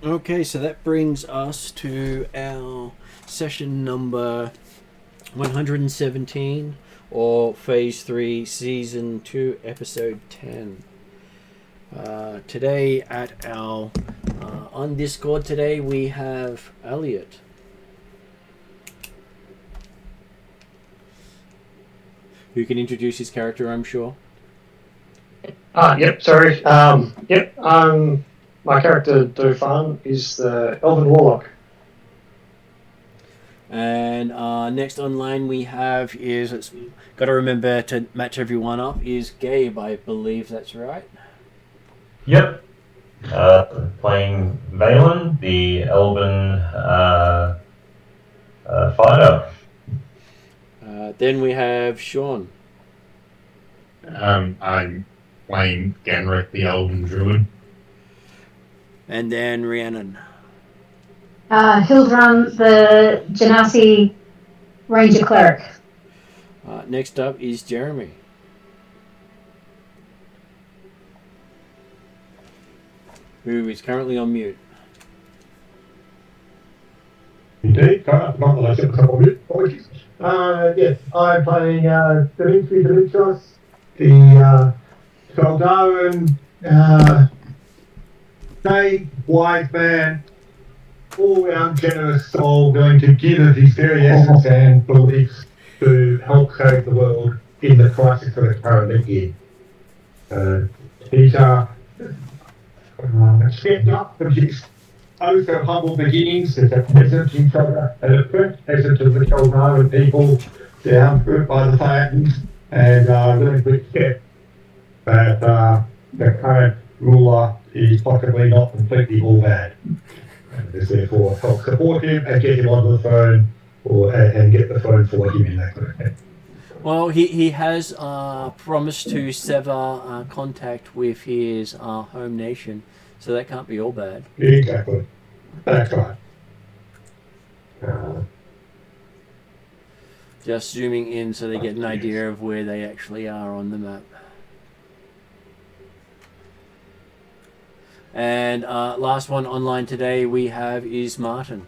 Okay, so that brings us to our session number 117, or Phase 3, Season 2, Episode 10. Today at our on Discord today we have Elliot. Who can introduce his character, I'm sure. Yep, sorry. My character, Dofan, is the Elven Warlock. And next online we have is, it's got to remember to match everyone up, is Gabe, I believe that's right. Yep. Playing Valen, the Elven fighter. Then we have Sean. I'm playing Ganrick, the Elven Druid. And then Rhiannon. Hildrun, the Genasi Ranger Cleric. Next up is Jeremy. Who is currently on mute. Indeed, not that I said myself on mute. Apologies. Yes, I'm playing Dimitri Dimitros, the Soldaran, wise man, all-round generous soul, going to give of his very essence and beliefs to help save the world in the crisis that it's currently in. He's stepped up from his own so humble beginnings as a peasant in a first peasant of the Soldaran people, down by the Titans, and really big step that the current ruler is possibly not completely all bad. And therefore help support him and get him onto the phone, and get the phone for him in that kind of thing. Well, he has promised to sever contact with his home nation, so that can't be all bad. Exactly. That's right. Just zooming in so they get an idea of where they actually are on the map. And last one online today we have is Martin.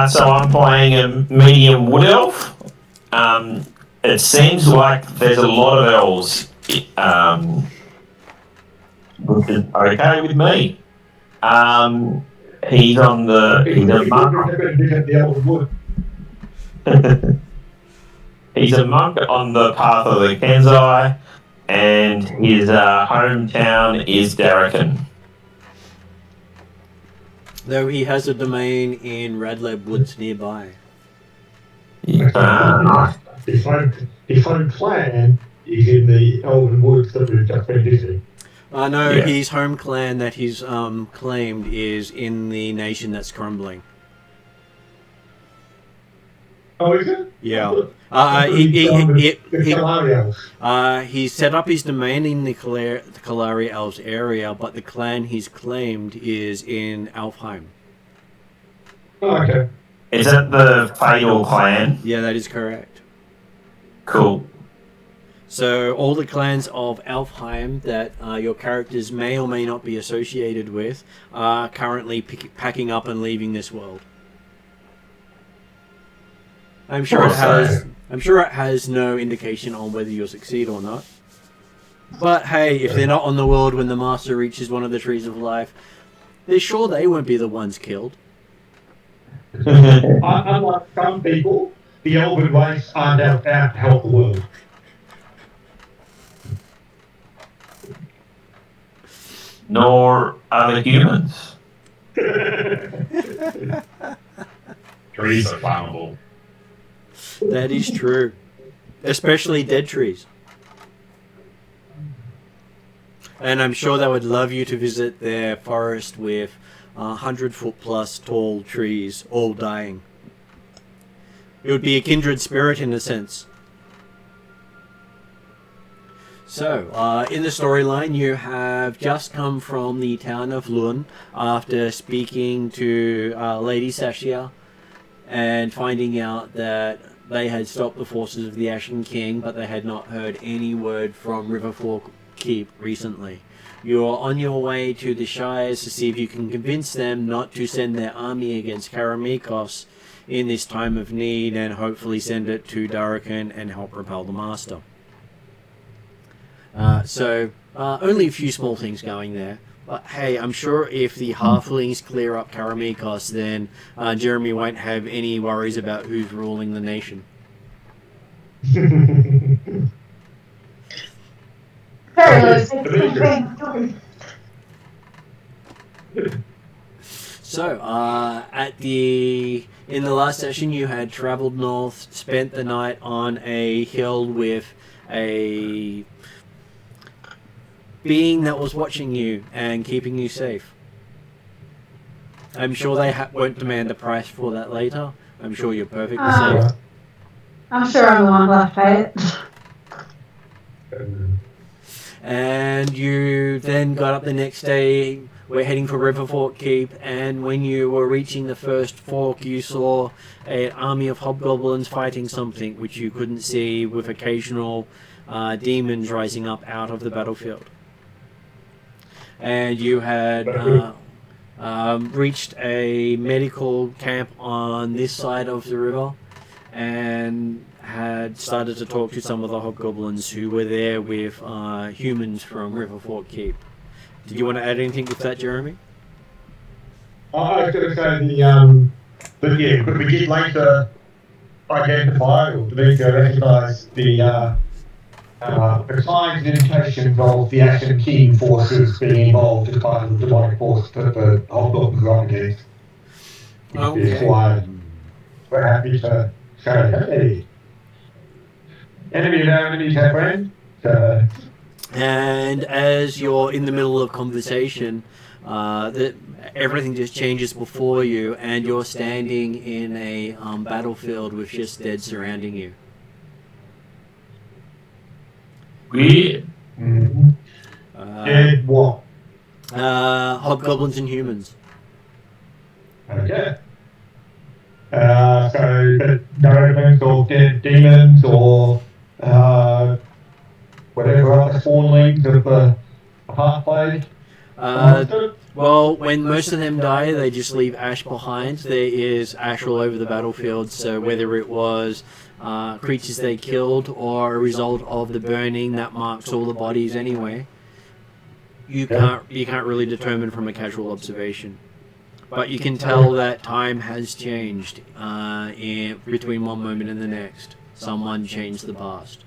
So I'm playing a medium wood elf. It seems like there's a lot of elves, which is okay with me. He's a monk. He's a monk on the path of the Kenzai, and his hometown is Darrakan. Though he has a domain in Radleb Woods nearby. His home clan is in the Elven Woods that we've just been visiting. No, his home clan that he's claimed is in the nation that's crumbling. Oh, is it? Yeah. He set up his domain in the Kalari Elves area, but the clan he's claimed is in Alfheim. Oh, okay. Is that the Fatal clan? Yeah, that is correct. Cool. So all the clans of Alfheim that your characters may or may not be associated with are currently packing up and leaving this world. I'm sure it has. I'm sure it has no indication on whether you'll succeed or not. But hey, if they're not on the world when the Master reaches one of the trees of life, they're sure they won't be the ones killed. Unlike some people, the elven race aren't out to help the world. Nor other humans. Trees are flammable. That is true. Especially dead trees. And I'm sure they would love you to visit their forest with 100-foot plus tall trees all dying. It would be a kindred spirit in a sense. So, in the storyline, you have just come from the town of Lun after speaking to Lady Sashia and finding out that they had stopped the forces of the Ashen King, but they had not heard any word from Riverfort Keep recently. You're on your way to the Shires to see if you can convince them not to send their army against Karamikos in this time of need and hopefully send it to Darrakan and help repel the Master. So, only a few small things going there. But hey, I'm sure if the halflings clear up Karamikos, then Jeremy won't have any worries about who's ruling the nation. So, in the last session, you had travelled north, spent the night on a hill with a being that was watching you and keeping you safe. I'm sure they won't demand a price for that later. I'm sure you're perfectly safe. I'm sure I'm the one left by it. And you then got up the next day. We're heading for Riverfort Keep, and when you were reaching the first fork, you saw an army of hobgoblins fighting something which you couldn't see, with occasional demons rising up out of the battlefield. And you had reached a medical camp on this side of the river, and had started to talk to some of the hobgoblins who were there with humans from Riverfort Keep. Did you want to add anything with that, Jeremy? I was going to say but we did later identify or recognise the signs and indications of the Ashen King forces being involved as part of the demonic force that the hobgoblins are against. Okay. We're happy to say, hey, enemy of our enemies, our friend. And as you're in the middle of conversation, everything just changes before you, and you're standing in a battlefield with just dead surrounding you. Weird. Dead what? Hobgoblins and humans. Okay. So, no evidence of dead demons or whatever other spawnlings of the Heartblade? Well, when most of them die, they just leave ash behind. There is ash all over the battlefield, so whether it was creatures they killed or a result of the burning that marks all the bodies anyway, you can't really determine from a casual observation. But you can tell that time has changed between one moment and the next. Someone changed the past.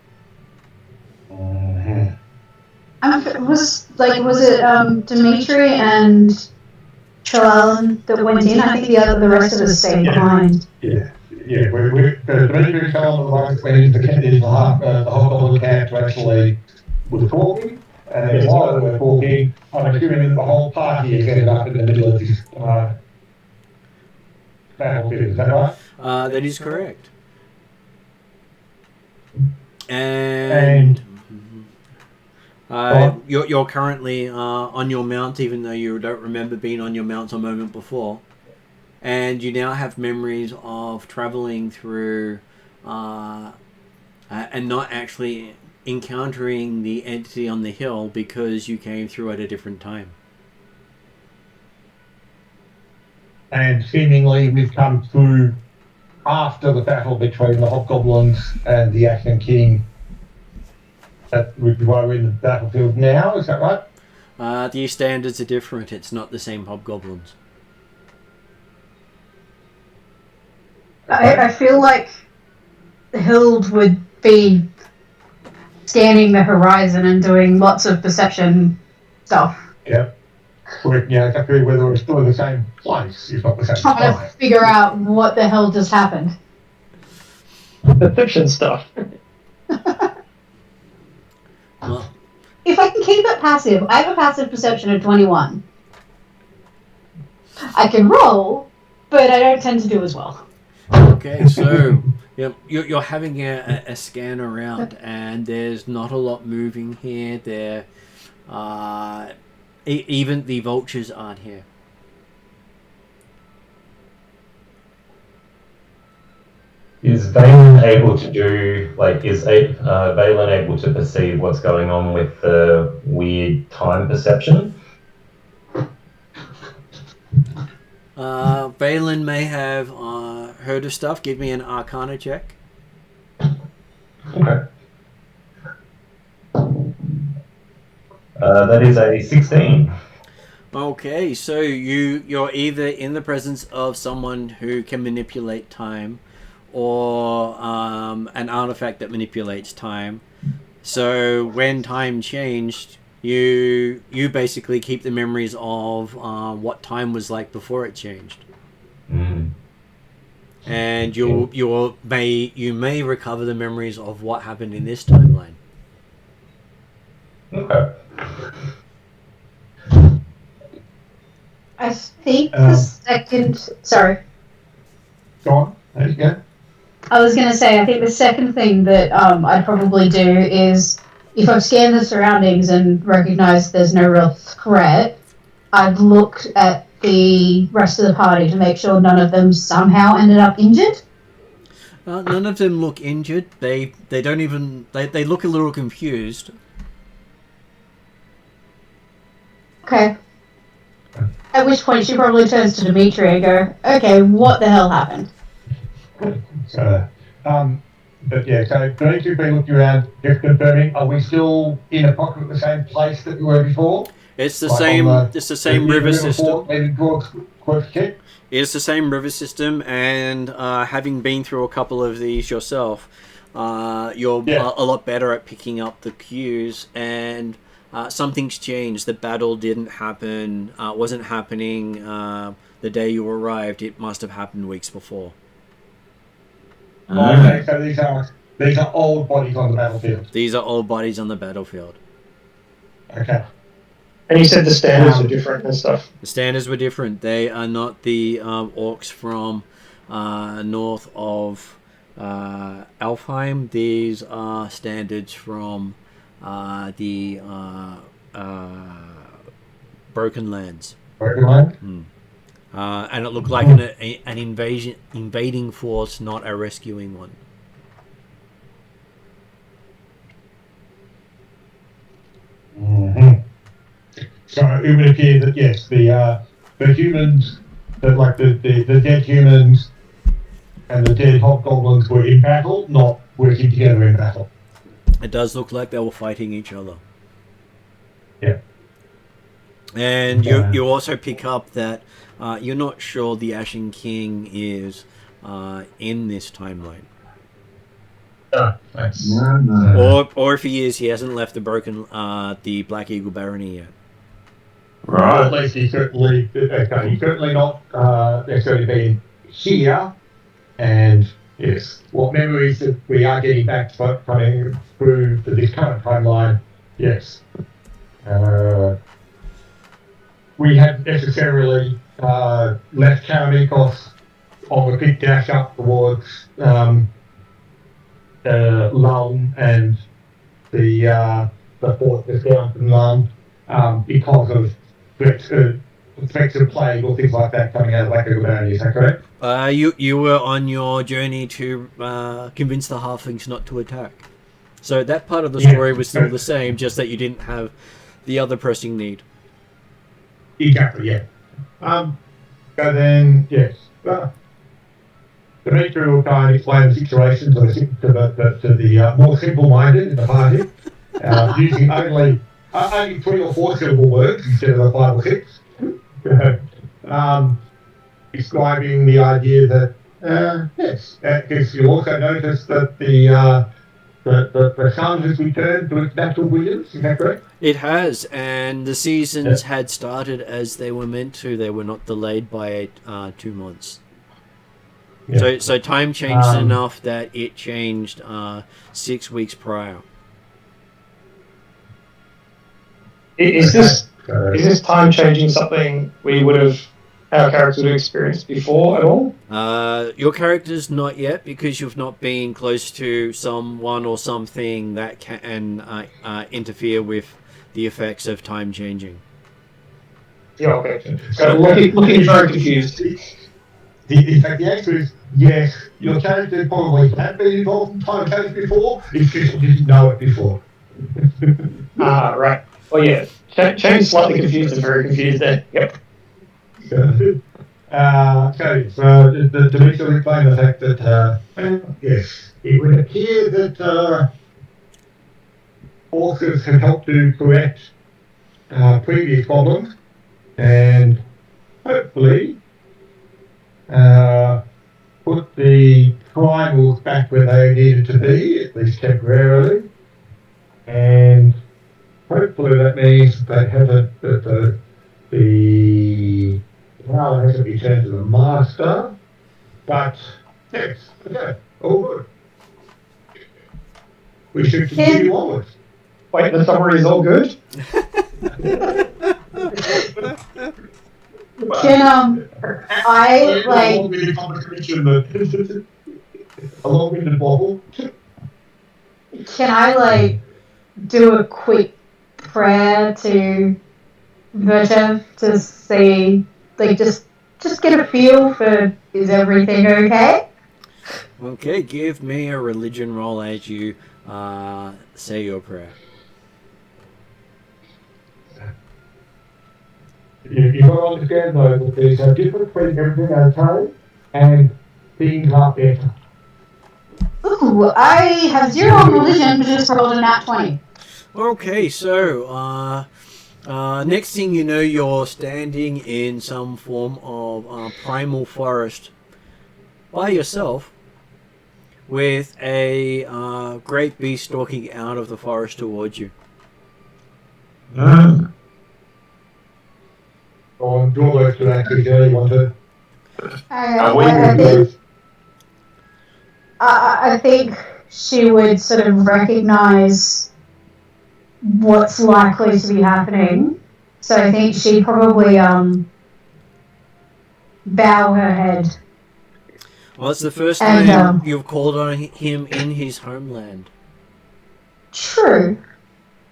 Was it Dimitri and Trelalan that went in? I think the rest of us stayed behind. Yeah. Dimitri and Trelalan went into the hobgoblin camp to actually was talking, and then while they were talking, I'm assuming that the whole party has ended up in the middle of this battlefield. Is that right? That is correct. And you're currently on your mount, even though you don't remember being on your mount a moment before. And you now have memories of traveling through and not actually encountering the entity on the hill because you came through at a different time. And seemingly we've come through after the battle between the Hobgoblins and the Ashen King. That would be why we're in the battlefield now, is that right? The standards are different. It's not the same hobgoblins. I feel like Hild would be scanning the horizon and doing lots of perception stuff. Yeah. Working out exactly whether we're still in the same place, if not the same Trying to time. figure out what the hell just happened. Perception stuff. Well, If I can keep it passive, I have a passive perception of 21. I can roll, but I don't tend to do as well. okay, so you're having a scan around, and there's not a lot moving here. There, even the vultures aren't here. Is Valen able to do, like, is Valen able to perceive what's going on with the weird time perception? Valen may have heard of stuff. Give me an Arcana check. Okay. That is a 16. Okay, so you're either in the presence of someone who can manipulate time, or an artifact that manipulates time. So when time changed, you basically keep the memories of what time was like before it changed. Mm. And you may recover the memories of what happened in this timeline. Okay. I think the second... Sorry. Go on, there you go. I was going to say, I think the second thing that I'd probably do is, if I've scanned the surroundings and recognised there's no real threat, I'd look at the rest of the party to make sure none of them somehow ended up injured. None of them look injured. They don't even... They look a little confused. Okay. At which point she probably turns to Dimitri and go, okay, what the hell happened? So, but yeah, so Dimitri been looking around, just confirming, are we still in approximately the same place that we were before? It's the Like same. on It's the same river system. Maybe towards Kent? It's the same river system, and having been through a couple of these yourself, you're a lot better at picking up the cues. And something's changed. The battle didn't happen. Wasn't happening the day you arrived. It must have happened weeks before. Okay, so these are old bodies on the battlefield. These are old bodies on the battlefield. Okay. And you said the standards are different and stuff. The standards were different. They are not the orcs from north of Alfheim. These are standards from the Broken Lands. Broken Land? And it looked like an invading force, not a rescuing one. Mm-hmm. So it would appear that yes, the humans, the dead humans and the dead hobgoblins were in battle, not working together in battle. It does look like they were fighting each other. Yeah. And you also pick up that you're not sure the Ashen King is in this timeline. Nice. Or if he is, he hasn't left the Black Eagle Barony yet. Right. At least he's certainly not necessarily been here. And yes, what memories that we are getting back coming through to this current timeline, yes. We hadn't necessarily left Karanikos on the quick dash up towards Luln and the fort that's down from Luln because of threats of plague or things like that coming out of Black Eagle Barony, is that correct? You were on your journey to convince the halflings not to attack. So that part of the story was still the same, just that you didn't have the other pressing need. Exactly, yeah. So then, yes. Dimitri will try and explain the situation to the more simple-minded in the party, using only 3 or 4 syllable words instead of the 5 or 6. Describing the idea that yes, because you also notice that the sun has returned to its natural brilliance. Is that correct? It has, and the seasons had started as they were meant to. They were not delayed by 2 months. Yeah. So time changed enough that it changed 6 weeks prior. Is this time changing something our characters would have experienced before at all? Your character's not yet, because you've not been close to someone or something that can interfere with the effects of time changing. Yeah, okay. So looking very confused. In fact, the answer is yes. Your character probably had been involved in time change before. It's just you didn't know it before. Right. Well, yeah. Shane's slightly confused and very confused there. Yep. Okay, so the Dimitri will explain the fact that, yes, it would appear that authors have helped to correct previous problems and hopefully put the primals back where they needed to be, at least temporarily, and hopefully that means they haven't, that the power hasn't returned to the master, but yes, okay, all good. We should continue onwards. Wait, the summary is all good? Can I like Along with the competition that along with the bubble. can I like do a quick prayer to Virtuv to see like just get a feel for is everything okay? Okay, give me a religion roll as you say your prayer. You've got to understand though that there's a difference between everything okay and things are better. Ooh, I have 0 on religion, but just rolled a nat 20. Okay, so next thing you know, you're standing in some form of primal forest by yourself, with a great beast stalking out of the forest towards you. Or draw those to that if you want to. I think she would sort of recognize what's likely to be happening. So I think she'd probably bow her head. Well, it's the first And, time you've called on him in his homeland. True.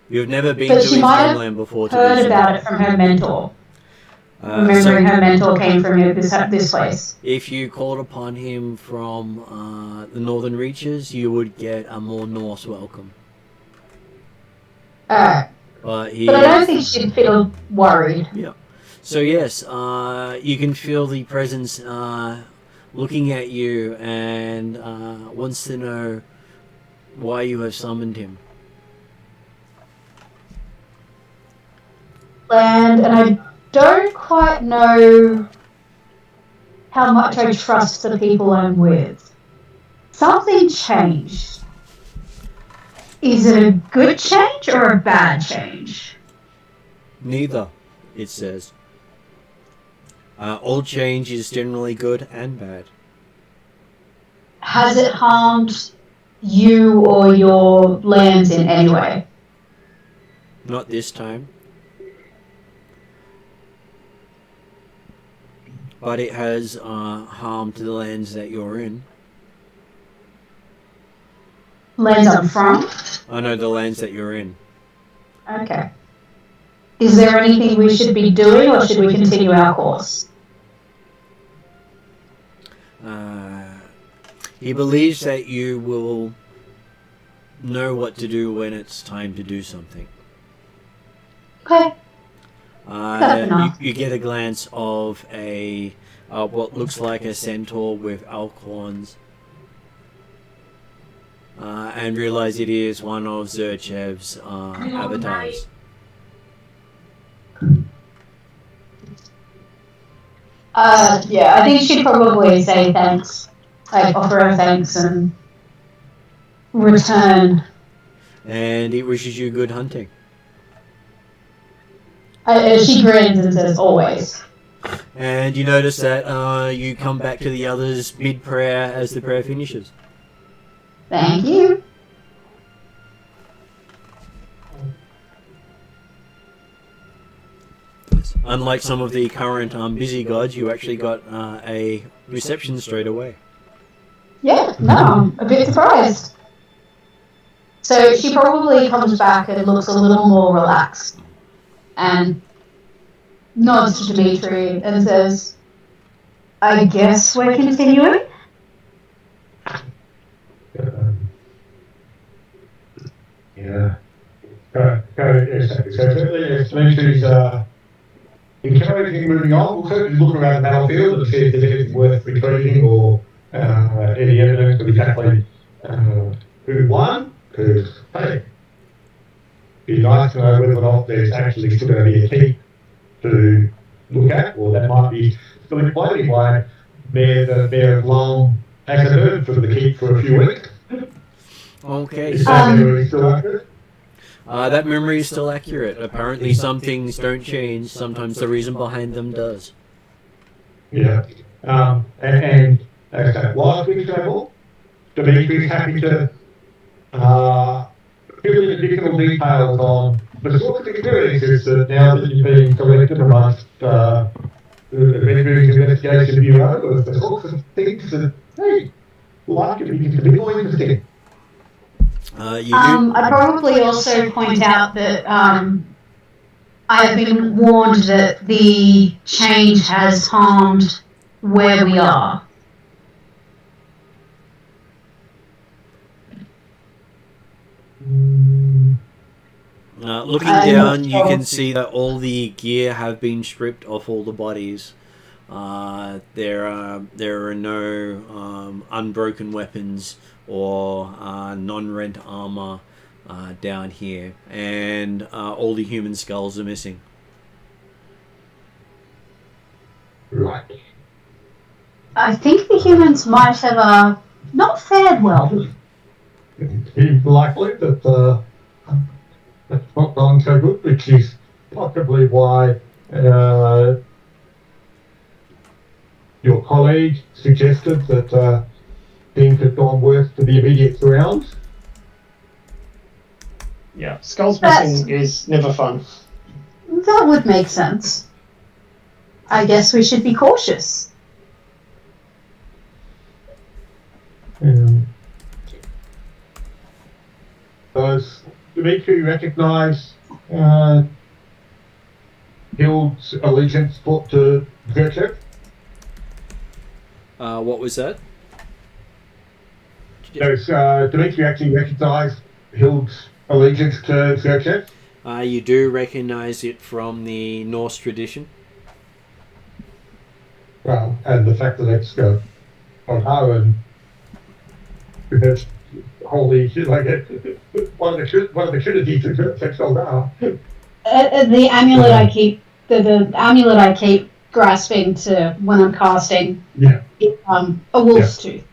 You've never been But to she his might have homeland before to heard visit. about it from her mentor. So Remembering her mentor came from this place. if you called upon him from the northern reaches, you would get a more Norse welcome. Alright. But But I don't think she'd feel worried. Yeah. So yes, you can feel the presence looking at you and wants to know why you have summoned him. And I don't quite know how much I trust the people I'm with. Something changed. Is it a good change or a bad change? Neither, it says. All change is generally good and bad. Has it harmed you or your lands in any way? Not this time. But it has harm to the lands that you're in. Lands I'm from? I know the lands that you're in. Okay. Is there anything we should be doing or should we continue our course? He believes that you will know what to do when it's time to do something. Okay. You get a glance of a what looks like a centaur with elk horns, and realize it is one of Zurchev's avatars. Yeah, I think she'd probably say thanks, like offer her thanks and return. And it wishes you good hunting. She grins and says, always. And you notice that you come back to the others mid-prayer as the prayer finishes. Thank you. Unlike some of the current busy gods, you actually got a reception straight away. Yeah, no, I'm a bit surprised. So she probably comes back and looks a little more relaxed and nods to Dimitri and says, I guess we're continuing? Yeah. So Dimitri's encouraging moving on. We'll certainly look around the battlefield and see if there's anything worth retreating or any evidence of exactly who won. Because, hey, it'd be nice to know whether or not there's actually still going to be a keep to look at, or that might be still imploding by Mayor of Long hasn't heard from the keep for a few weeks. Okay. Is that memory still accurate? That memory is still accurate. Apparently some things don't change. Sometimes the reason behind them does. Yeah. And whilst we travel, Dimitri's happy to fill in additional details on the sorts of experiences that now that you've been collected amongst the Adventuring Investigation Bureau, the sorts of things that, hey, life can be a bit more interesting. I'd probably also point out that I have been warned that the change has harmed where we are. Looking down, you can see that all the gear have been stripped off all the bodies. There are no unbroken weapons or non-rent armor down here, and all the human skulls are missing. Right. I think the humans might have not fared well. It's likely that that's not gone so good, which is possibly why your colleague suggested that things have gone worse to the immediate surrounds. Yeah, skulls missing is never fun. That would make sense. I guess we should be cautious. Does Dimitri recognise Hild's allegiance to Zurchev? What was that? Does Dimitri actually recognise Hild's allegiance to Zurchev? You do recognize it from the Norse tradition. Well, and the fact that it's on Owen, because holy shit, like one of the trinities of Zurchev now. The amulet I keep, the amulet I keep grasping to when I'm casting. Yeah. A wolf's tooth.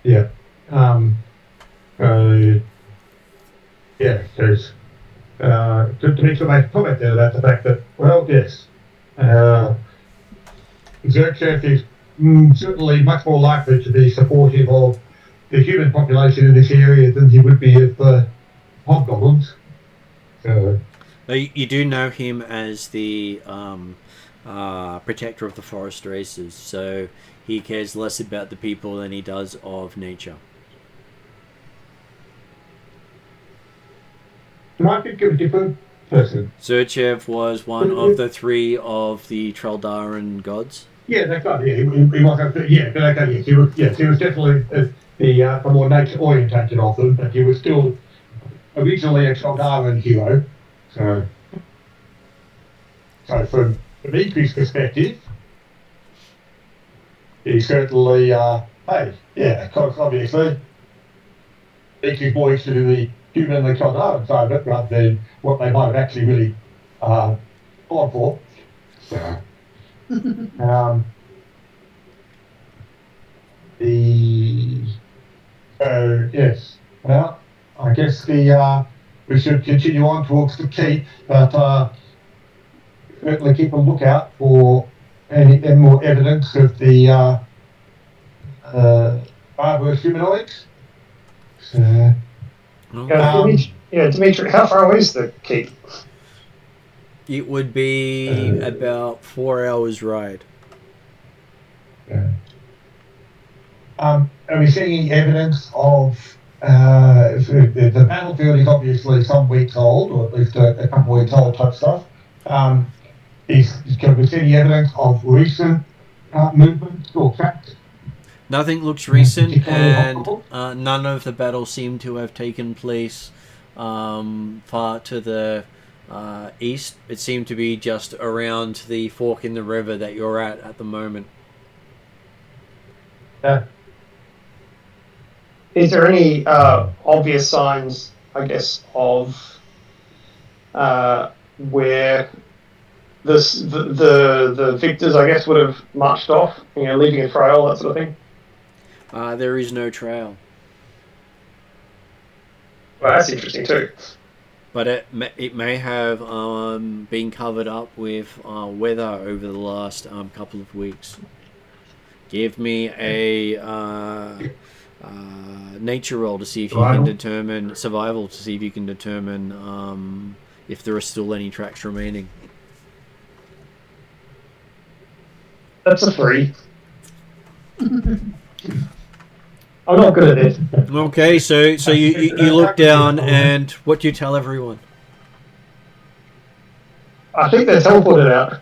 Yeah. There's to make some nice comment there about the fact that, well, yes, Zurchev is certainly much more likely to be supportive of the human population in this area than he would be of the hobgoblins. You do know him as the protector of the forest races, so he cares less about the people than he does of nature. Might think of a different person. Zurchev was one of the three of the Treldaran gods. Yeah, that guy. Yeah, he was. Yeah, but okay. Yes, he was definitely the more nature orientated of them, but he was still originally a Treldaran hero. So So from Dimitri's perspective, he certainly, hey, yeah, because obviously, Dimitri's more interested in the human and the Caldara side of it rather than what they might have actually really gone for. So, yes, well, I guess we should continue on towards the keep, but certainly keep a lookout for any more evidence of the barbarous humanoids. So, Dimitri, how far away is the keep? It would be about 4 hours ride. Are we seeing any evidence of the battlefield is obviously some weeks old, or at least a couple of weeks old type stuff. Can we see any evidence of recent movement or tracks? Nothing looks recent, and none of the battles seem to have taken place far to the east. It seemed to be just around the fork in the river that you're at the moment. Is there any obvious signs, I guess, of where the victors, I guess, would have marched off, leaving a trail, that sort of thing? There is no trail. Well, that's interesting too. But it may have been covered up with weather over the last couple of weeks. Give me a nature roll to see if you can determine survival, to see if you can determine if there are still any tracks remaining. That's a 3. I'm not good at this. Okay, so you look down, and what do you tell everyone? I think they're teleported out.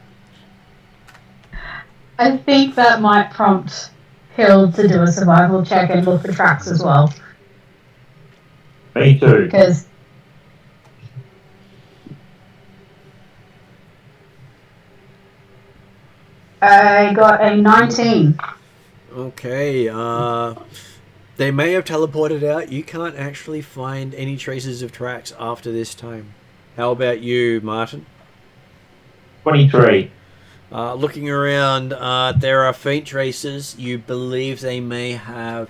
I think that might prompt Hill to do a survival check and look for tracks as well. Me too. Because I got a 19. Okay, they may have teleported out. You can't actually find any traces of tracks after this time. How about you, Martin? 23. Looking around, there are faint traces. You believe they may have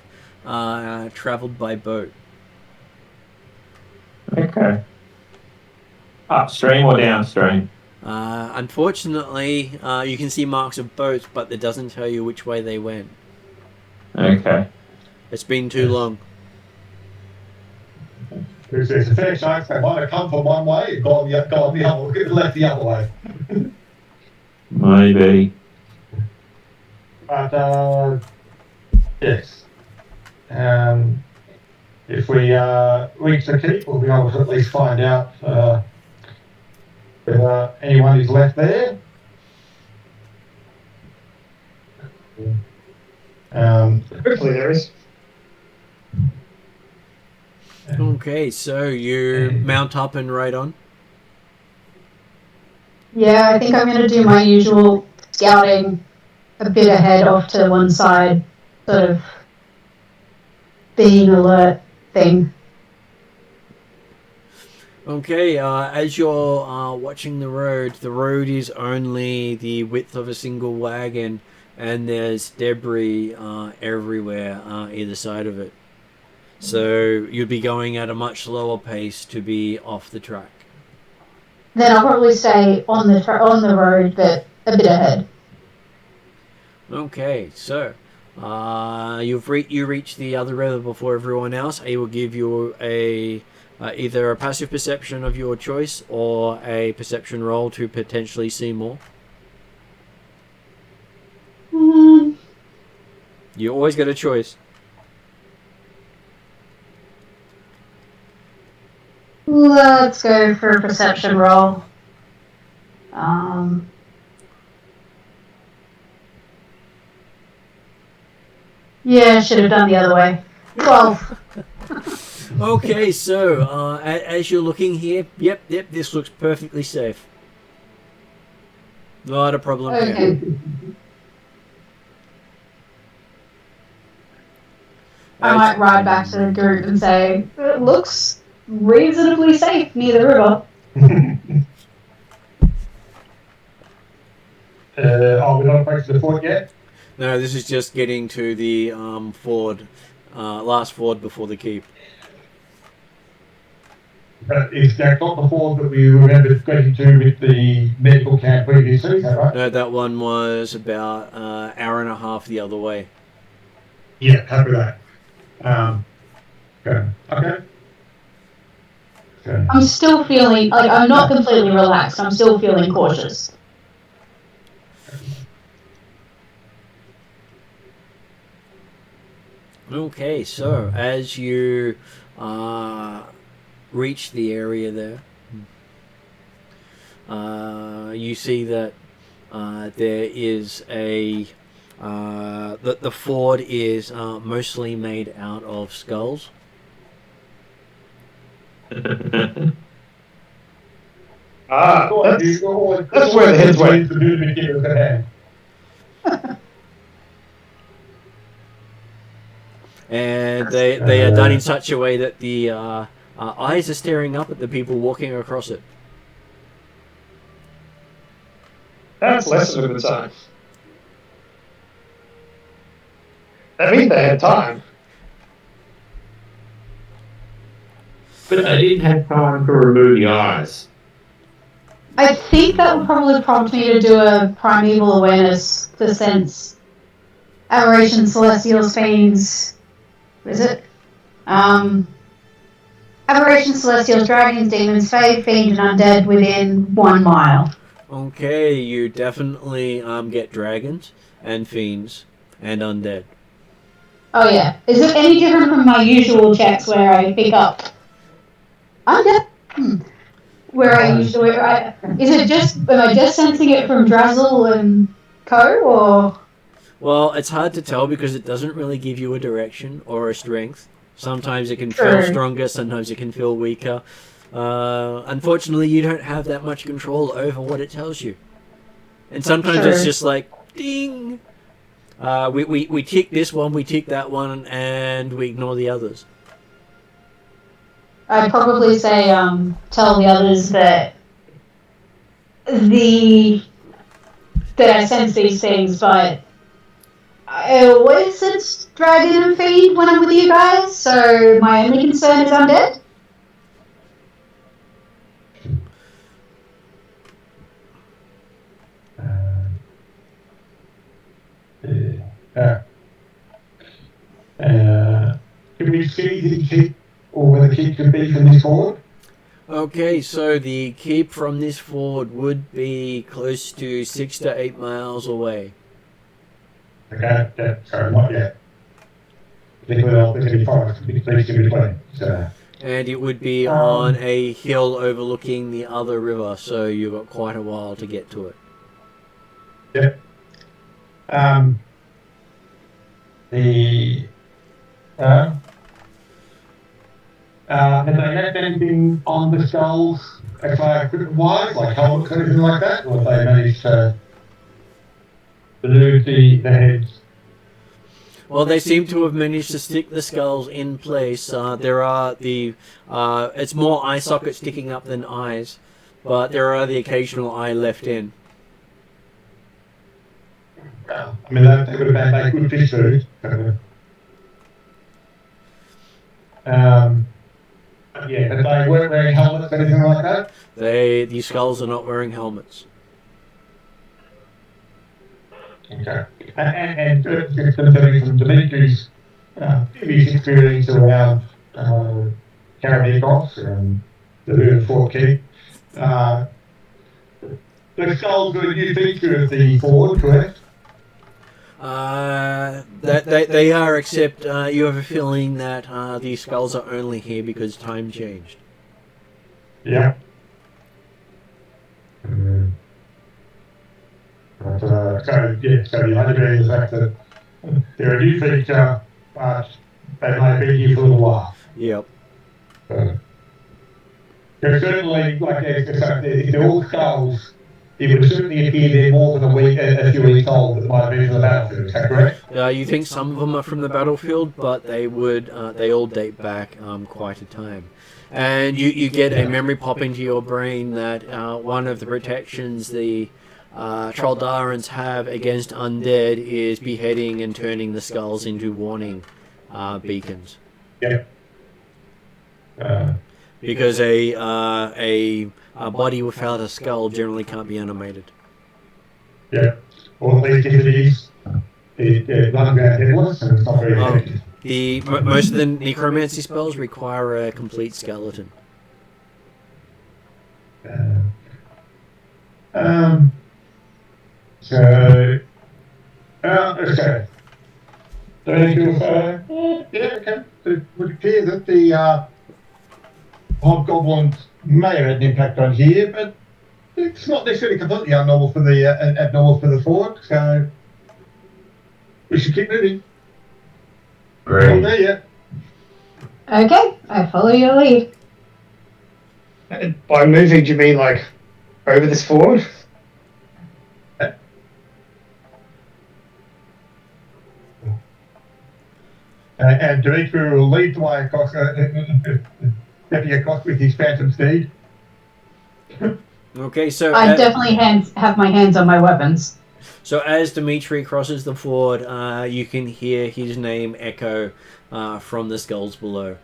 travelled by boat. Okay. Upstream or downstream? Unfortunately, you can see marks of boats, but it doesn't tell you which way they went. Okay. It's been too long. There's a fair chance they might have come from one way and gone the other, left the other way. Maybe. But yes, if we reach the keep, we'll be able to at least find out whether anyone is left there. Hopefully there is. Okay, so you mount up and ride on? Yeah, I think I'm going to do my usual scouting a bit ahead off to one side, sort of being alert thing. Okay, as you're watching the road is only the width of a single wagon, and there's debris everywhere either side of it. So you'd be going at a much slower pace to be off the track. Then I'll probably stay on the road, but a bit ahead. Okay, so you reach the other river before everyone else. I will give you either a passive perception of your choice or a perception roll to potentially see more. You always get a choice. Let's go for a perception roll. Yeah, should have done the other way. 12. Okay, so as you're looking here, yep, this looks perfectly safe. Not a problem here. Okay. I might ride back to the group and say, it looks reasonably safe near the river. We're not approached the fort yet? No, this is just getting to the ford, last ford before the keep. But is that not the fort that we remember getting to with the medical camp previously, is that right? No, that one was about hour and a half the other way. Yeah, happy with that. Okay. I'm still feeling, like, I'm not completely relaxed. I'm still feeling cautious. Okay, so as you reach the area there, you see that there is a the ford is mostly made out of skulls. That's where the heads went. And they are done in such a way that the eyes are staring up at the people walking across it. That's less of a good sign. That means they had time. But they didn't have time to remove the eyes. I think that would probably prompt me to do a primeval awareness to sense aberrations, celestials, fiends. What is it? Aberrations, celestials, dragons, demons, fae, fiend, and undead within 1 mile. Okay, you definitely get dragons and fiends and undead. Oh yeah. Is it any different from my usual checks where I pick up undead? Is it just, am I just sensing it from Drazzle and Co, or? Well, it's hard to tell because it doesn't really give you a direction or a strength. Sometimes it can feel stronger, sometimes it can feel weaker. Unfortunately, you don't have that much control over what it tells you. And sometimes it's just like, ding! We tick this one, we tick that one, and we ignore the others. I'd probably say, tell the others that I sense these things, but I always sense dragon and fiend when I'm with you guys, so my only concern is undead. Can we see the keep, or where the keep could be from this forward? Okay, so the keep from this ford would be close to 6 to 8 miles away. Okay, sorry, not yet. There's any forest in between. So. And it would be on a hill overlooking the other river, so you've got quite a while to get to it. Yep. Have they left anything on the skulls, equipment-wise, like helmets or anything like that, or have they managed to elude the heads? Well, they seem to have managed to stick the skulls in place. There are it's more eye sockets sticking up than eyes, but there are the occasional eye left in. I mean, that would have been good fish food. Yeah, but they weren't wearing helmets or anything like that? The skulls are not wearing helmets. Okay. And just concerning from Dimitri's previous experience around Caribbean Cross and the Riverfort Keep, the skulls are a new feature of the ford, correct? They are, except you have a feeling that these skulls are only here because time changed. Yeah. So the idea is that they're a new feature, but they may be here for a little while. Yep. There's certainly, like, if they're all skulls, it would certainly appear they're more than a few weeks old that might have been from the battlefield. Is that correct? You think some of them are from the battlefield, but they all date back quite a time. And you get a memory pop into your brain that one of the protections the Troldarans have against undead is beheading and turning the skulls into warning beacons. Yeah. Because a body without a skull generally can't be animated. Yeah. Or at least if it is, it runs around headless and it's not very effective. Most of the necromancy spells require a complete skeleton. So, okay. So, okay. It would appear that the hobgoblins may have had an impact on here, but it's not necessarily completely abnormal for the fort. So, we should keep moving. Great. Not there yet. Okay, I follow your lead. By moving, do you mean like over this ford? And Dimitri will lead the way across, stepping across with his phantom steed. Okay, so I definitely have my hands on my weapons. So as Dimitri crosses the ford, you can hear his name echo from the skulls below.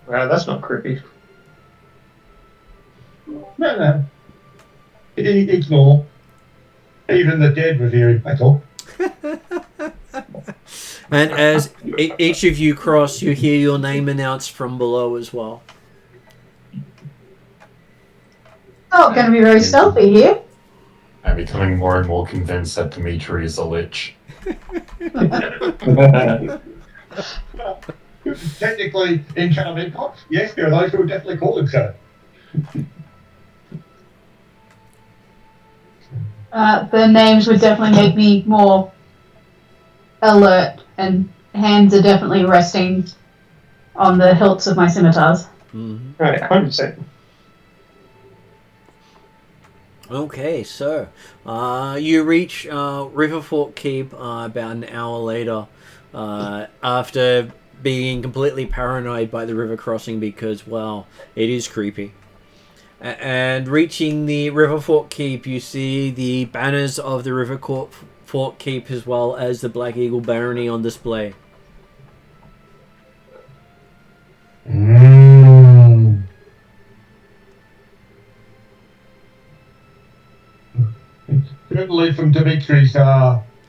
Wow, that's not creepy. No. Ignore. Even the dead revere him, that's all. And as each of you cross, you hear your name announced from below as well. Oh, going to be very stealthy here. I'm becoming more and more convinced that Dimitri is a lich. Technically, in Canberra, yes, there are those who would definitely call him so. The names would definitely make me more alert, and hands are definitely resting on the hilts of my scimitars. Mm-hmm. Right, 100%. Okay, so you reach Riverfort Keep about an hour later after being completely paranoid by the river crossing because, well, it is creepy. And reaching the Riverfort Keep, you see the banners of the Riverfort Keep as well as the Black Eagle Barony on display. Certainly from Dimitri's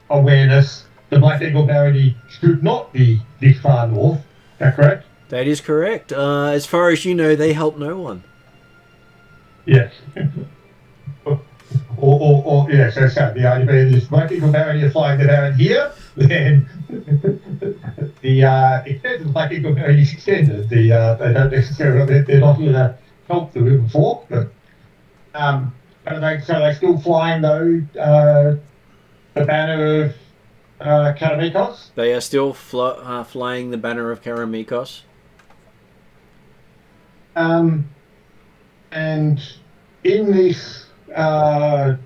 awareness, the Black Eagle Barony should not be this far north. Is that correct? That is correct. As far as you know, they help no one. Yes. or yes, that's right. The idea being this Black Eagle Barony is flying the Baron here, then the extent of the Black Eagle Barony is extended. They don't necessarily, they're not here to help the River Fork, but they're still flying though the banner of Karamikos? They are still flying the banner of Karamikos. And in this, as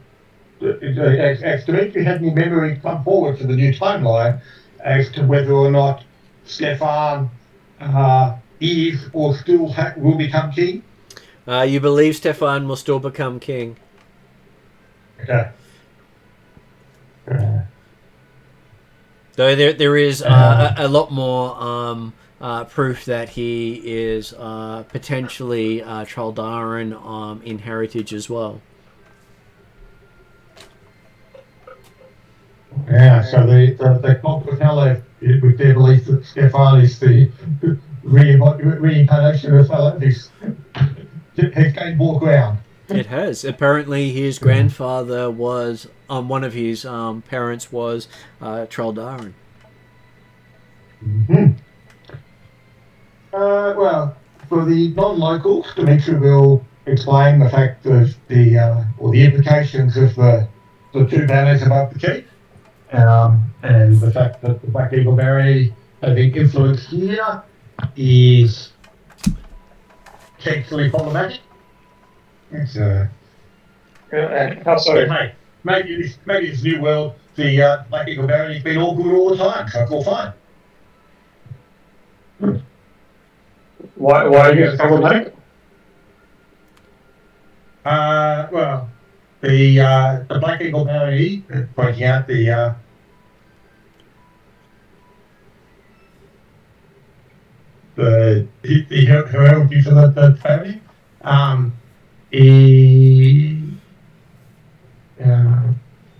Dimitri had any memory come forward for the new timeline as to whether or not Stefan is or still will become king? You believe Stefan will still become king. Okay. Though there is a lot more proof that he is potentially Troldaran in heritage as well. Yeah, so the Compatello with their belief that Stefan is the reincarnation of Philippics has gained more ground. It has. Apparently his grandfather was, one of his parents was Troldaran. Mm-hmm. Well, for the non-locals, Dimitri will explain the fact of or the implications of the two banners above the keep, and the fact that the Black Eagle Barony having influence here is potentially problematic. It's How so? but hey, maybe this new world, the Black Eagle Barony's been all good all the time, so it's all fine. Why are you problematic? Well, the Black Eagle Barony, pointing out the hierarchy for the family,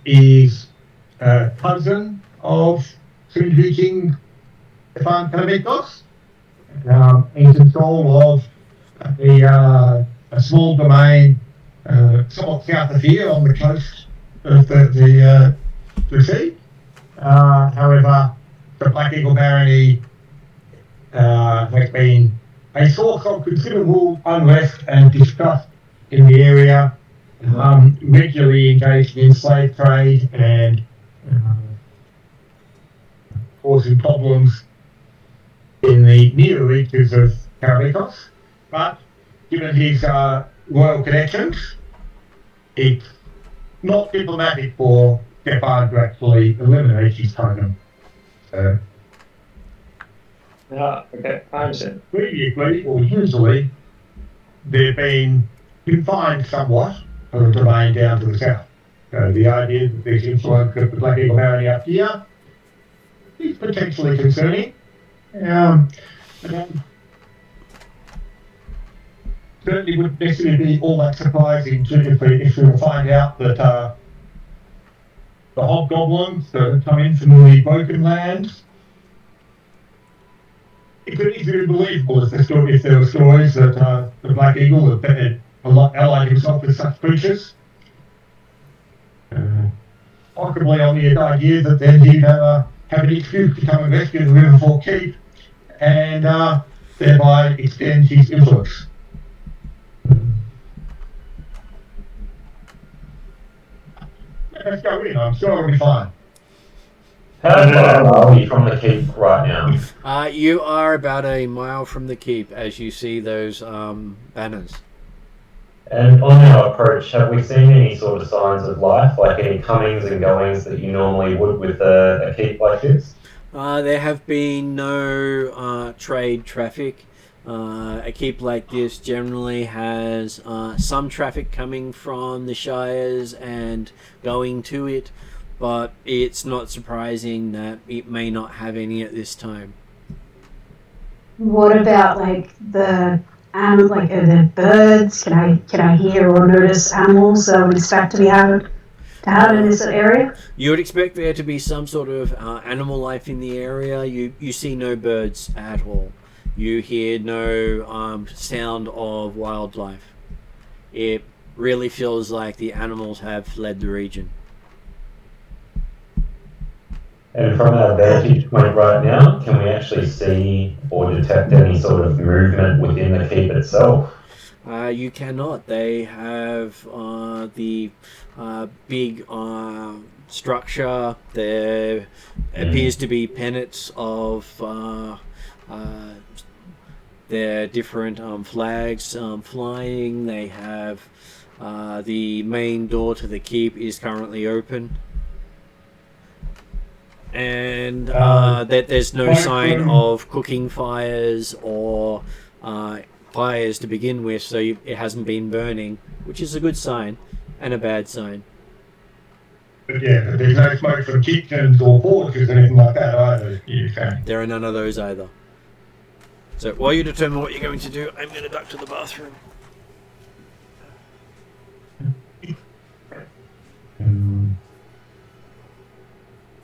is a cousin of soon-to-be King Stefan Kanavikos, in control of a small domain somewhat south of here on the coast of the sea. However, the Black Eagle Barony has been a source of considerable unrest and distrust in the area, regularly engaged in slave trade and causing problems in the near reaches of Karavikos. But given his royal connections, it's not diplomatic for Stefan to actually eliminate his totem. So, okay, I understand. previously, or usually, they've been confined somewhat for the domain down to the south. So the idea that there's influence of the Black Eagle Barony up here is potentially concerning. Certainly wouldn't necessarily be all that surprising if we find out that the hobgoblins that have come in from the Broken Lands, it could easily be believable if there were stories that the Black Eagle had allied himself with such creatures. Possibly on the idea that then he'd have an excuse to come and rescue the Riverfort Keep and thereby extend his influence. Let's go in, I'm sure it'll be fine. How far are we from the keep right now? You are about a mile from the keep as you see those banners. And on our approach, have we seen any sort of signs of life, like any comings and goings that you normally would with a keep like this? There have been no trade traffic. A keep like this generally has some traffic coming from the shires and going to it, but it's not surprising that it may not have any at this time. What about like the animals, like the birds? Can I hear or notice animals that I would expect to have in this area? You would expect there to be some sort of animal life in the area. You see no birds at all. You hear no sound of wildlife. It really feels like the animals have fled the region. And from our vantage point right now, can we actually see or detect any sort of movement within the keep itself? You cannot. They have the big structure. There appears to be pennants of their different flags flying. They have the main door to the keep is currently open. And that there's no sign of cooking fires or fires to begin with, so it hasn't been burning, which is a good sign and a bad sign. But yeah, there's no smoke from kitchens or porches or anything like that either. There are none of those either. So while you determine what you're going to do, I'm going to duck to the bathroom.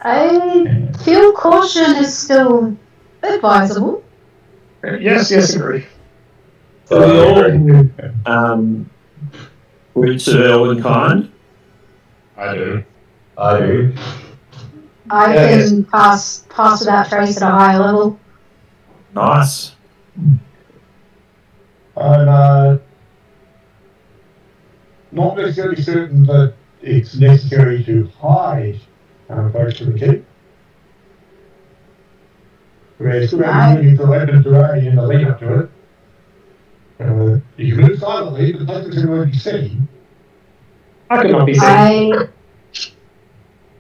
I feel caution is still advisable. Yes, agree. So we all roots of Elvenkind. I do. I can pass without trace at a higher level. Nice. I'm not necessarily certain that it's necessary to hide close to the keep. We're still moving to open terrain in the lead up to it. You can move silently, but nothing's going to be seen. I could not be seen.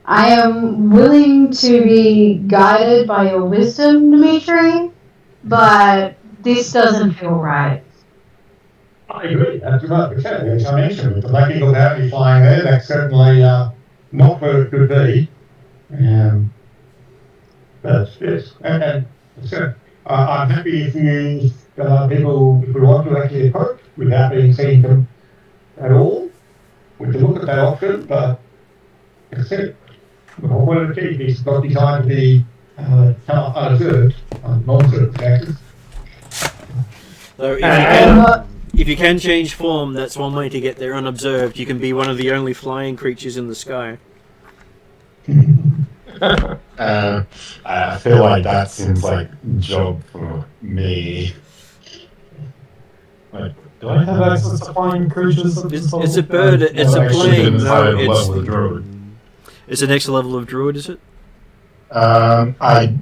I am willing to be guided by your wisdom, Dimitri, but this doesn't feel right. I agree, that's about the case. As I mentioned, with the Black Eagle Bounty flying there, that's certainly not where it could be. But yes, and so I'm happy if you people, if we want to actually approach without being seen them at all, we can look at that option, but as I said, one of the key things is not designed to be unobserved, non-circumstances. So if you can change form, that's one way to get there unobserved. You can be one of the only flying creatures in the sky. I feel like that seems like a job for me. Like, do I have access to flying creatures? It's a bird. It's a plane. No, it's the next level of druid, is it? I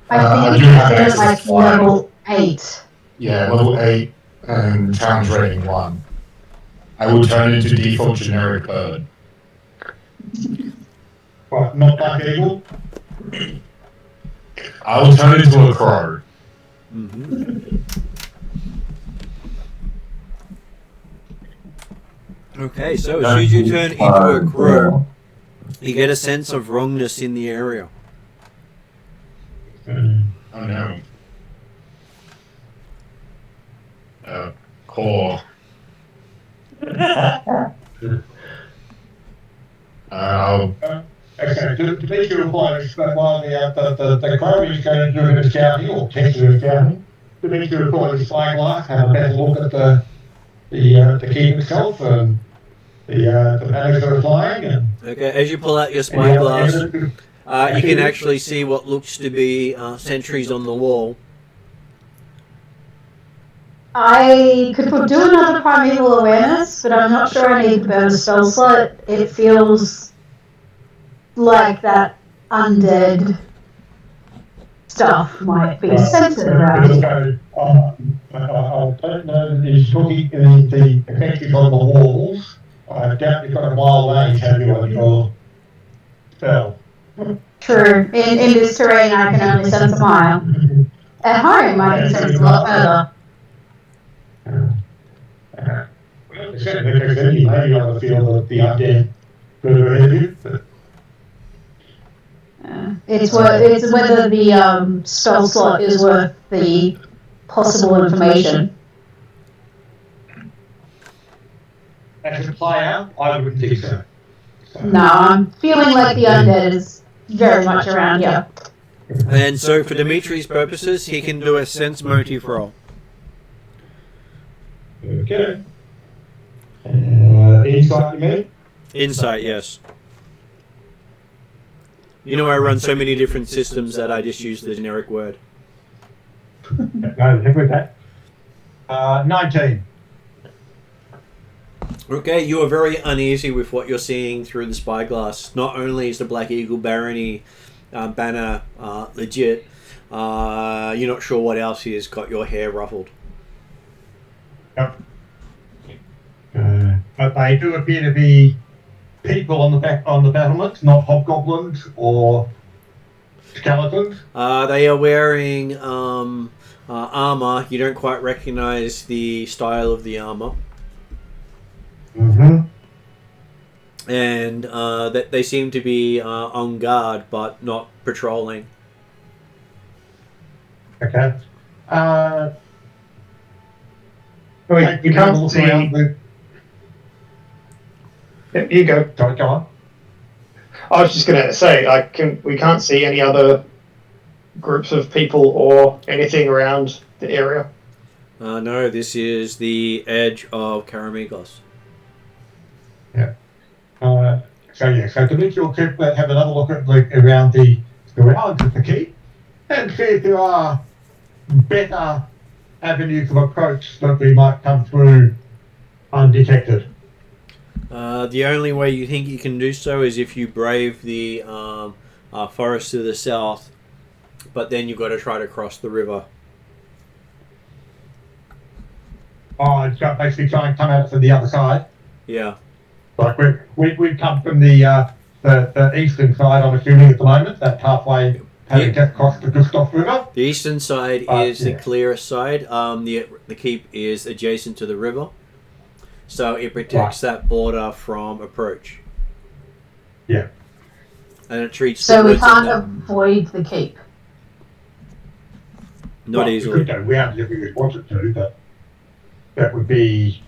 think it's like level 8. Yeah, level 8 and challenge rating 1. I will turn into default generic bird. What, not Black Eagle? I will turn into a crow. Mm-hmm. Okay, so as soon as you turn into a crow, you get a sense of wrongness in the area. Oh no. Core. Okay, to make your requirements, while the crow is going to do a bit of scouting, or potentially scouting, to make your requirements spyglass, have a better look at the keep itself and the paddocks that are flying. And okay, as you pull out your spyglass, you can actually see what looks to be sentries on the wall. I could do another primeval awareness, but I'm not sure I need to burn a spell slot. It feels like that undead stuff might be centered around it. I don't know that he's looking at the effective on the walls. I doubt you've got a mile range, have you, on your spell? True. In this terrain, I can only sense a mile. At home, I can sense a lot further. Because then you may be able to feel the undead further ahead of you. It's whether the spell slot is worth the possible information. As a player, I wouldn't think so. No, I'm feeling like the undead is very much around here. And so for Dimitri's purposes, he can do a sense motive roll. Okay. Insight, you mean? Insight, yes. You know I run so many different systems that I just use the generic word. No, heck with that. 19. Okay, you are very uneasy with what you're seeing through the spyglass. Not only is the Black Eagle Barony banner legit, you're not sure what else is. Got your hair ruffled. Yep. But they do appear to be people on the battlements, not hobgoblins or skeletons. They are wearing armor. You don't quite recognize the style of the armor. Mm-hmm. And that they seem to be on guard, but not patrolling. Okay. You can't see. Yeah, you go. Sorry, go on. I was just going to say, we can't see any other groups of people or anything around the area. No, this is the edge of Karamigos. Yeah. So to make your trip, have another look at around the rounds of the keep and see if there are better avenues of approach that we might come through undetected. The only way you think you can do so is if you brave the forest to the south, but then you've got to try to cross the river. it's got basically try and come out from the other side. Yeah. Like we've come from the eastern side, I'm assuming at the moment, that halfway having to cross the Gustav River. The eastern side is the clearest side. The keep is adjacent to the river, so it protects that border from approach. Yeah. And it treats So the we woods can't and avoid the keep. not easily. We could go round if we wanted to, but that would be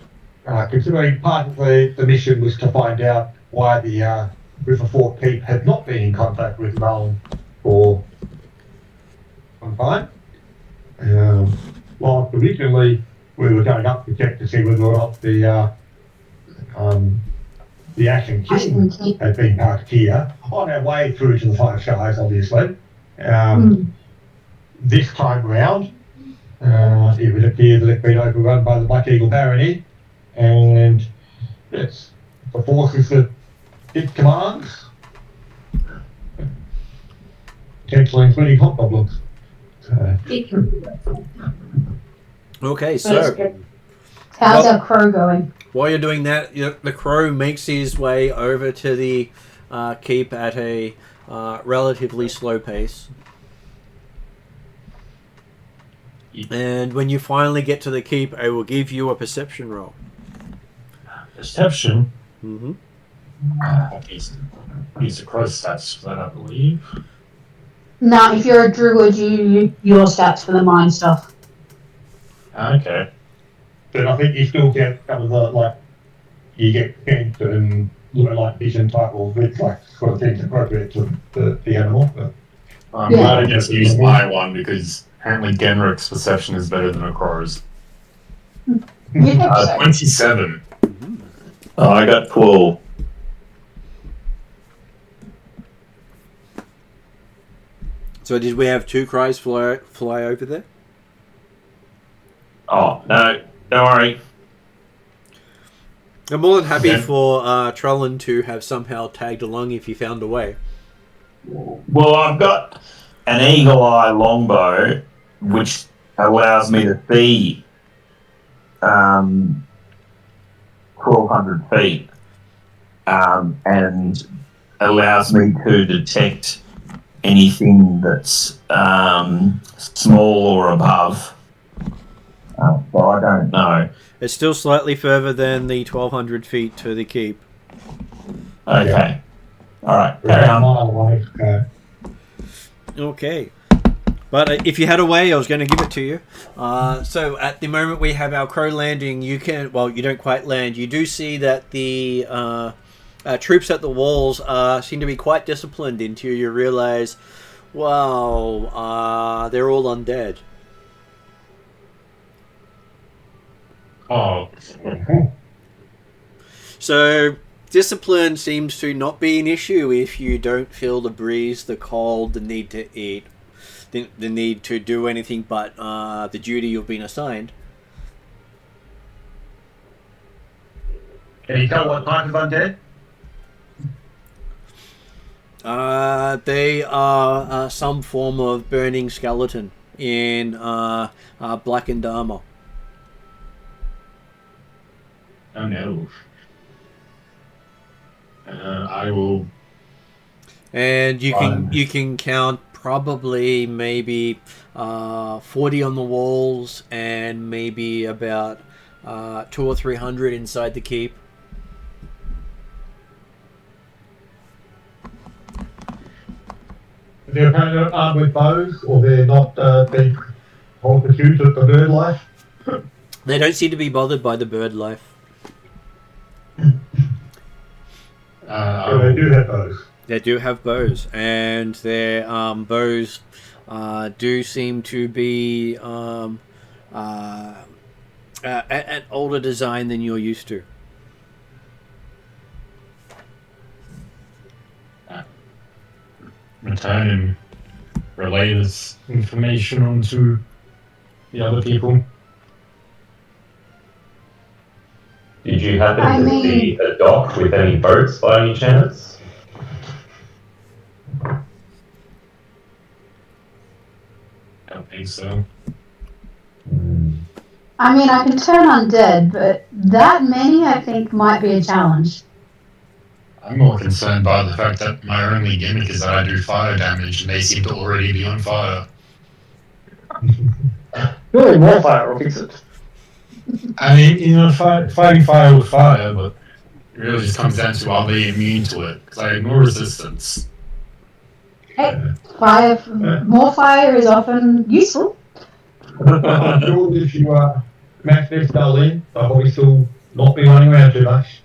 considering part of the mission was to find out why the Riverfort keep had not been in contact with Rome for some time. While originally we were going up to check to see whether or not the Ashen King had been parked here on our way through to the Five Shires, obviously. This time round, it would appear that it's been overrun by the Black Eagle Barony, and yes, the forces that it commands, potentially including hobgoblins. Okay, so How's our crow going? while you're doing that, the crow makes his way over to the keep at a relatively slow pace. And when you finally get to the keep, I will give you a perception roll. Perception? Mm-hmm. Use the crow stats for that, I believe. No, if you're a druid, you your stats for the mind stuff. Okay. But I think you still get some of the, you get scent and vision type or sort of things appropriate to the animal. But. I'm glad I get to use my one because apparently Genric's perception is better than a crow's. 27. Oh, I got 12. So did we have two crows fly over there? Oh, no, don't worry. I'm more than happy for Trellin to have somehow tagged along if he found a way. Well, I've got an eagle eye longbow, which allows me to see 1,200 feet, and allows me to detect anything that's small or above. So I don't know. It's still slightly further than the 1,200 feet to the keep. Okay. All right. We're a mile away. Okay. But if you had a way, I was going to give it to you. So at the moment we have our crow landing, you don't quite land. You do see that the troops at the walls seem to be quite disciplined until you realize, wow, they're all undead. Oh. So discipline seems to not be an issue if you don't feel the breeze, the cold, the need to eat, the need to do anything but the duty you've been assigned. Can you tell what type of undead? They are some form of burning skeleton in blackened armor. Oh no. I will. And you can count probably maybe 40 on the walls and maybe about 200 or 300 inside the keep. They're apparently armed with bows, or they're not being told to shoot at the bird life? They don't seem to be bothered by the bird life. So they do have bows. They do have bows, and their bows do seem to be an older design than you're used to. Return and relay this information onto the other people. Did you happen to see a dock with any boats by any chance? I don't think so. I mean, I can turn undead, but that many I think might be a challenge. I'm more concerned by the fact that my only gimmick is that I do fire damage, and they seem to already be on fire. Really, more fire will fix it. I mean, you know, fighting fire with fire, but it really just comes down to are they immune to it? Because I ignore resistance. Hey, more fire is often useful. I'm sure if you match their spell in, they'll probably still not be running around too much.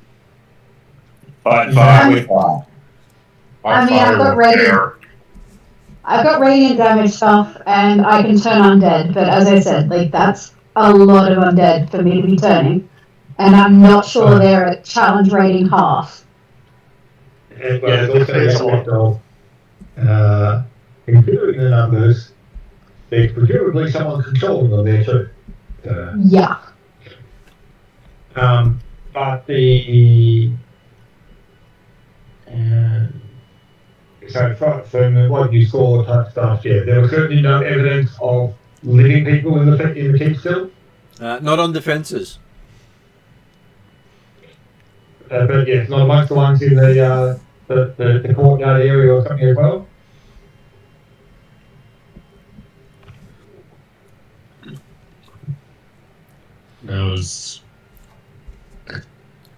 Fight fire with fire. I mean, I've got radiant damage stuff, and I can turn undead. But as I said, like that's a lot of undead for me to be turning, and I'm not sure they're at challenge rating half. And there's also the aspect of, considering the numbers, there's presumably someone controlling them there too. Yeah. But the so from what you saw type stuff, yeah, there was certainly no evidence of living people in the keep still. Not on defences. But yeah, it's not amongst the ones in the courtyard area or something as well.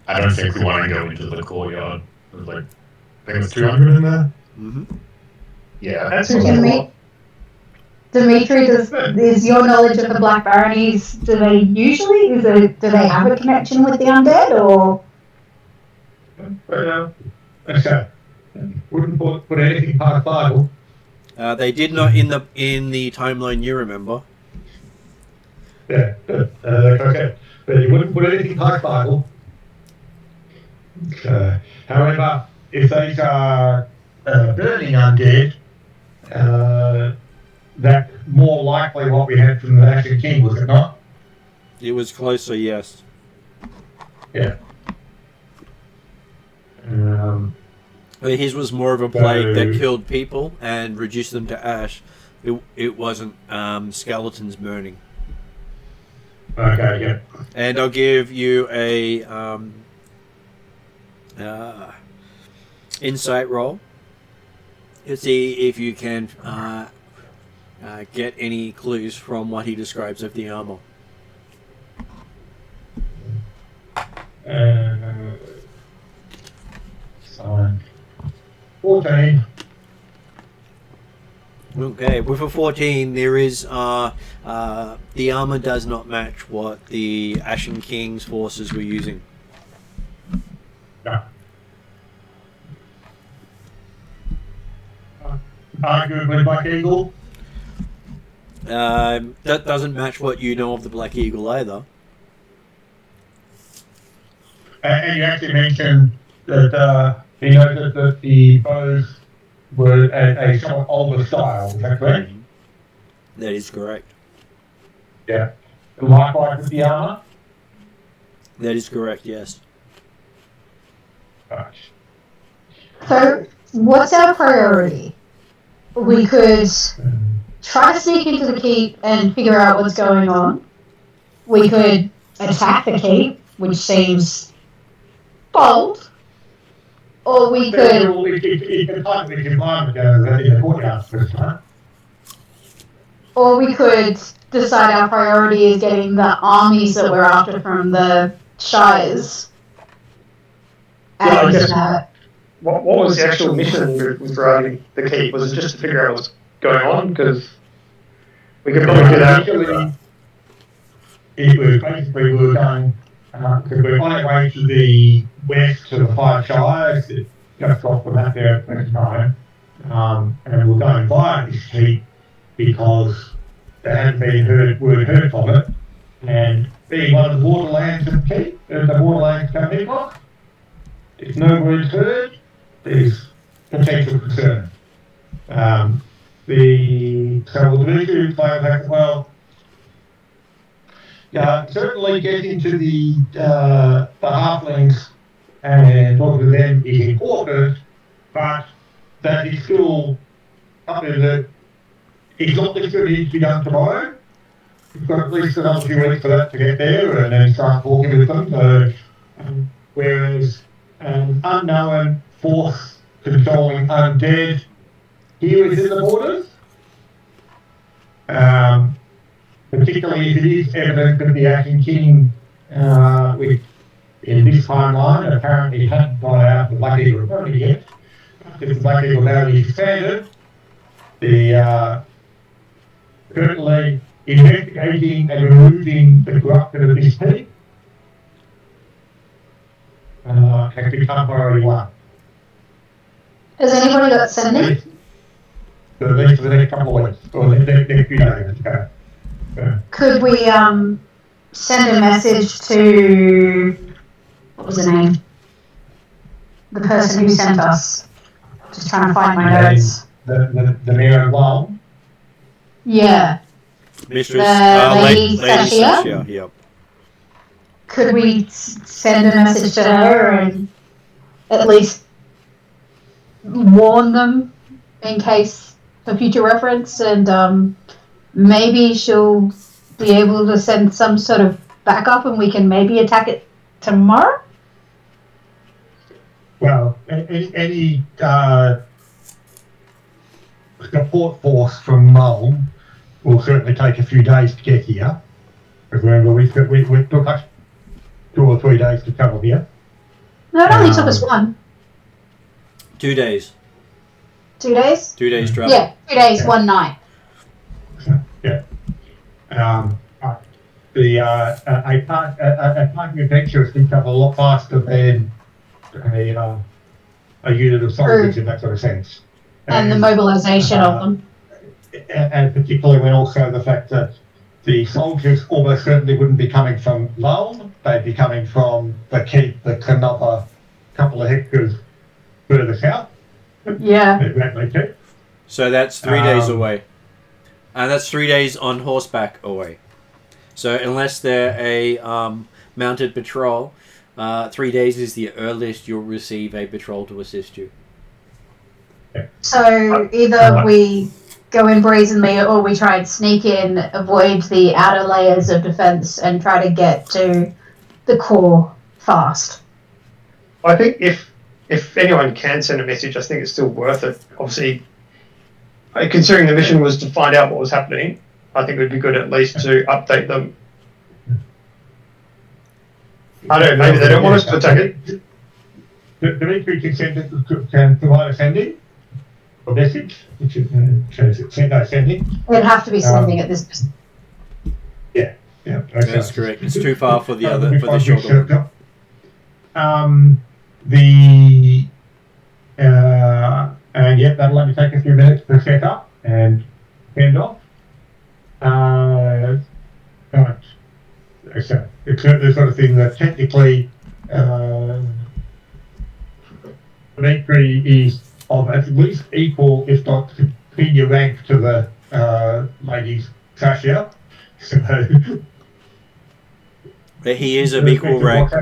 I don't think we want to go into the courtyard. There's like, I think there's 200 in there. Mm-hmm. Yeah. That seems like a lot. Dimitri, is your knowledge of the Black Baronies, do they have a connection with the undead, or? Okay. Wouldn't put anything past Bible. They did not in the timeline you remember. Yeah, okay. But you wouldn't put anything past Bible. However, if these are burning undead, that's more likely what we had from the Ashen King, was it not? It was closer, yes. Yeah. But his was more of a plague that killed people and reduced them to ash. It wasn't skeletons burning. Okay, yeah. And I'll give you a insight roll to see if you can get any clues from what he describes of the armor. 14. Okay, with a 14, there is the armor does not match what the Ashen King's forces were using. No. Arguably Black Eagle. That doesn't match what you know of the Black Eagle either. And you actually mentioned that he noted that the bows were a somewhat older style, is that correct? That is correct. Yeah. Likewise with the armor? That is correct, yes. Right. So, what's our priority? We could try to sneak into the keep and figure out what's going on. We could attack the keep, which seems bold. Or we could... Or we could decide our priority is getting the armies that we're after from the Shires. And What was the actual mission with driving the keep? Was it just to figure out what's going on? Because we could probably do that. It was basically we were going, because we're on our way to the west to the 5 Shires, just off the map there at the time, and we're going via this keep because there hadn't been word heard from it, and being one of the borderlands of the keep, the borderlands company block, if no word's heard, there's potential concern. So the military explained that, well, certainly getting to the halflings and talking to them is important, but that is still something that is not necessarily needs to be done tomorrow. we've got at least another few weeks for that to get there and then start talking with them. So, whereas an unknown force controlling undead here is in the borders, particularly if it is evident that the Ashen King, which in this timeline apparently hadn't got out of the Black Eagle Rebellion yet. If the Black Eagle Rebellion expanded, the currently investigating and removing the corruption of this team has become priority one. Has anybody got sending? For the next couple of weeks, or the next few days. Could we send a message to, what was the name? The person who sent us. Just trying to find my notes. The mayor of Lowell. Yeah. Mistress Lady Lady Sashia? Sashia, yep. Could we send a message to her and at least warn them in case for future reference, and maybe she'll be able to send some sort of backup and we can maybe attack it tomorrow? Well, any support force from Mull will certainly take a few days to get here. Remember, we took us 2 or 3 days to travel here. No, it only took us 2 days. 2 days? 2 days travel. Yeah, 2 days, 1 night. Yeah. A parking adventure can travel a lot faster than a unit of soldiers in that sort of sense. And the mobilisation of them. And particularly when also the fact that the soldiers almost certainly wouldn't be coming from Lowell, they'd be coming from the keep that's another couple of hectares further south. Yeah. So that's 3 days away. And that's 3 days on horseback away. So unless they're a mounted patrol, 3 days is the earliest you'll receive a patrol to assist you. So either we go in brazenly or we try and sneak in, avoid the outer layers of defense and try to get to the core fast. I think if anyone can send a message, I think it's still worth it. Obviously, considering the mission was to find out what was happening, I think it would be good at least to update them. I don't know, maybe they don't want us to attack it. Dimitri can provide a sending or message, which is sending. It'd have to be sending at this. Yeah, okay. That's correct. It's too far for the other for the shorter one. And yet that'll only take a few minutes to set up and send off. But so it's the sort of thing that technically Dimitri is of at least equal, if not senior rank to the ladies Sashia. So But he is of equal rank.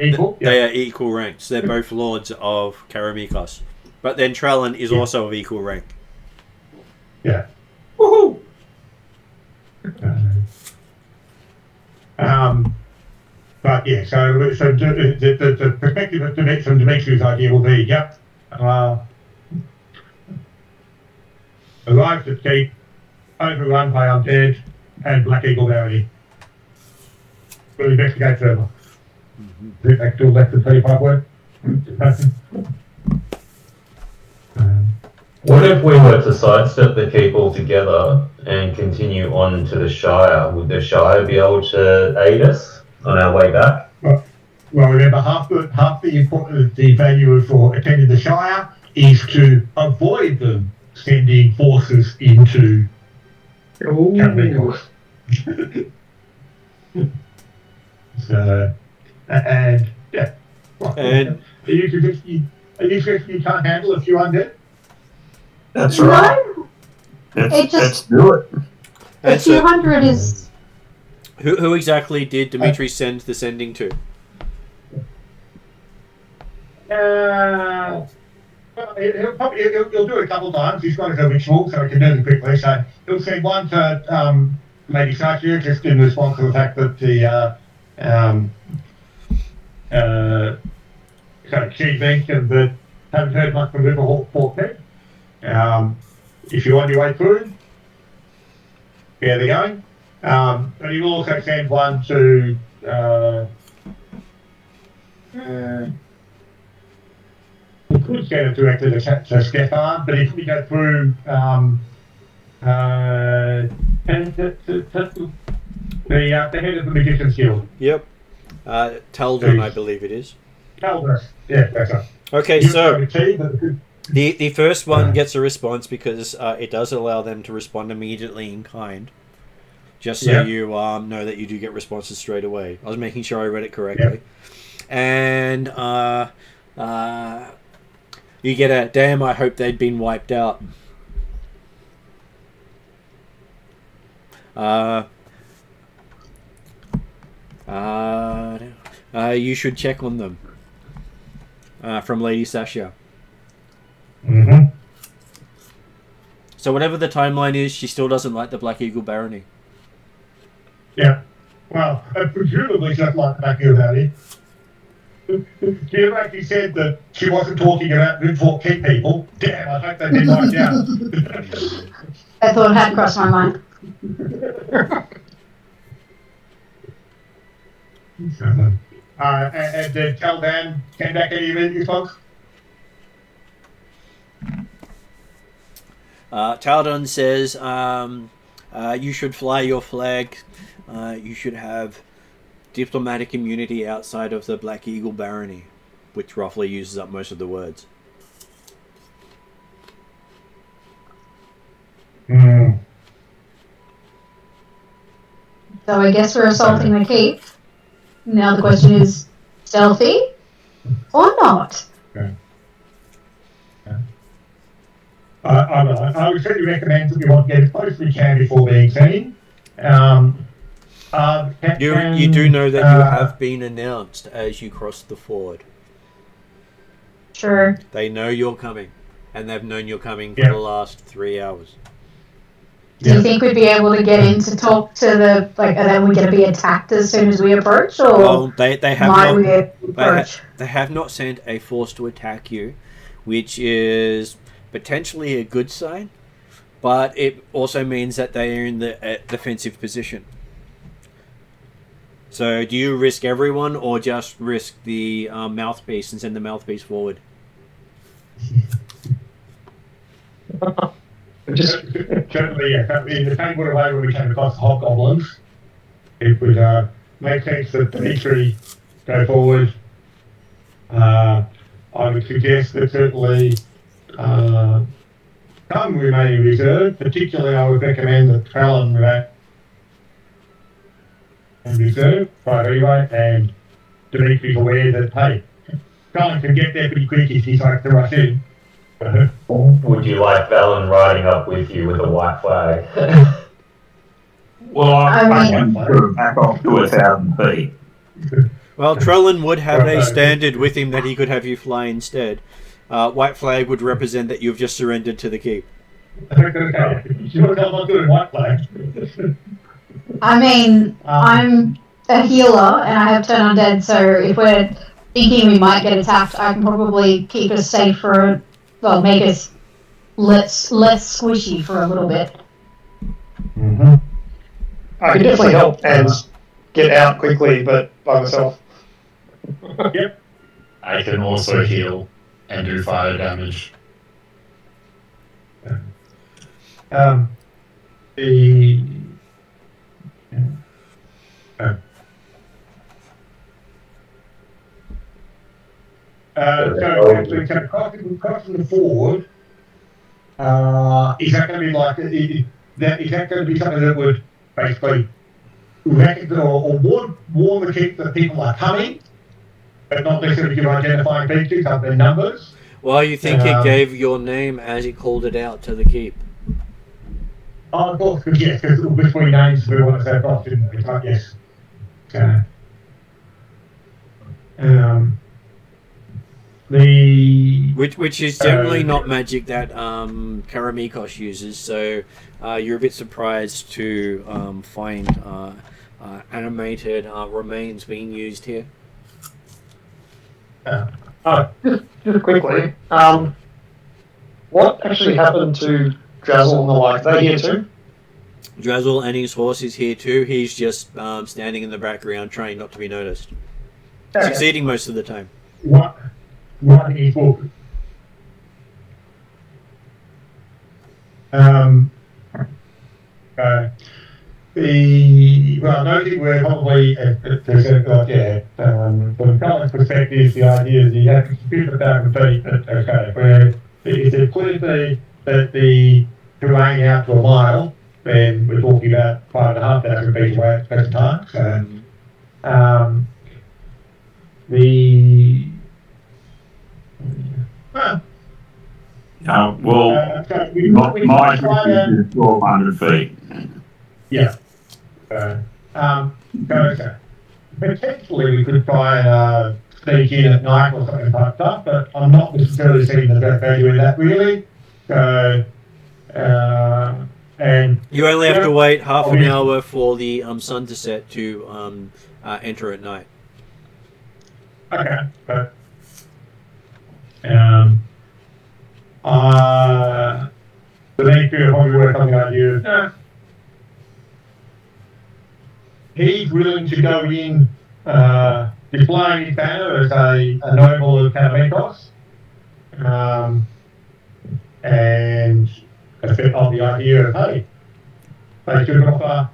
Equal? They are equal ranks. They're both lords of Karamikos. But then Trellin is also of equal rank. Yeah. Woohoo! But yeah, so the perspective of Dimitri's idea will be, yep, arrived at keep, overrun by undead, and Black Eagle Barony. We'll investigate further. Is that still less than 35 words? What if we were to sidestep the keep altogether and continue on to the Shire? Would the Shire be able to aid us on our way back? Well, remember, half the value for attending the Shire is to avoid them sending forces into Canberra. So, and yeah. Well, And are you suggesting you can't handle a few undead? That's right. Let's do it. A few hundred is. Who exactly did Dimitri send the sending to? Well, he'll do it a couple of times. He's got his ritual, so he can do it quickly. So he'll send one to Lady Sasha, just in response to the fact that she mentioned that haven't heard much from Riverfort yet. If you're on your way through, yeah, they're going. But he'll also send one to we could send it directly to Stefan, but if we go through the head of the Magician's Guild. Yep. Teldon, I believe it is. Teldon, yeah, that's right. Okay, so the first one gets a response because it does allow them to respond immediately in kind. Just so you know that you do get responses straight away. I was making sure I read it correctly. And you get a, damn, I hope they'd been wiped out. You should check on them. From Lady Sasha. Mm-hmm. So whatever the timeline is, she still doesn't like the Black Eagle Barony. Yeah. Well, presumably she doesn't like the Black Eagle Barony. She actually said that she wasn't talking about Riverfort Keep people. Damn, I hope they did write down. That thought had crossed my mind. And then tell Dan, came back any immediate folks? Taldon says, you should fly your flag. You should have diplomatic immunity outside of the Black Eagle Barony, which roughly uses up most of the words. Mm. So I guess we're assaulting the keep. Now the question is, stealthy or not? Okay. I would certainly recommend that we want to get as close as we can before being seen. You do know that you have been announced as you cross the ford. Sure. They know you're coming, and they've known you're coming for the last 3 hours. Do you think we'd be able to get in to talk to the, like, are we going to be attacked as soon as we approach, or well, they have they have not sent a force to attack you, which is potentially a good sign, but it also means that they are in the defensive position. So do you risk everyone, or just risk the mouthpiece and send the mouthpiece forward? Certainly, in the same way when we came across the hobgoblins, it would make sense that Dimitri go forward. I would suggest that certainly some remain reserved. Particularly, I would recommend that Trellin remain reserved, right anyway, and Dimitri's aware that, hey, Trellin can get there pretty quick if he likes to rush in. Would you like Valen riding up with you with a white flag? Well, I can put it back off to 1,000 feet. Well, Trellin would have a standard with him that he could have you fly instead. White flag would represent that you've just surrendered to the keep. You want to tell I'm doing white flag? I mean, I'm a healer and I have turn undead, so if we're thinking we might get attacked, I can probably keep us safe for, well, make us less squishy for a little bit. Mm-hmm. I can definitely help and get out quickly, but by myself. Yep. I can also heal and do fire damage. So crossing the ford, is that going to be like, is that going to be something that would basically or warn the keep that people are coming, but not necessarily give identifying features other than numbers? Well, you think it gave your name as it called it out to the keep? Oh, of course, yes, because between names we want to say across, didn't we? Yes. Which is generally not magic that Karamikos uses, so you're a bit surprised to find animated remains being used here. Just quickly, what actually happened to Drazzle and the like? Are they here too? Drazzle and his horse is here too. He's just standing in the background trying not to be noticed. Okay. Succeeding most of the time. What is book? I don't think we're probably from Colin's perspective, the idea is you have to split it down to feet, but okay, where if it clears the terrain out to a mile, then we're talking about 5,500 feet away at the present time. So, my trip is 1,200 feet. Yeah. Okay. Potentially we could try and sneak in at night or something like that, but I'm not necessarily seeing the value in that really. And you only have to wait half an hour for the sun to set to enter at night. Okay, but the nature of probably work on the idea. He's willing to go in, displaying his banner as a noble of Canberra, and a bit of the idea of, hey, they should offer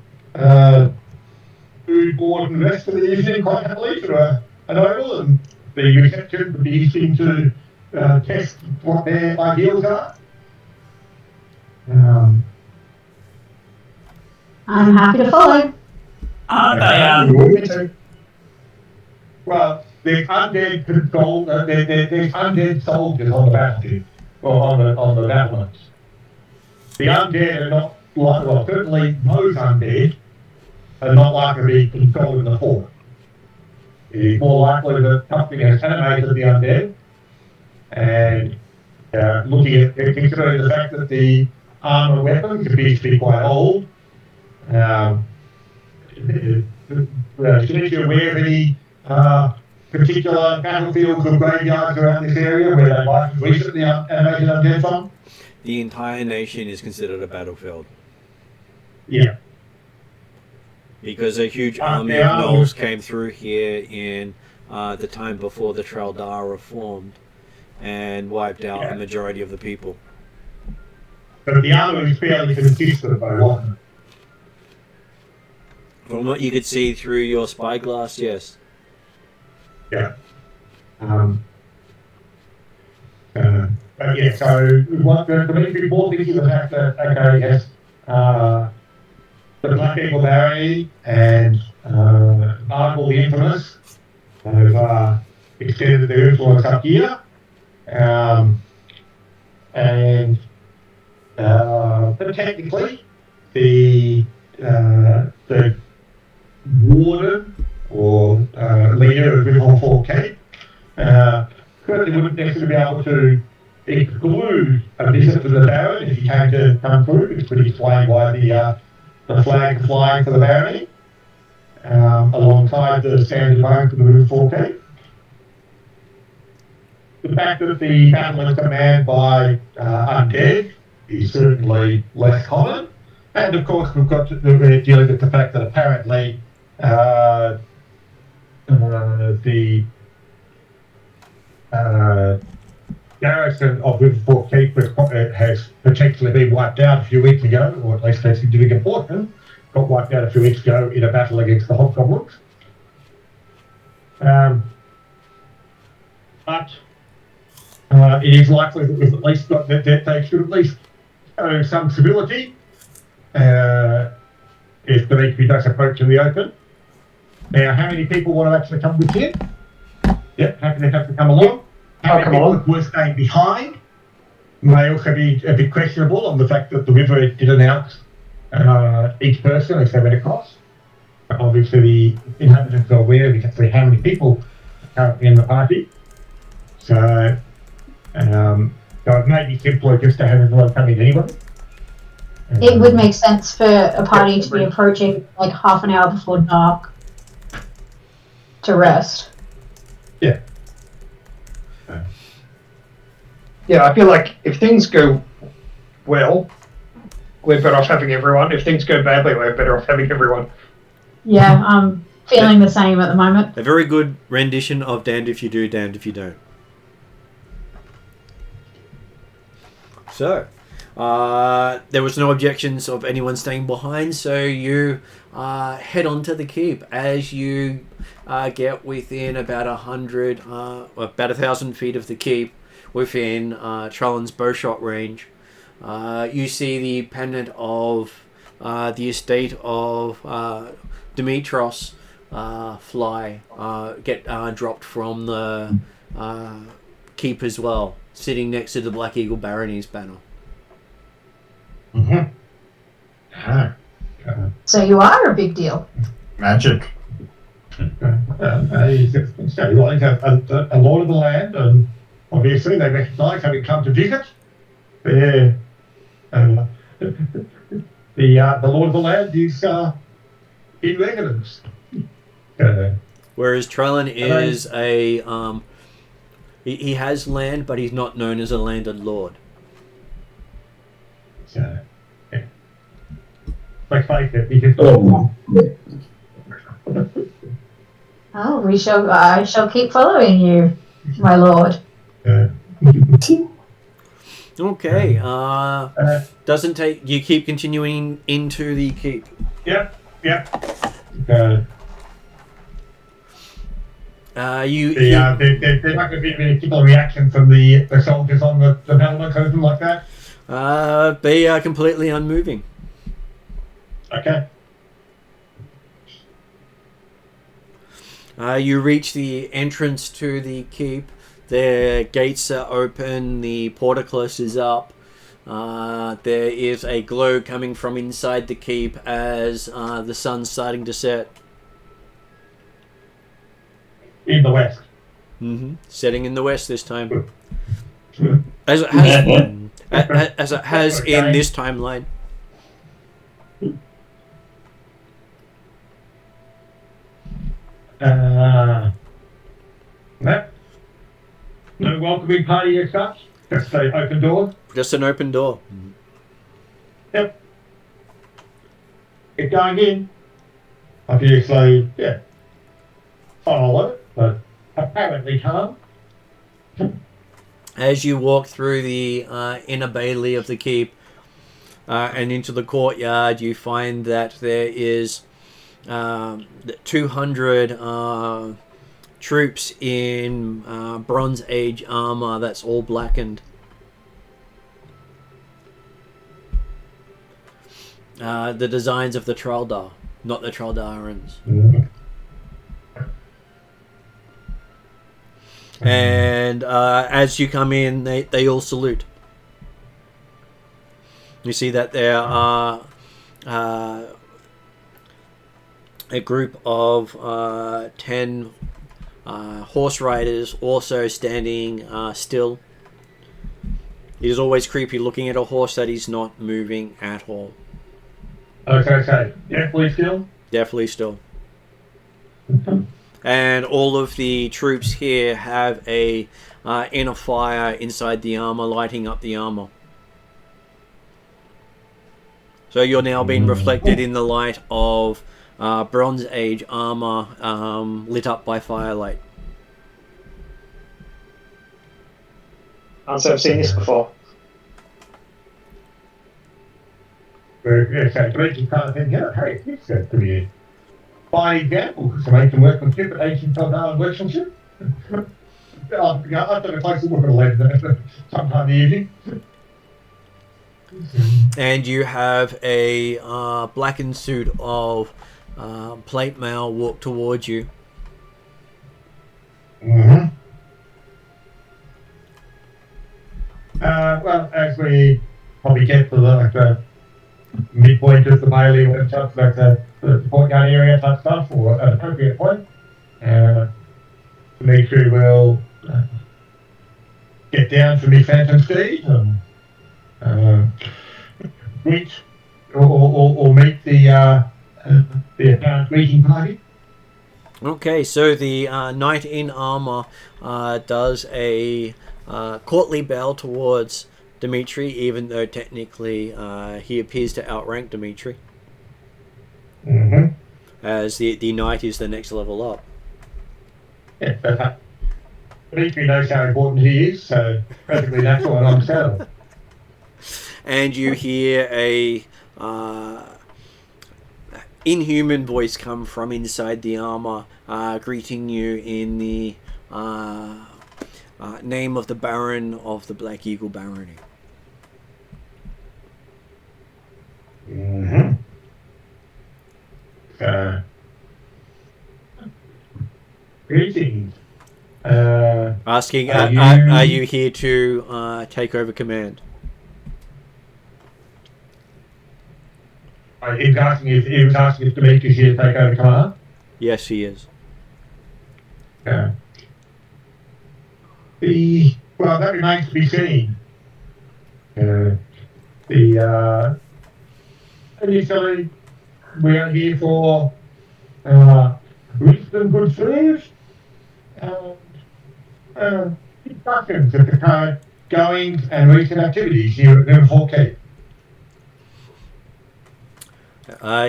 food, board, and rest for the evening quite happily to a noble, and the reception would be easy to test what their ideals are. I'm happy to follow. Aren't they? Well, there's undead control. There's undead soldiers on the battlefield, or on the battlements. The undead are not like, well, certainly those undead are not likely to be controlling the fort. It's more likely that something has animated the undead, and looking at considering the fact that the armor weapons appears to be quite old. Should you aware of any particular battlefields or graveyards around this area where they might recently animated undead from? The entire nation is considered a battlefield. Yeah. Because a huge army of gnolls came through here in the time before the Traldara formed and wiped out the majority of the people. But the armor is fairly consistent though, wasn't it? From what you could see through your spyglass, yes. Yeah. But yeah, so what the main important thing is the fact that, okay, yes, the Black Eagle Barony and Bargle the Infamous have extended their influence up here. But technically, the warden or leader of Riverfort Cape certainly wouldn't necessarily be able to exclude a visit to the Baron if he came to come through. It's pretty explained why the flag is flying for the barony alongside the standard home for the Riverfort Cape. The fact that the battlements are manned by undead is certainly less common. And of course, we're dealing with the fact that apparently the garrison of Riverfort Keep has potentially been wiped out a few weeks ago, or at least a significant portion got wiped out a few weeks ago in a battle against the Hobgoblins. But it is likely that we've at least got that they should at least show some civility if Dimitri does approach in the open. Now, how many people want to actually come with him? Yep, how can they have to come along? How many people were staying behind may also be a bit questionable on the fact that the river did announce each person as they went across. But obviously, the inhabitants are aware of exactly how many people are currently in the party. So it may be simpler just to have everyone come in anyway. It would make sense for a party to be approaching like half an hour before dark to rest. Yeah. Yeah, I feel like if things go well, we're better off having everyone. If things go badly, we're better off having everyone. Yeah, I'm feeling the same at the moment. A very good rendition of damned if you do, damned if you don't. So, there was no objections of anyone staying behind, so you head on to the keep. As you get within about 1,000 feet of the keep, within Trellan's bowshot range, you see the pendant of the estate of Dimitros fly get dropped from the keep as well, sitting next to the Black Eagle Barony's banner. Mm-hmm. So you are a big deal. Magic. He's like a lord of the land, and obviously they recognise having come to visit. The lord of the land is in residence. Whereas Trellan is he has land, but he's not known as a landed lord. So, yeah. Let's face it, he just Oh, I shall keep following you, my lord. Okay. Doesn't take. You keep continuing into the keep. Yep. You There's not going to be any particular reaction from the soldiers on the battlement or anything like that? They are completely unmoving. Okay. You reach the entrance to the keep. The gates are open. The portcullis is up. There is a glow coming from inside the keep as the sun's starting to set. In the west. Mm-hmm. Setting in the west this time. As it has, as it has in this timeline. No welcoming party as such. Just an open door. Just an open door. Yep. Get going in. Obviously, yeah. Follow it, but apparently calm. As you walk through the inner bailey of the keep and into the courtyard, you find that there is 200 troops in Bronze Age armor that's all blackened. The designs of the Traldar, not the Traldarans. And as you come in, they all salute. You see that there are a group of 10 horse riders also standing still. It is always creepy looking at a horse that is not moving at all. Okay. Definitely still? Definitely still. And all of the troops here have a inner fire inside the armor, lighting up the armor. So you're now being reflected in the light of Bronze Age armor lit up by firelight. I've seen this before. Okay, great. You kind of think, yeah, hey, this is pretty fine example. So I can work with different ancient Taldar workmanship. I've done a closer look at a letter sometime in the evening. And you have a blackened suit of plate mail walk towards you. Mm-hmm. Well, as we probably get to the midpoint of the bailey, like the courtyard area type stuff, or at an appropriate point, Dimitri will get down from the phantom steed and meet or meet the apparent meeting party. Okay, so the knight in armor does a courtly bow towards Dimitri, even though technically he appears to outrank Dimitri, as the knight is the next level up. Yeah, but Dimitri knows how important he is, so perfectly natural and understandable. And you hear a inhuman voice come from inside the armor, greeting you in the name of the Baron of the Black Eagle Barony. Greetings. Asking, are you here to take over command? He was asking if Dimitri's here to take over command. Yes, he is. Well, that remains to be seen. Initially, we are here for wisdom, good service, and discussions of the current goings and recent activities here at Riverfort.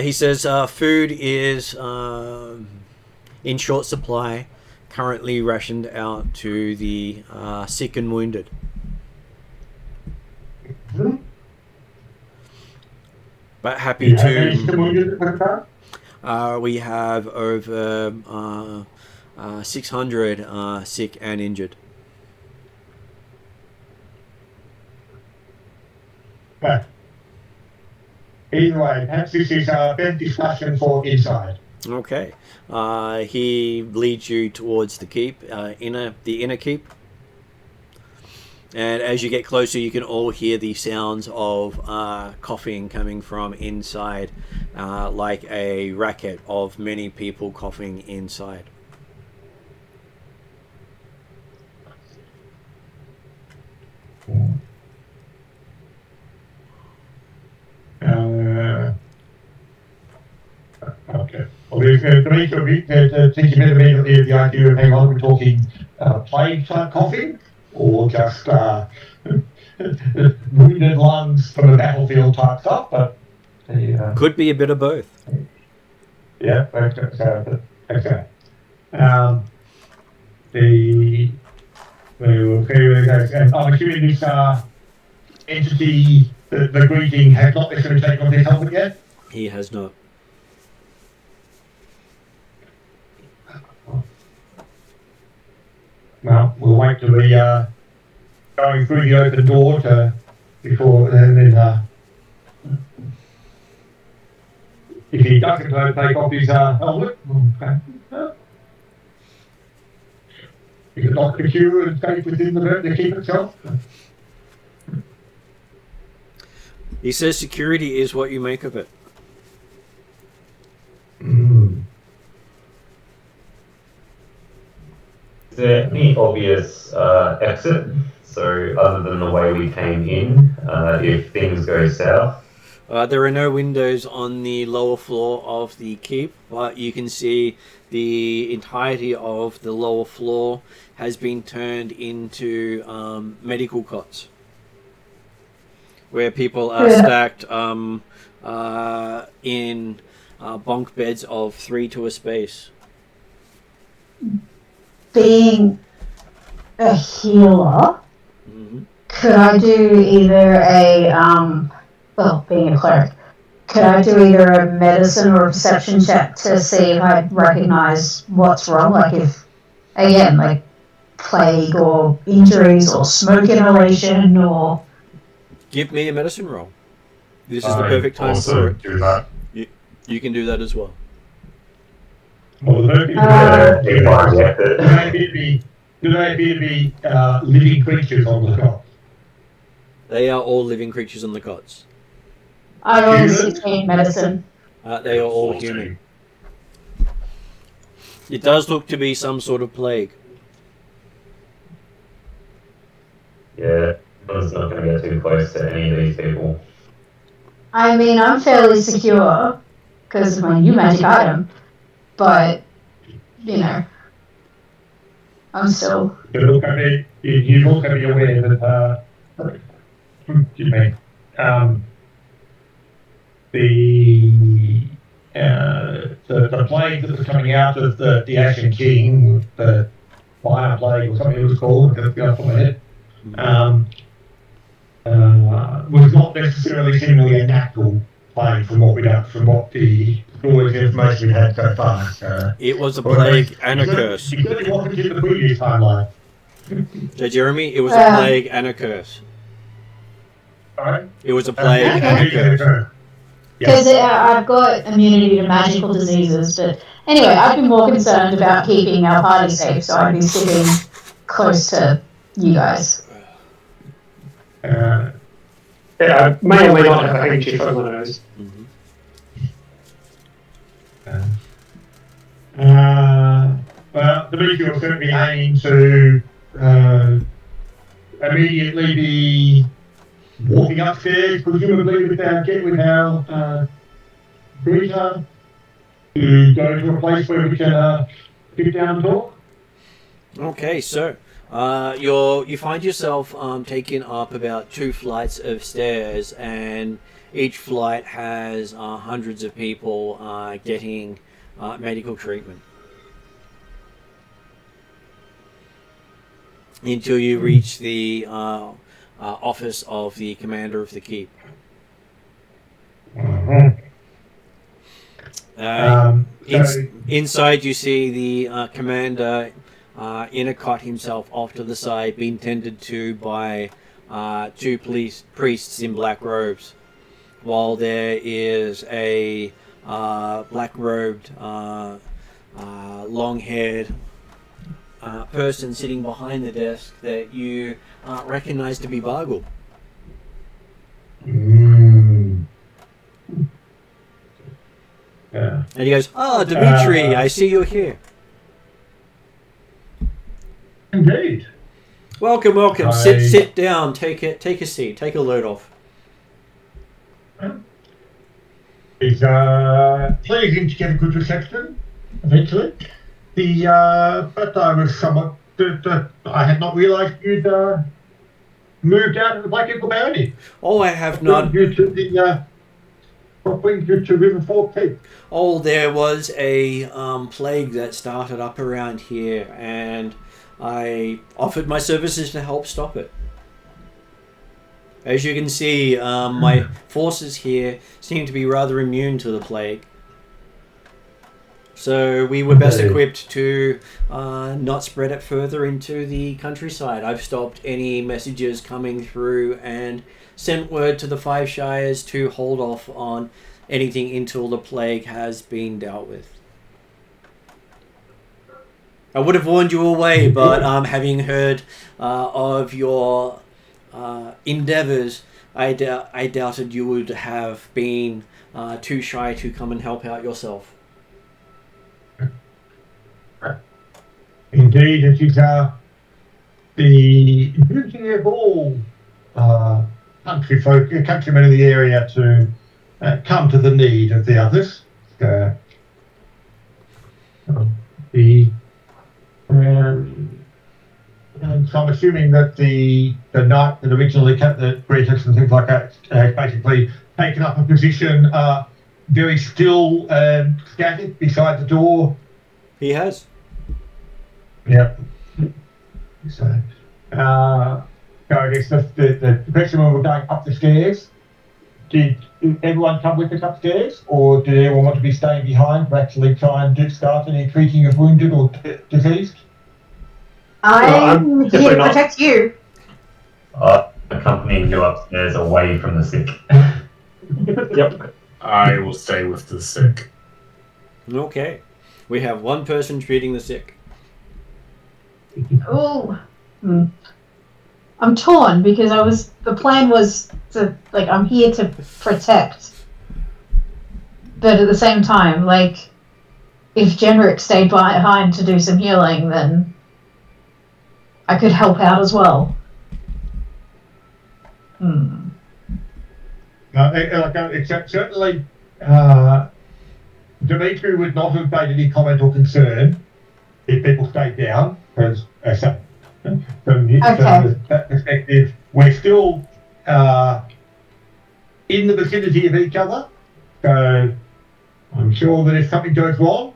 He says food is in short supply, currently rationed out to the sick and wounded. But happy to... we have over 600 sick and injured. Right. Either way, perhaps this is a best discussion for inside. Okay. He leads you towards the keep, the inner keep. And as you get closer, you can all hear the sounds of coughing coming from inside, like a racket of many people coughing inside. Okay. Well, to teach you immediately of the idea of, hang on, we're talking plague type coughing, or just wounded lungs from the battlefield type stuff, but could be a bit of both. Yeah, okay. And I'm assuming this entity, the greeting, has not necessarily taken on this helmet yet? He has not. Well, we'll wait till we going through the open door before then. If he doesn't take off his helmet, is it not secure and safe within the keep itself? He says security is what you make of it. Is there any obvious exit? So other than the way we came in, if things go south? There are no windows on the lower floor of the keep, but you can see the entirety of the lower floor has been turned into medical cots, where people are stacked in bunk beds of 3 to a space. Being a healer, could I do either being a cleric, could I do either a medicine or a perception check to see if I recognise what's wrong? Like if, again, like plague or injuries or smoke inhalation or... Give me a medicine roll. This is the perfect time for it. Do that. You can do that as well. Well, do they appear to be living creatures on the cot? They are all living creatures on the cots. I rolled 16 medicine. They are all human. It does look to be some sort of plague. Yeah, one's not going to get too close to any of these people. I mean, I'm fairly secure because of my new magic item, but you know, I'm still. You've got to be aware that excuse me, the plague that was coming out of the Ashen King, the fire plague or something it was called, I forgot off my head, was not necessarily seemingly a natural plague from what the stories and information we had so far. It was a plague and a curse. It certainly wasn't in the previous timeline. So, Jeremy, it was a plague and a curse. Alright. It was a plague and a curse. Because I've got immunity to magical diseases, but anyway, I'd be more concerned about keeping our party safe, so I'd be sitting close to you guys. Yeah, I may or may not have a handkerchief on my nose. Well, the meteor will certainly aim to immediately be walking upstairs, presumably with our greeter, to go to a place where we can sit down and talk. Okay, so you find yourself taking up about 2 flights of stairs, and each flight has hundreds of people getting medical treatment until you reach the office of the commander of the keep. Inside you see the commander intercut himself off to the side, being tended to by 2 priests in black robes, while there is a black-robed, long-haired person sitting behind the desk that you recognize to be Bargle. Yeah. And he goes, Dimitri, I see you're here. Indeed. Welcome. Sit down. Take a seat. Take a load off. It's pleasing to get a good reception eventually. But I was somewhat. I had not realised you'd moved out of the Black Eagle Bounty. Oh, I have not. What brings you to Riverfort Keep? Oh, there was a plague that started up around here, and I offered my services to help stop it. As you can see, my forces here seem to be rather immune to the plague. So we were best equipped to not spread it further into the countryside. I've stopped any messages coming through and sent word to the 5 Shires to hold off on anything until the plague has been dealt with. I would have warned you away, but having heard of your endeavours, I doubted you would have been too shy to come and help out yourself. Indeed, it is the duty of all countrymen in the area to come to the need of the others. So I'm assuming that the knight that originally kept the Greatest and things like that has basically taken up a position very still and scattered beside the door. He has. Yep. So, I guess the question when we're going up the stairs, did everyone come with us upstairs, or did everyone want to be staying behind to actually try and start any treating of wounded or diseased? I'm here to protect you. Accompanying you upstairs away from the sick. Yep. I will stay with the sick. Okay. We have 1 person treating the sick. Oh, I'm torn because the plan was to, I'm here to protect, but at the same time, if Genric stayed behind to do some healing, then I could help out as well. Except certainly, Dimitri would not have made any comment or concern if people stayed down, because from that perspective, we're still in the vicinity of each other. So I'm sure that if something goes wrong,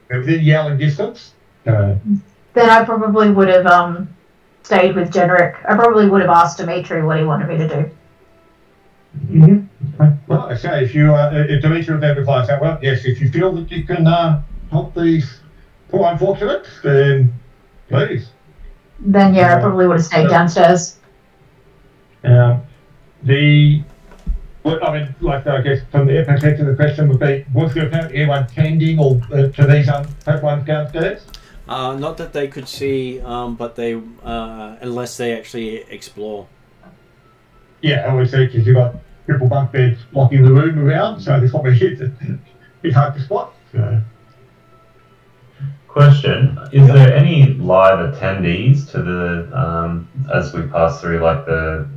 we're within yelling distance. Then I probably would have stayed with Generic. I probably would have asked Dimitri what he wanted me to do. Mm-hmm. Well, okay, if Dimitri would then reply that, well, yes, if you feel that you can help these poor unfortunates, then please. Then yeah, I probably would have stayed downstairs. I guess from the perspective, the question would be: was there apparently anyone tending or to these ones downstairs? Not that they could see, but they unless they actually explore. Yeah, obviously, because you've got triple bunk beds blocking the room around, so there's probably it's hard to spot. So. Question: is there any live attendees to the as we pass through the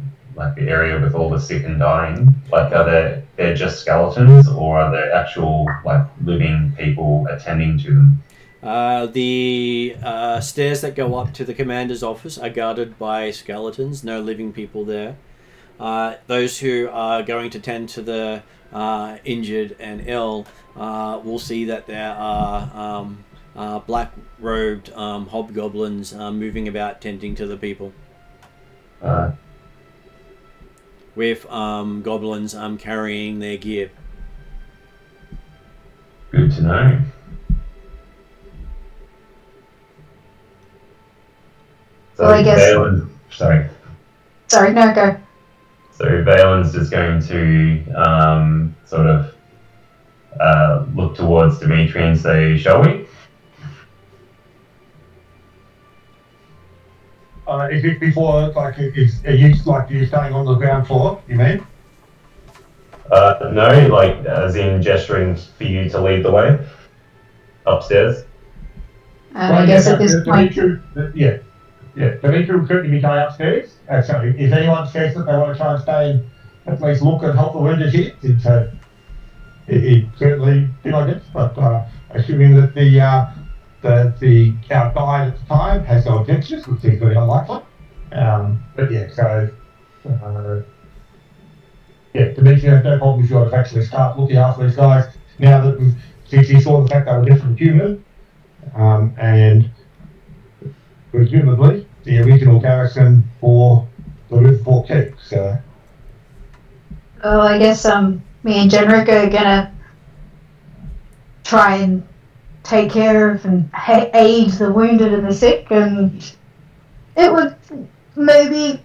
area with all the sick and dying? Are they're just skeletons, or are there actual living people attending to them? The stairs that go up to the commander's office are guarded by skeletons. No living people there. Those who are going to tend to the injured and ill will see that there are black-robed hobgoblins moving about tending to the people. With goblins carrying their gear. Good to know. So well, I guess... Sorry, no, go. So Valen's just going to look towards Dimitri and say, shall we? Is it before, are you staying on the ground floor, you mean? No, as in gesturing for you to lead the way upstairs. I guess at this point... Dimitri will currently be going upstairs. So if anyone says that they want to try and stay and at least look and help the wounded here, it certainly be like it. But assuming that our guide at the time has no objections, which is very unlikely. Dimitri has no problem if you want to actually start looking after these guys now that since he saw the fact they were different human, and presumably the original garrison for the Riverfort keep. So. Well, I guess me and Generic are gonna try and take care of and aid the wounded and the sick, and it would maybe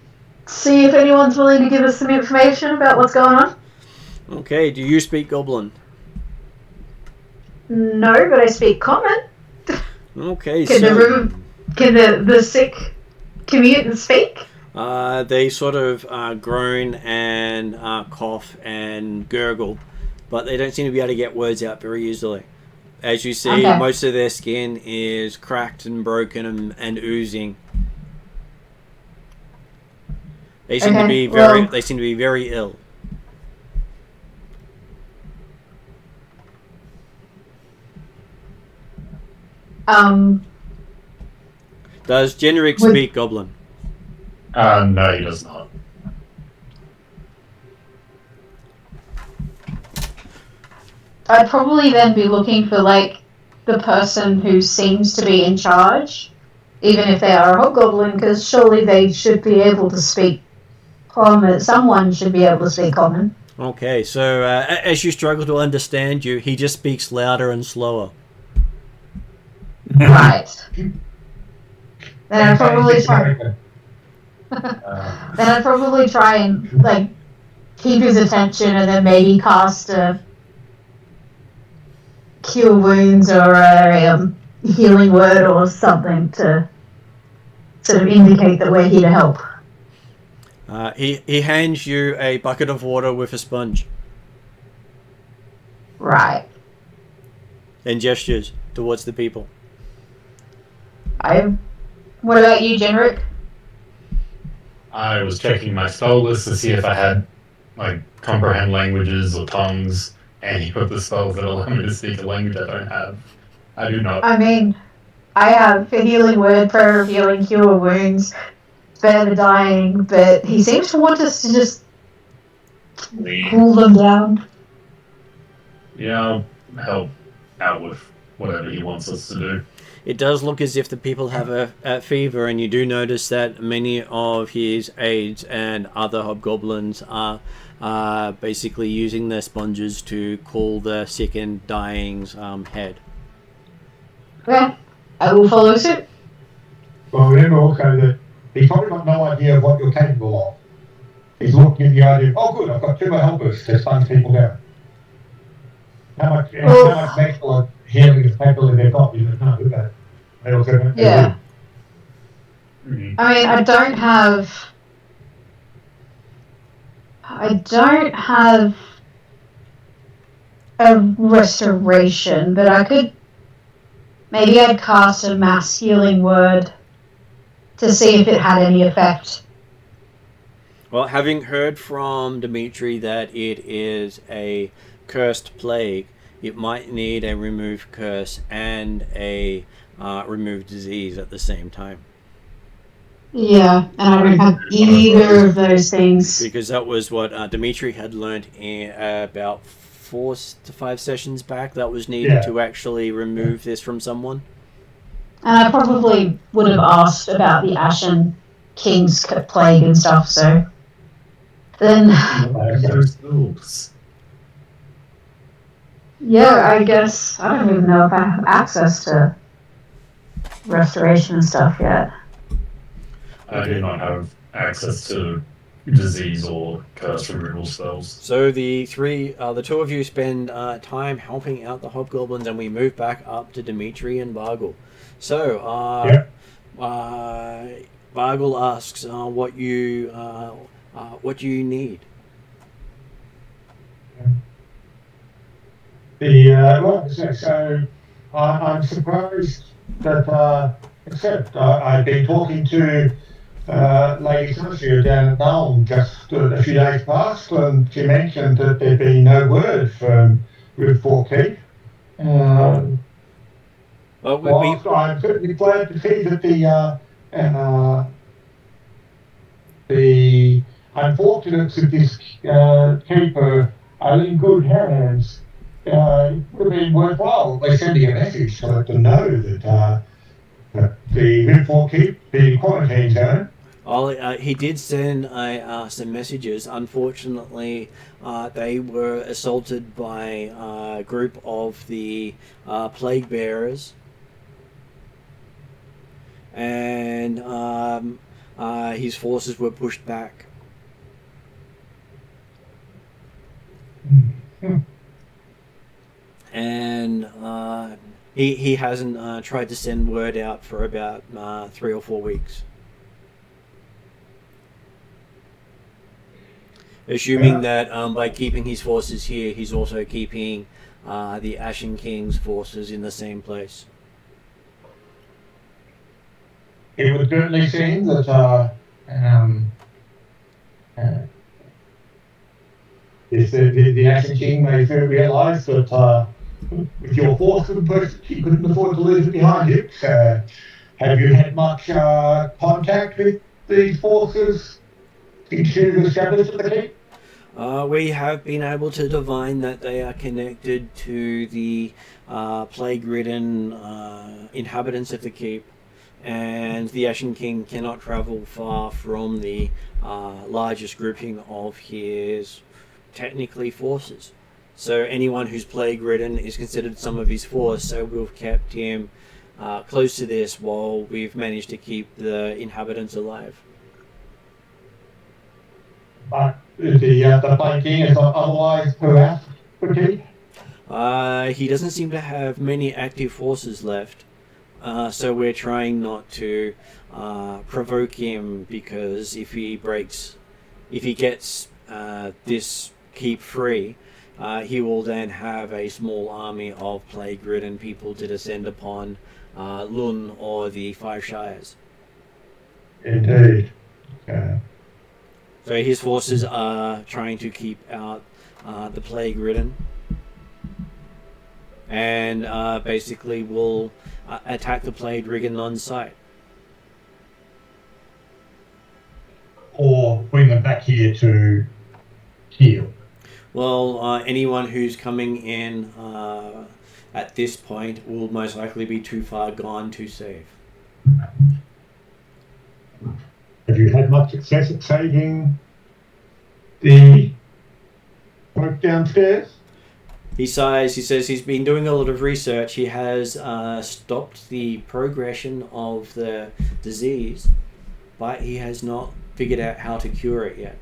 see if anyone's willing to give us some information about what's going on. Okay, do you speak Goblin? No, but I speak Common. Okay, Can the sick commute and speak? They sort of groan and cough and gurgle, but they don't seem to be able to get words out very easily. As you see, most of their skin is cracked and broken and oozing. They seem to be very ill. Does Generic speak Goblin? No, he does not. I'd probably then be looking for the person who seems to be in charge, even if they are a hobgoblin, because surely they should be able to speak Common. Someone should be able to speak Common. Okay, so as you struggle to understand he just speaks louder and slower. Right. Then I'd probably try. Then I'd probably try and keep his attention, and then maybe cast a cure wounds or a healing word or something to sort of indicate that we're here to help. He hands you a bucket of water with a sponge. Right. And gestures towards the people. What about you, Generic? I was checking my spell list to see if I had like comprehend languages or tongues, any of the spells that allow me to speak a language I don't have. I do not. I mean, I have a healing word, prayer of healing, cure wounds, spare the dying, but he seems to want us to just cool them down. Yeah, I'll help out with whatever he wants us to do. It does look as if the people have a fever, and you do notice that many of his aides and other hobgoblins are basically using their sponges to cool the sick and dying's head. Okay, I will follow suit. Well, remember also that he's probably got no idea of what you're capable of. He's looking at the idea of, oh good, I've got 2 more helpers to sponge people down. How much magical healing is capable they've got, you can't do that. They also don't Yeah. Mm-hmm. I mean, I don't have a restoration, but I could, maybe I'd cast a mass healing word to see if it had any effect. Well, having heard from Dimitri that it is a cursed plague, it might need a remove curse and a remove disease at the same time. Yeah, and I don't have either of those things. Because that was what Dimitri had learned in about 4 to 5 sessions back. That was needed to actually remove this from someone. And I probably would have asked about the Ashen King's plague and stuff, so then yeah, I guess I don't even know if I have access to restoration and stuff yet. I do not have access to disease or curse removal spells. So the 2 of you spend time helping out the hobgoblins, and we move back up to Dimitri and Bargle. So Bargle asks what do you need? I'm surprised that except I've been talking to Lady Sasha down at Nuln just a few days past, and she mentioned that there'd been no word from Riverfort Keep. Whilst I'm certainly glad to see that the unfortunates of this keeper are in good hands, it would have been worthwhile by sending a message to let them know that the Riverfort Keep, the quarantine zone. He did send some messages. Unfortunately, they were assaulted by a group of the plague bearers, and his forces were pushed back. And he hasn't tried to send word out for about 3 or 4 weeks. Assuming that by keeping his forces here, he's also keeping the Ashen King's forces in the same place. It would certainly seem that the Ashen King may soon realise that with your force and person, he couldn't afford to lose it behind it. Have you had much contact with these forces since you established the keep? We have been able to divine that they are connected to the plague-ridden inhabitants of the keep, and the Ashen King cannot travel far from the largest grouping of his technically forces. So anyone who's plague-ridden is considered some of his force, so we've kept him close to this while we've managed to keep the inhabitants alive. But the Plague King is otherwise harassed for keep? He doesn't seem to have many active forces left, so we're trying not to provoke him, because if he gets this keep free, he will then have a small army of plague-ridden people to descend upon Lun or the Five Shires. Indeed. So his forces are trying to keep out the plague ridden, and basically will attack the plague ridden on sight. Or bring them back here to heal. Well, anyone who's coming in at this point will most likely be too far gone to save. Have you had much success at saving the folk downstairs? He sighs. He says he's been doing a lot of research. He has stopped the progression of the disease, but he has not figured out how to cure it yet.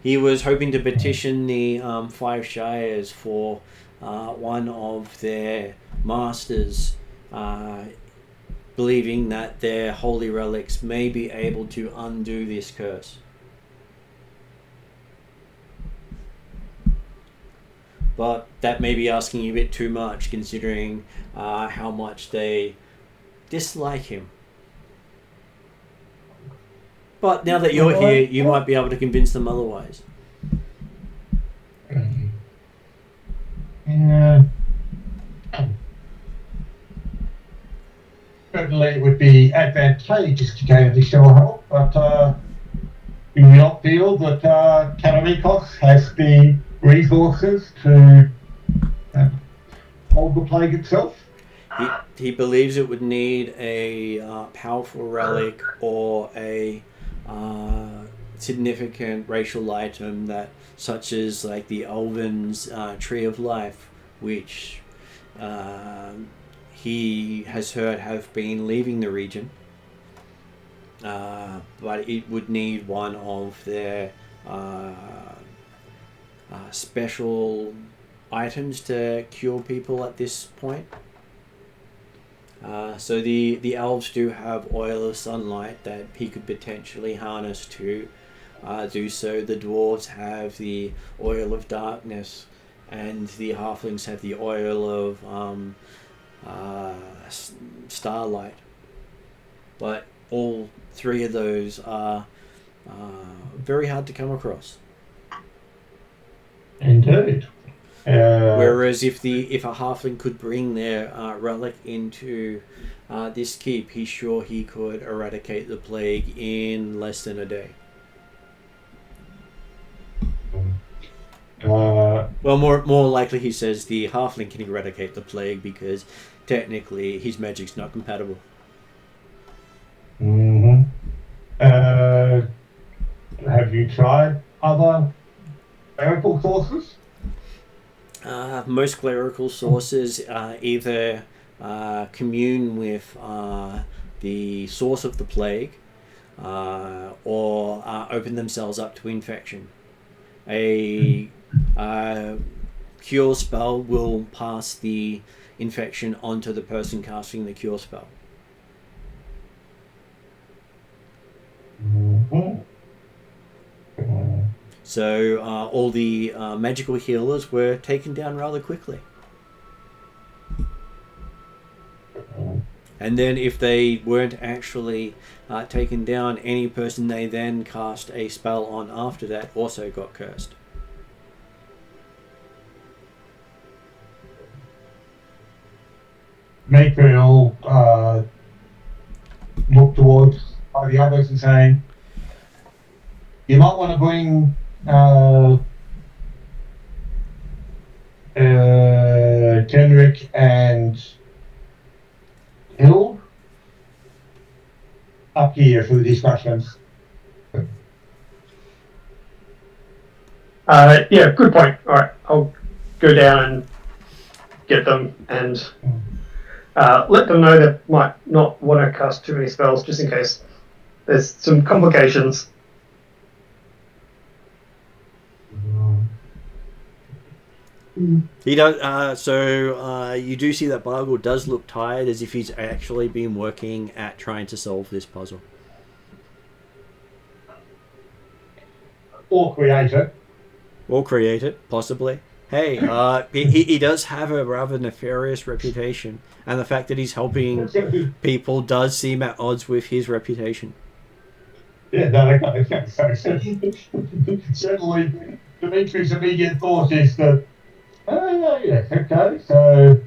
He was hoping to petition the 5 Shires for one of their masters, believing that their holy relics may be able to undo this curse. But that may be asking a bit too much, considering how much they dislike him. But now that you're here, you might be able to convince them otherwise. Yeah. Certainly it would be advantageous to gain additional help, but do you not feel that Canarikos has the resources to hold the plague itself? He believes it would need a powerful relic or a significant racial item, that such as like the Elven's Tree of Life, which he has heard have been leaving the region, but it would need one of their special items to cure people at this point. So the elves do have oil of sunlight that he could potentially harness to do so. The dwarves have the oil of darkness, and the halflings have the oil of starlight. But all 3 of those are very hard to come across. Indeed. Whereas if a halfling could bring their relic into this keep, he's sure he could eradicate the plague in less than a day. Well, more likely, he says the halfling can eradicate the plague because technically his magic's not compatible. Mm-hmm. Have you tried other clerical sources? Most clerical sources either commune with the source of the plague or open themselves up to infection. A cure spell will pass the infection onto the person casting the cure spell. So all the magical healers were taken down rather quickly. And then if they weren't actually taken down, any person they then cast a spell on after that also got cursed. Maker will look towards the others and saying, you might want to bring Kenrick and Hill up here for the discussions. Yeah, good point. All right, I'll go down and get them and let them know they might not want to cast too many spells, just in case there's some complications. He does. So you do see that Bargle does look tired, as if he's actually been working at trying to solve this puzzle. Or create it. Or create it, possibly. Hey, he does have a rather nefarious reputation, and the fact that he's helping people does seem at odds with his reputation. Yeah, no, okay. So certainly, Dimitri's immediate thought is that, oh, yeah, okay, so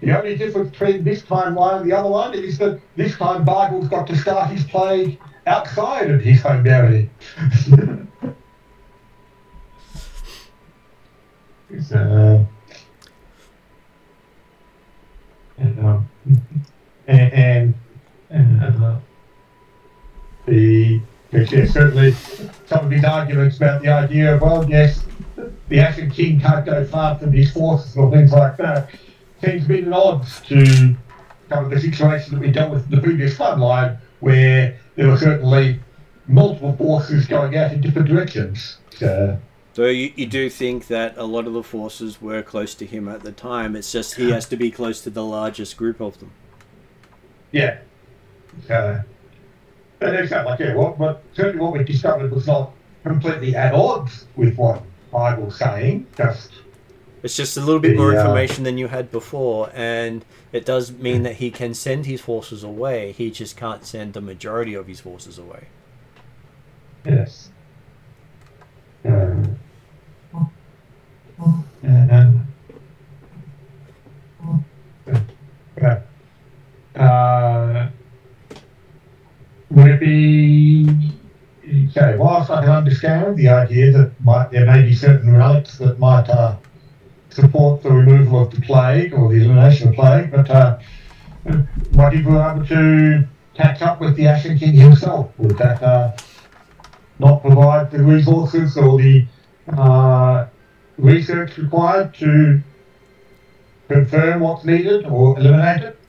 the only difference between this timeline and the other one is that this time Bargle's got to start his play outside of his home area. So, and certainly some of his arguments about the idea of, well, yes, the Ashen King can't go far from his forces or things like that seems to be at odds to kind of the situation that we dealt with in the previous timeline, where there were certainly multiple forces going out in different directions. So you do think that a lot of the forces were close to him at the time. It's just he has to be close to the largest group of them. Yeah. And it's not like, but certainly what we discovered was not completely at odds with what I was saying. It's just a little bit more information than you had before, and it does mean that he can send his forces away. He just can't send the majority of his forces away. Yes. Would it be okay? Whilst I can understand the idea that there may be certain relics that might support the removal of the plague or the elimination of plague, but what if we were able to catch up with the Ashen King himself? Would that not provide the resources or the research required to confirm what's needed or eliminate it?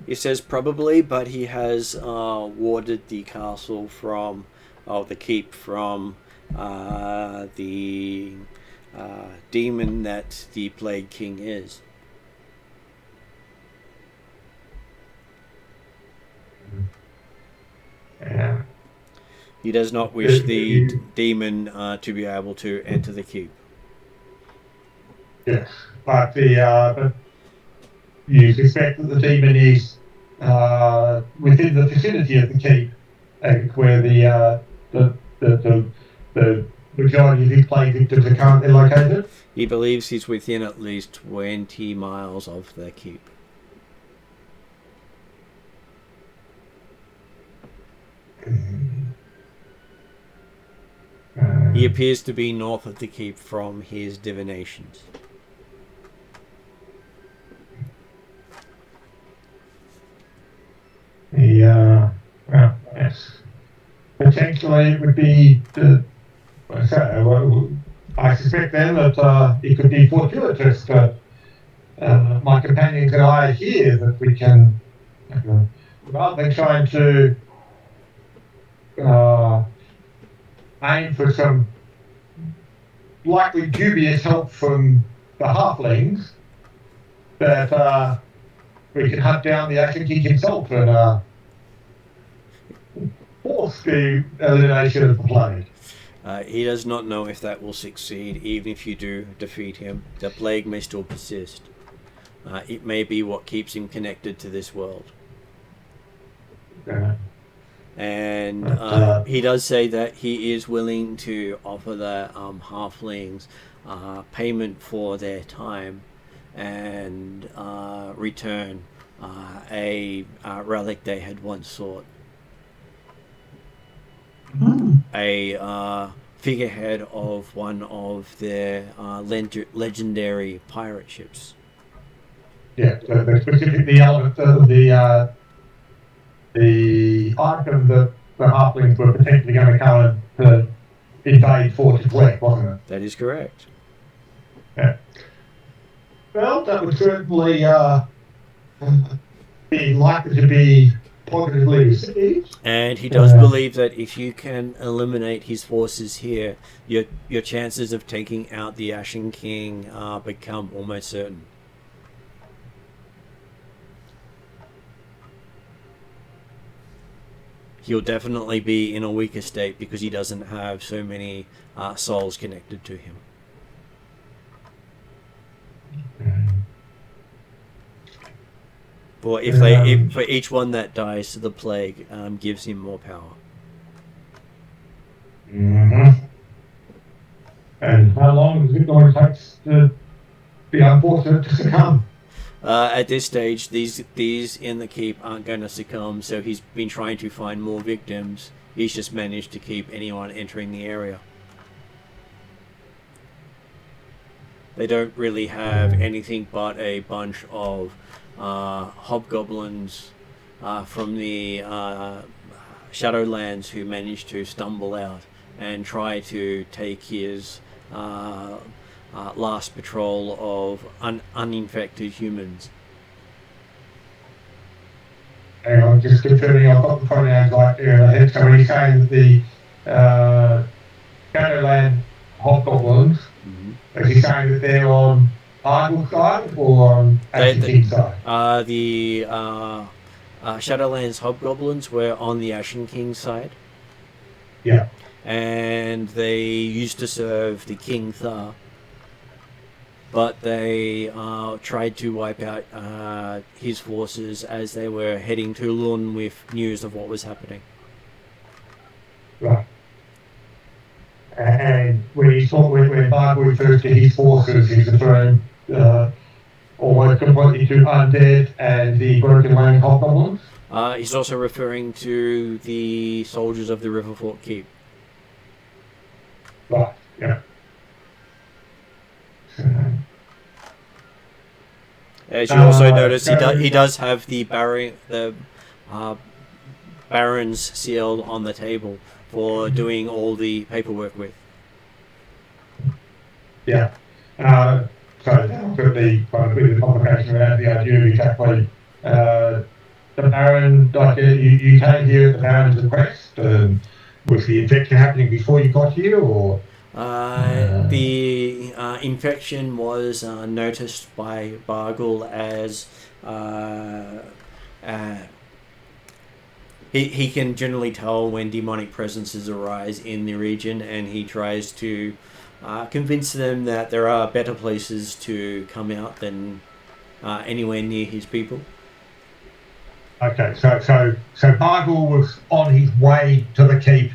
He says probably, but he has warded the castle from, the keep from the demon that the Plague King is. Yeah. He does not wish the demon to be able to enter the keep. Yes, but but you suspect that the demon is within the vicinity of the keep, where the majority of his plague victims are currently located. He believes he's within at least 20 miles of the keep. He appears to be north of the keep from his divinations. Well, yes. Potentially it would be, I suspect then that it could be fortuitous that my companions and I are here, that we can, rather than trying to aim for some likely dubious help from the halflings, that we can hunt down the Ashen King himself and force the elimination of the plague. He does not know if that will succeed. Even if you do defeat him, the plague may still persist. It may be what keeps him connected to this world. And he does say that he is willing to offer the halflings payment for their time and return a relic they had once sought. A figurehead of one of their legendary pirate ships. Yeah, so specifically the element of the item that the halflings were potentially going to come and invade Fort Fleck, wasn't it? That is correct. Yeah. Well, that would certainly be likely to be positively received. And he does believe that if you can eliminate his forces here, your chances of taking out the Ashen King become almost certain. He'll definitely be in a weaker state because he doesn't have so many souls connected to him. For for each one that dies to the plague, gives him more power. Mm-hmm. And how long is it going to take to be unfortunate to succumb? At this stage, these in the keep aren't going to succumb, so he's been trying to find more victims. He's just managed to keep anyone entering the area. They don't really have anything but a bunch of hobgoblins from the Shadowlands who managed to stumble out and try to take his last patrol of uninfected humans. Hang on, just confirming I've got the pronouns right there in my head. So when you're saying that the Shadowland hobgoblins, are you saying that they're on Bargle side or on Ashen King side? The Shadowlands hobgoblins were on the Ashen King side. Yeah. And they used to serve the King Thar, but they tried to wipe out his forces as they were heading to Lun with news of what was happening. Right. And when Bargle refers to his forces, he's referring almost completely to undead and the broken lane hobgoblins. He's also referring to the soldiers of the Riverfort Keep. Right, yeah. As you also notice, he does have the Baron's seal on the table for doing all the paperwork with. Yeah. So that'll be quite a bit of complication around the idea of exactly the Baron, like you came here at the Baron's request. Was the infection happening before you got here, or? The infection was noticed by Bargle as he can generally tell when demonic presences arise in the region, and he tries to convince them that there are better places to come out than anywhere near his people. Okay, so Bargle was on his way to the keep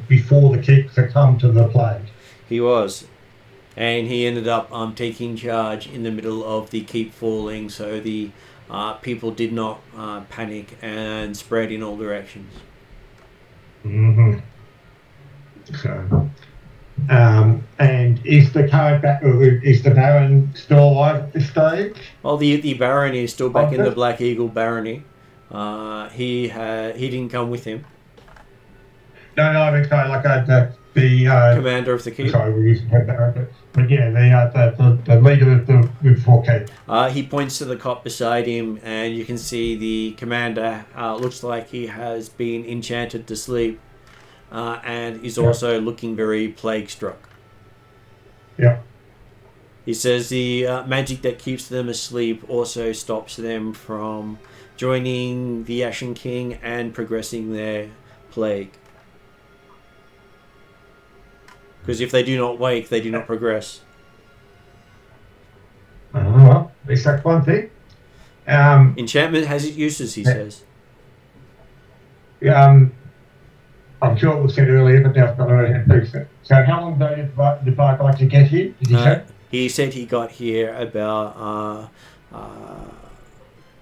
before the keep succumbed to the plague. He was, and he ended up taking charge in the middle of the keep falling, so the people did not panic and spread in all directions. Mm-hmm. So, and is the Baron still alive at this stage? Well, the Baron is still back in the Black Eagle barony. He didn't come with him. No, I mean, like the commander of the keep. Sorry, we're using her Baron, but yeah, the leader of the Riverfort Keep. He points to the cot beside him, and you can see the commander looks like he has been enchanted to sleep, and is also looking very plague struck. Yeah. He says the magic that keeps them asleep also stops them from joining the Ashen King and progressing their plague. Because if they do not wake, they do not progress. Well, at least that's one thing. Enchantment has its uses, he says. I'm sure it was said earlier, but now I've got to. So how long ago did Bargle like to get here? Did he say? He said he got here about,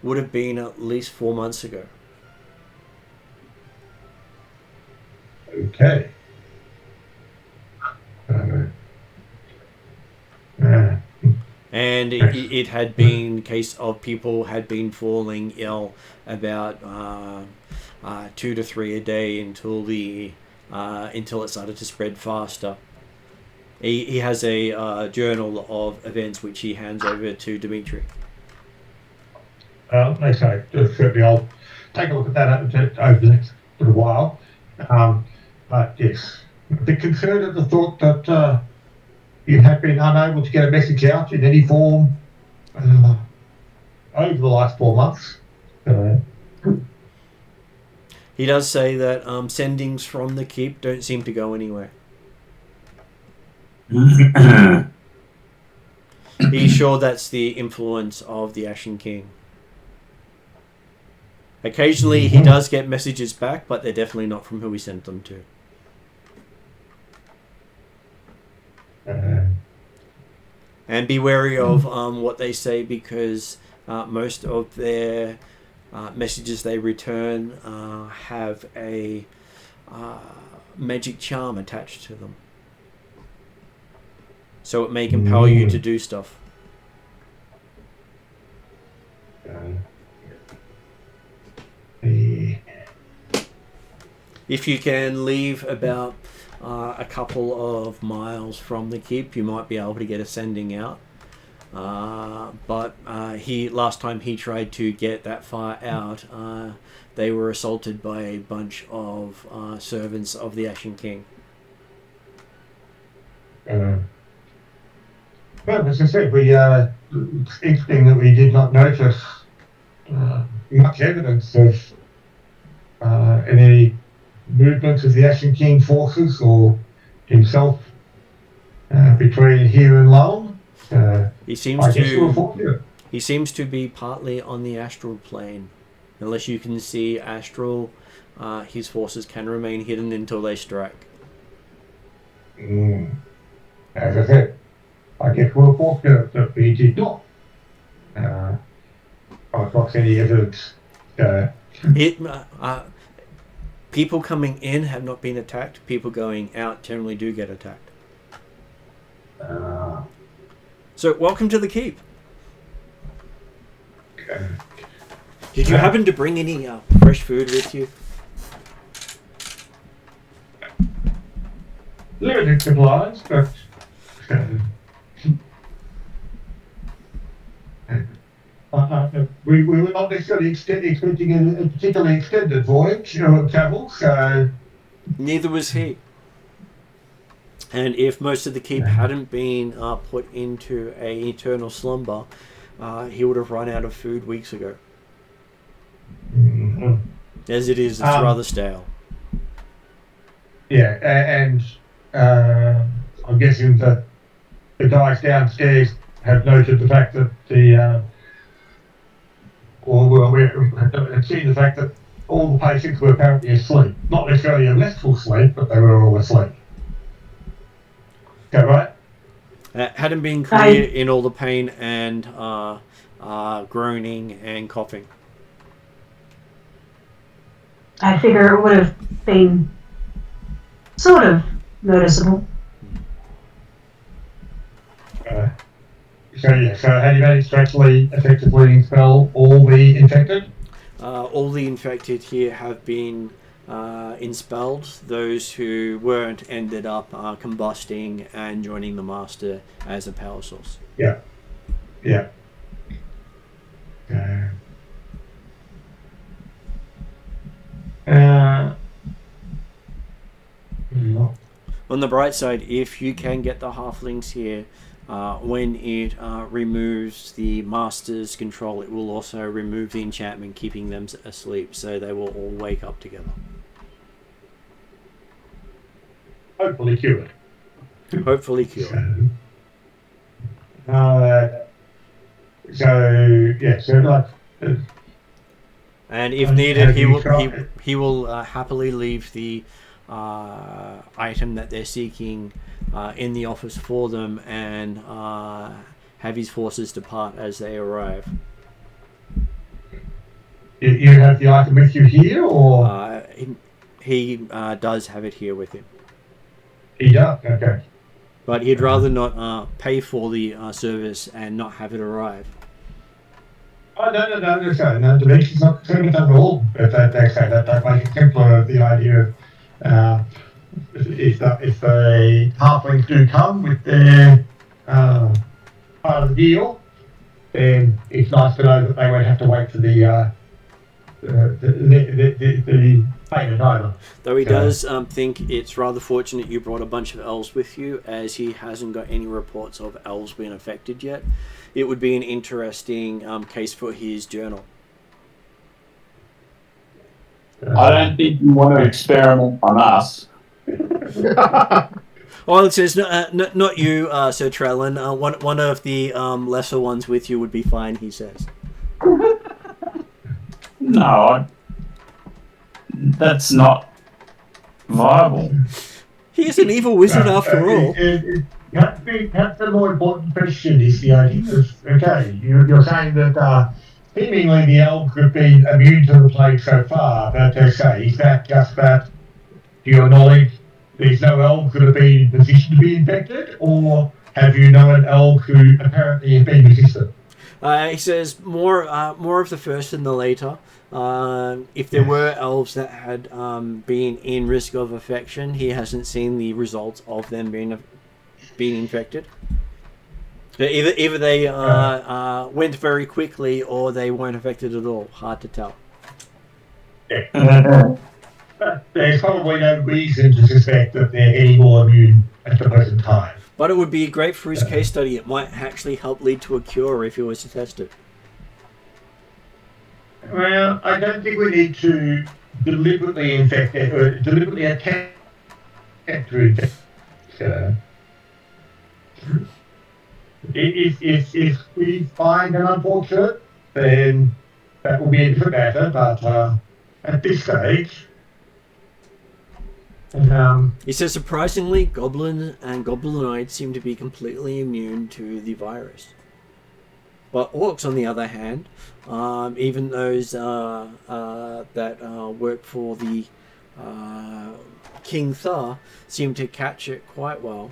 would have been at least 4 months ago. Okay. And it had been a case of people had been falling ill about 2 to 3 a day until it started to spread faster. He has a journal of events which he hands over to Dimitri. Okay, certainly I'll take a look at that over the next little while. But yes, a bit concerned at the thought that you have been unable to get a message out in any form over the last 4 months. He does say that sendings from the keep don't seem to go anywhere. He's sure that's the influence of the Ashen King. Occasionally he does get messages back, but they're definitely not from who he sent them to. And be wary of what they say, because most of their messages they return have a magic charm attached to them. So it may compel you to do stuff. If you can leave about a couple of miles from the keep, you might be able to get a sending out. But last time he tried to get that far out, they were assaulted by a bunch of servants of the Ashen King. Well, as I said, it's interesting that we did not notice much evidence of any movements of the Ashen King forces or himself between here and Lowell. He seems to be partly on the astral plane. Unless you can see astral, his forces can remain hidden until they strike. As I said, I guess we're fortunate that we did not come across any evidence. People coming in have not been attacked. People going out generally do get attacked. So, welcome to the keep. Did you happen to bring any fresh food with you? Limited supplies, but we were not necessarily expecting a particularly extended voyage or travel, so... Neither was he. And if most of the keep hadn't been put into an eternal slumber, he would have run out of food weeks ago. As it is, it's rather stale. Yeah, and I'm guessing that the guys downstairs have noted the fact that we have seen the fact that all the patients were apparently asleep. Not necessarily in restful sleep, but they were all asleep. Is that right? Hadn't been clear in all the pain and groaning and coughing. I figure it would have been sort of noticeable. So have you managed to actually effectively expel all the infected? All the infected here have been expelled. Those who weren't ended up combusting and joining the Master as a power source. Yeah. On the bright side, if you can get the halflings here, when it removes the Master's control, it will also remove the enchantment keeping them asleep, so they will all wake up together. Hopefully cured. And if needed, he will happily leave the item that they're seeking in the office for them and have his forces depart as they arrive. You have the item with you here, or he does have it here with him. He does. Okay. But he'd rather not pay for the service and not have it arrive. Oh, no, Dimitri's not concerned with that at all. That makes it simpler, the idea of if the halflings do come with their part of the deal, then it's nice to know that they won't have to wait for the payment either. Though he does think it's rather fortunate you brought a bunch of elves with you, as he hasn't got any reports of elves being affected yet. It would be an interesting case for his journal. I don't think you want to experiment on us. Well, it says not you, Sir Trellin. One of the lesser ones with you would be fine, he says. No, that's not viable. He is an evil wizard after all. Perhaps the more important question is the idea of, okay, you're saying that seemingly the elves have been immune to the plague so far, but is that just that, to your knowledge, there's no elves that have been in position to be infected, or have you known elves who apparently have been resistant? He says more of the first than the later. If there were elves that had been in risk of infection, he hasn't seen the results of them being infected. But either they went very quickly or they weren't affected at all. Hard to tell. But there's probably no reason to suspect that they're any more immune at the present time. But it would be great for his case study. It might actually help lead to a cure if he was to test it. Well, I don't think we need to deliberately infect it or deliberately attempt to infect it. If we find an unfortunate, then that will be a different matter. But at this stage, he says, surprisingly, goblins and goblinoids seem to be completely immune to the virus. But orcs, on the other hand, even those that work for the King Thar, seem to catch it quite well.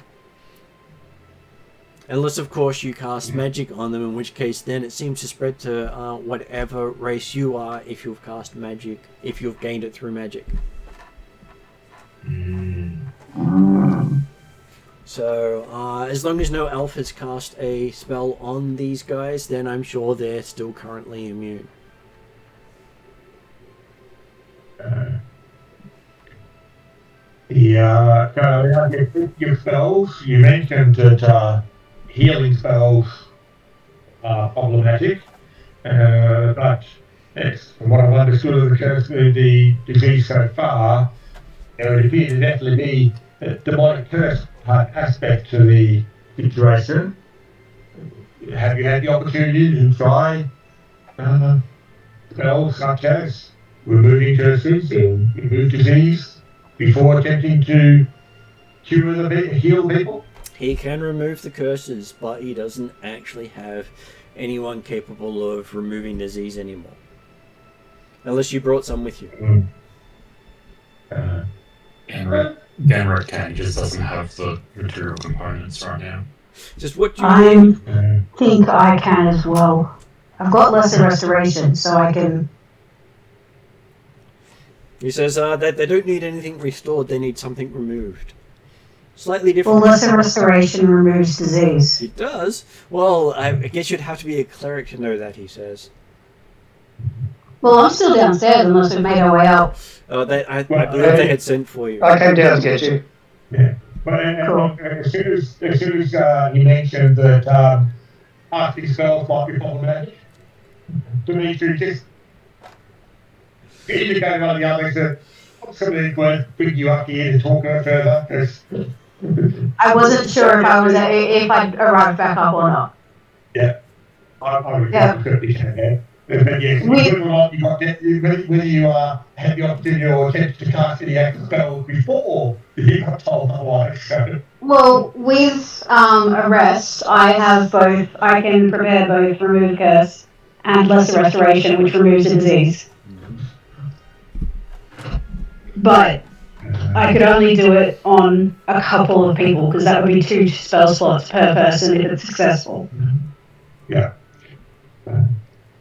Unless, of course, you cast magic on them, in which case then it seems to spread to whatever race you are if you've cast magic, if you've gained it through magic. So, as long as no elf has cast a spell on these guys, then I'm sure they're still currently immune. Your spells, you mentioned that healing spells are problematic, but from what I've understood of the disease so far, it would appear to definitely be a demonic curse type aspect to the situation. Have you had the opportunity to try spells such as removing curses and remove disease before attempting to heal people? He can remove the curses, but he doesn't actually have anyone capable of removing disease anymore. Unless you brought some with you. Ganrick can, he just doesn't have the material components right now. Just what you I think I can as well. I've got lesser restoration, so I can... He says that they don't need anything restored, they need something removed. Slightly different. Well, lesser restoration removes disease. It does? Well, I guess you'd have to be a cleric to know that, he says. Well, I'm still downstairs unless we've made our way up. I believe they had sent for you. I came down to get you. Yeah. But Cool. as soon as you mentioned that casting spells might be problematic, Dimitri just indicated on the others that possibly it's worth bringing you up here to talk a bit further. Cause I wasn't sure if I'd arrived back up or not. yeah, I would Yeah. certainly say that. But yes, whether or not whether you had the opportunity or attempted to cast any active spells before you got told otherwise. So. Well, with arrest, I have both. I can prepare both remove curse and lesser restoration, which removes the disease. But I could only do it on a couple of people because that would be 2 spell slots per person if it's successful. Yeah.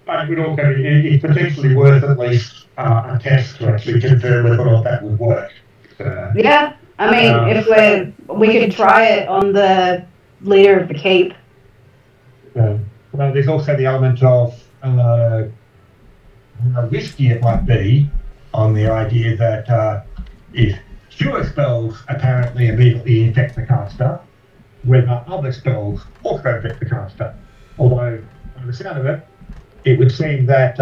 But it would also it's potentially worth at least a test to actually confirm whether or not that would work. Yeah, I mean, if we could try it on the leader of the keep. Well, there's also the element of how risky it might be on the idea that if cure spells apparently immediately infect the caster, whether other spells also infect the caster. Although, on the sound of it, it would seem that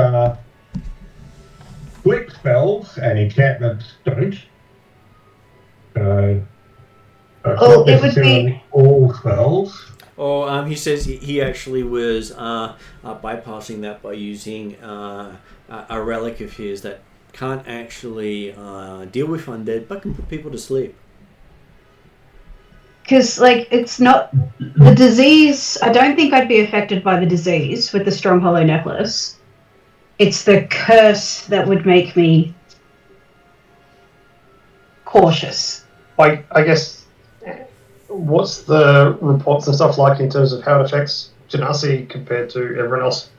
flip spells and enchantments don't. Not It would be all spells. Or he says he actually was bypassing that by using a relic of his that can't actually deal with undead, but can put people to sleep. Because, like, it's not the disease. I don't think I'd be affected by the disease with the Strong Hollow necklace. It's the curse that would make me cautious. I guess, what's the reports and stuff like in terms of how it affects Genasi compared to everyone else?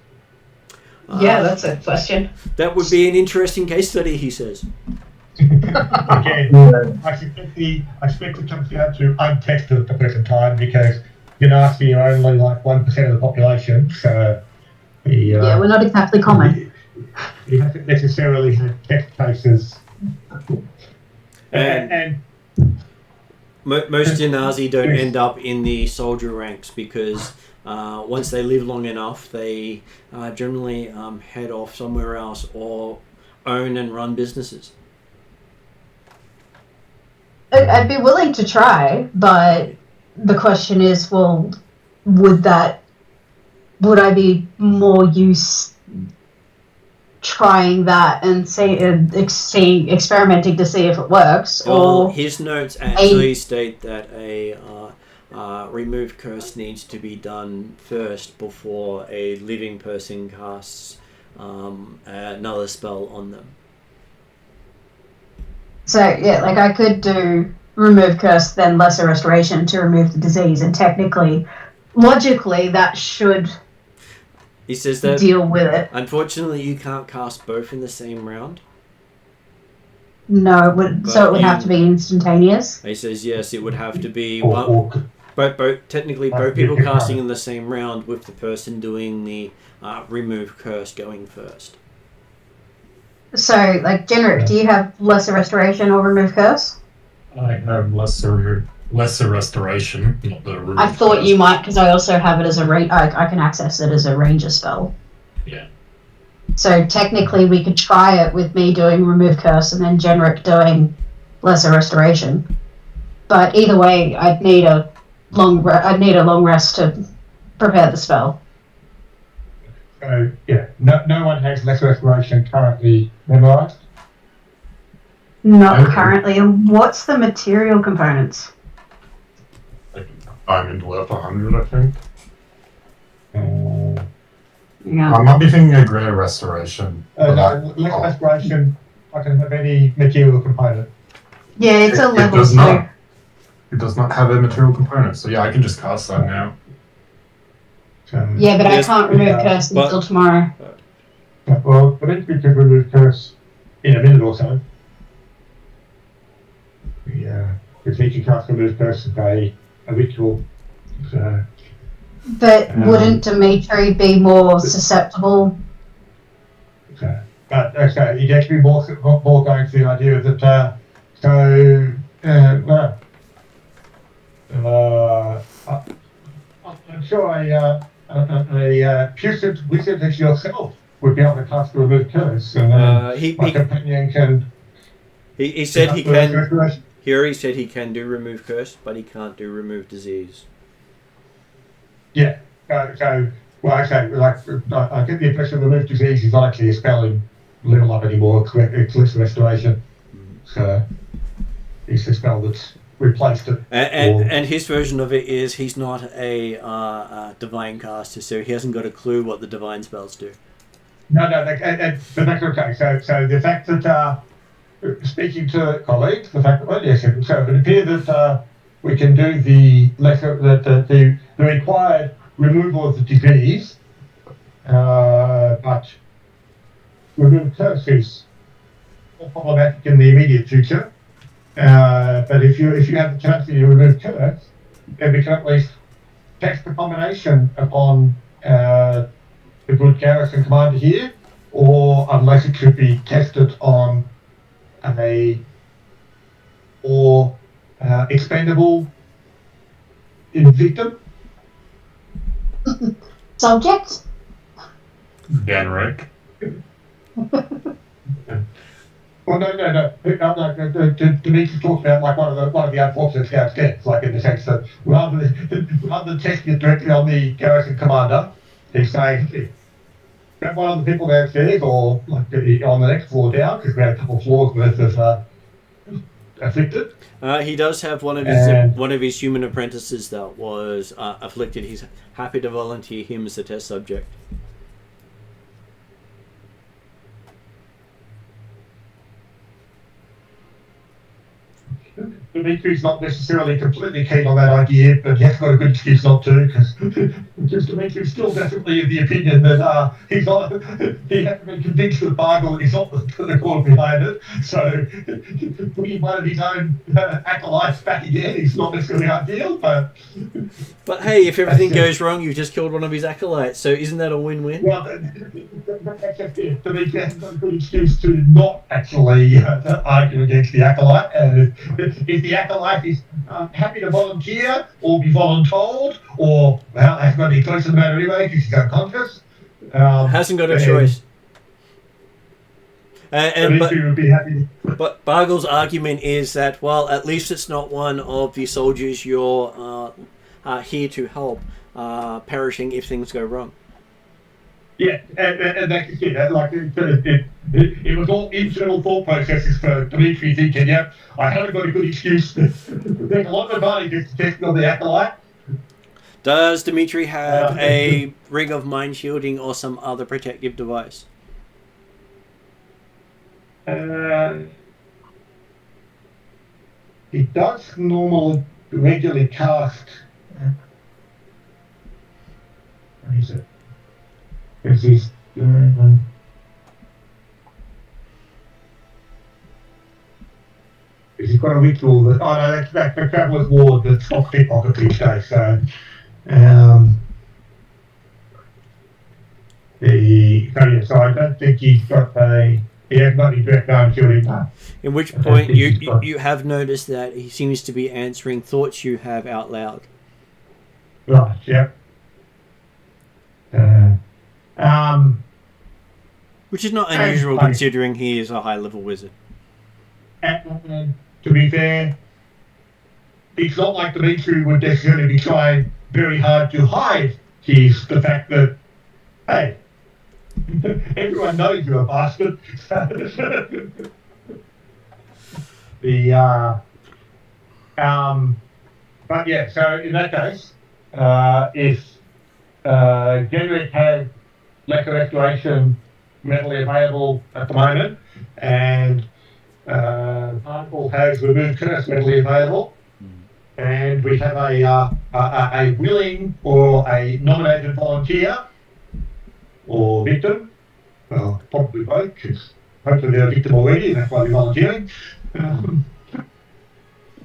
Yeah, that's a question. That would be an interesting case study, he says. Again, I expect it comes down to untested at the present time because Genasi are only like 1% of the population, so yeah, we're not exactly common. You haven't necessarily had test cases. And most Genasi don't end up in the soldier ranks because once they live long enough, they generally head off somewhere else or own and run businesses. I'd be willing to try, but the question is, well, would I be more use trying that and experimenting to see if it works? Well, or his notes actually state that a remove curse needs to be done first before a living person casts another spell on them. So, yeah, like I could do remove curse, then lesser restoration to remove the disease, and technically, logically, that should He says that deal with it. unfortunately you can't cast both in the same round. No, it would have to be instantaneous. He says yes, it would have to be or both people casting in the same round with the person doing the remove curse going first. So, like, Generic, do you have lesser restoration or remove curse? I have lesser restoration, not the remove I thought curse. you might, because I also have it as a I can access it as a ranger spell. Yeah. So technically, we could try it with me doing remove curse and then Generic doing lesser restoration. But either way, I'd need a long rest to prepare the spell. so yeah, no one has lesser restoration currently memorized. Not Okay. currently. And what's the material components? Like, I'm into worth 100, I think. Yeah. I might be thinking a greater restoration. No, lesser restoration, I can have any material component. Yeah, it's a It level does 2. not. It does not have a material component, so yeah, I can just cast that now. So, Yeah, but Yes, I can't remove yeah, curse until tomorrow. well, I think we can remove curse in a minute or so. Yeah, if he can cast remove curse today, a ritual. So, But wouldn't Dimitri be more susceptible? but okay, you'd actually more going to the idea that I'm sure a puissant wizard as yourself would be able to cast a remove curse, and my companion can. He said he cast can. restoration. Here he said he can do remove curse, but he can't do remove disease. Yeah. Okay. Like I get the impression remove disease is not actually a spell in level up anymore. It's restoration. So it's a spell that's replaced it. And his version of it is he's not a divine caster, so he hasn't got a clue what the divine spells do. No, but that's okay. So the fact that speaking to colleagues, the fact that so it appears that we can do the required removal of the disease, but remove curse is more problematic in the immediate future. But if you have the chance to remove curse, then we can at least test the combination upon the good garrison commander here, or unless it could be tested on a more expendable victim. Subject? Generic. Well, Dimitri talked about like one of the unfortunate steps, like in the sense that rather than testing it directly on the garrison commander, he's saying, hey, grab one of the people downstairs or like on the next floor down, because we had a couple of floors worth of afflicted. He does have one of his human apprentices that was afflicted. He's happy to volunteer him as a test subject. Dimitri's not necessarily completely keen on that idea, but he has got a good excuse not to, because Dimitri's still definitely of the opinion that he hasn't been convinced that Bargle is not the core behind it. So putting one of his own acolytes back again is not necessarily ideal, but hey, if everything goes wrong, you've just killed one of his acolytes, so isn't that a win-win? Well, that's just it. Dimitri has got a good excuse to not actually argue against the acolyte, and if the acolyte is happy to volunteer or be voluntold, or well, hasn't got any choice in the matter anyway because he's unconscious. Hasn't got a choice. Would be happy. But Bargle's argument is that, well, at least it's not one of the soldiers you're here to help perishing if things go wrong. Yeah, and that's it. Like it was all internal thought processes for Dimitri thinking, yep, I haven't got a good excuse. There's a lot of advantages to testing on the acolyte. Does Dimitri have a ring of mind shielding or some other protective device? He does regularly cast. What is it? Is he's got a ritual that that's the Traveller's Ward that's not pickpocket these days. So so I don't think he hasn't got any direct arm shooting. In which point you have noticed that he seems to be answering thoughts you have out loud. Right. Yep. Which is not unusual considering he is a high-level wizard. And to be fair, it's not like Dimitri would necessarily be trying very hard to hide the fact that, hey, everyone knows you're a bastard. But yeah, so in that case, if Gendrick has lesser restoration readily available at the moment, and Bargle has remove curse readily available, and we have a willing or a nominated volunteer or victim, well, probably both, because hopefully they're a victim already, and that's why they're volunteering.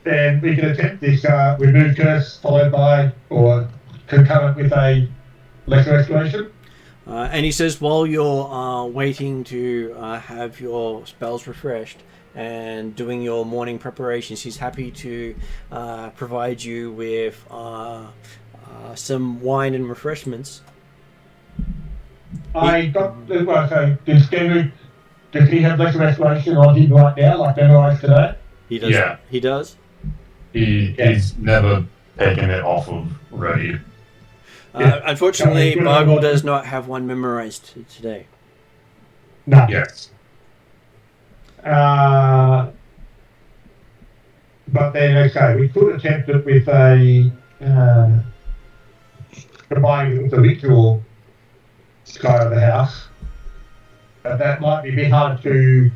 Then we can attempt this remove curse followed by or concurrent with a lesser restoration. And he says while you're waiting to have your spells refreshed and doing your morning preparations, he's happy to provide you with some wine and refreshments. Does he have lesser restoration on him right now, like memorized today? He does. Yeah. He does? He's never taken it off of ready. Unfortunately, Bargle does not have one memorized today. No. Yes. But then, okay, we could attempt it with a combining with the ritual side of the house. But that might be a bit hard to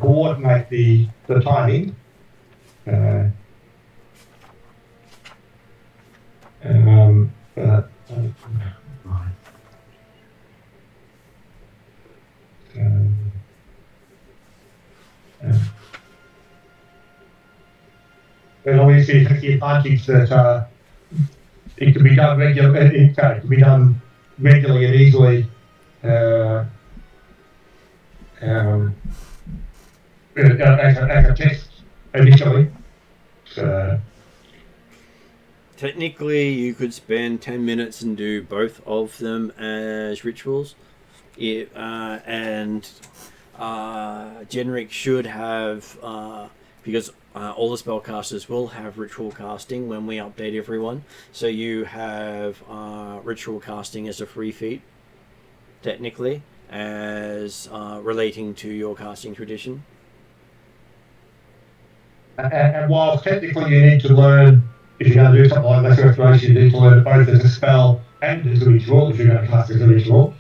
coordinate the timing. But obviously, it's the advantage that it can be done regularly. It can be done regularly and easily. As a test initially. So. Technically, you could spend 10 minutes and do both of them as rituals. And Generic should have, because all the spellcasters will have ritual casting when we update everyone. So you have ritual casting as a free feat, technically, as relating to your casting tradition. And while technically you need to learn, if you're going to do something like Lesser Restoration, you need to learn it both as a spell and as a ritual, if you're going to cast as a ritual.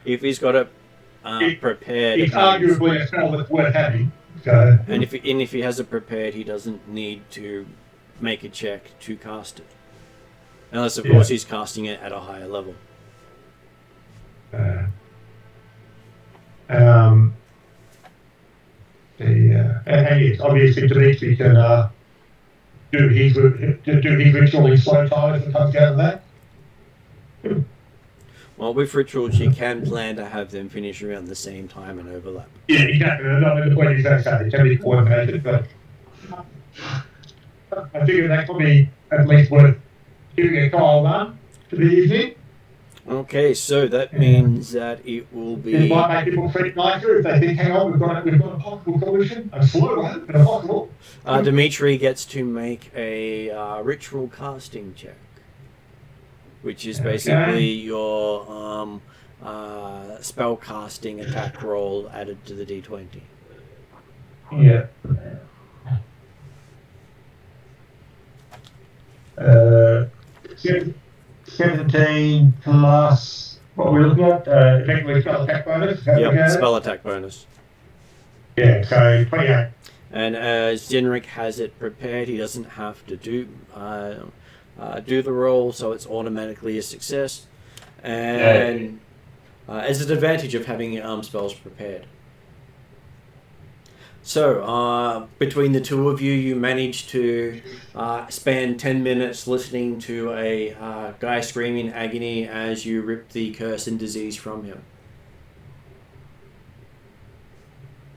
If he's got it prepared, it's arguably a spell that's worth having. So. And if he has it prepared, he doesn't need to make a check to cast it, unless of course he's casting it at a higher level. And yes, obviously Dimitri can do his ritual in slow time if it comes down to that. Well, with rituals, you can plan to have them finish around the same time and overlap. Yeah, exactly. Not the point exactly. It can be coordinated, but I figure that could be at least worth giving a call on for the evening. Okay, so that means that it will be. It might make people feel nicer if they think, hang on, we've got a possible solution, a slow one, but a possible. Dimitri gets to make a ritual casting check, which is basically your spell casting attack roll added to the d20. Yeah. 17 plus what are we looking at? Effectively spell attack bonus. Yep, spell attack bonus. Yeah, so 28. And as Generic has it prepared, he doesn't have to do the roll, so it's automatically a success. And as an advantage of having spells prepared. So, between the two of you, you managed to spend 10 minutes listening to a guy scream in agony as you rip the curse and disease from him.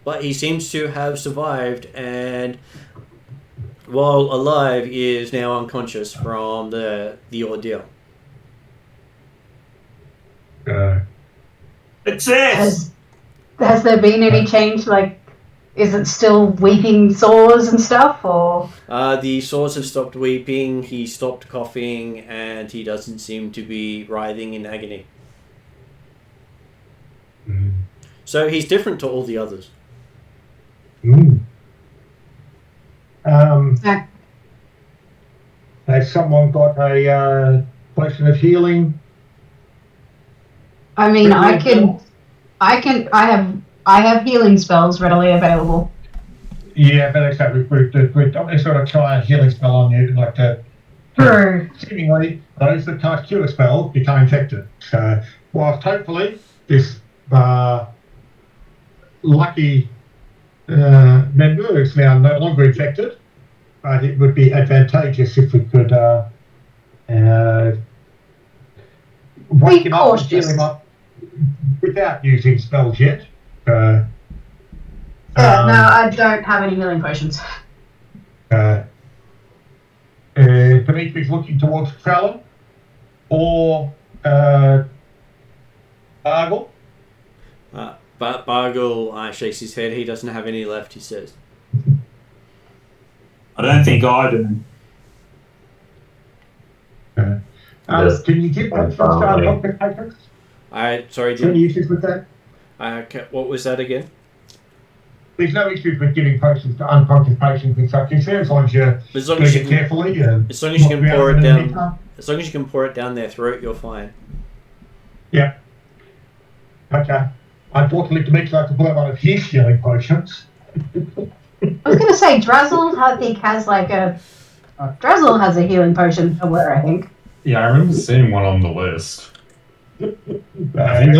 But he seems to have survived, and while alive, is now unconscious from the ordeal. Success! Has there been any change? Like, is it still weeping sores and stuff, or? The sores have stopped weeping, he stopped coughing, and he doesn't seem to be writhing in agony. So he's different to all the others. Has someone got a potion of healing? I mean, I have healing spells readily available. Yeah, but okay, we've sort of try a healing spell on you, like to. True. Seemingly, those that cast cure spell become infected. So, whilst hopefully this lucky member is now no longer infected, but it would be advantageous if we could wake him up and heal him up without using spells yet. No, I don't have any healing potions. Dimitri's looking towards Krallen or Bargle. But Bargle shakes his head. He doesn't have any left, he says. I don't think I do. Can you get that from Startup? Sorry, any issues with that? What was that again? There's no issues with giving potions to unconscious patients and such. As long as you're doing it carefully. As long as you can pour it down. As long as you can pour it down their throat, you're fine. Yeah. Okay. Unfortunately, Dimitri has to blow one of his healing potions. I was going to say, Drazzle, I think, has like a... Drazzle has a healing potion somewhere, I think. Yeah, I remember seeing one on the list. I think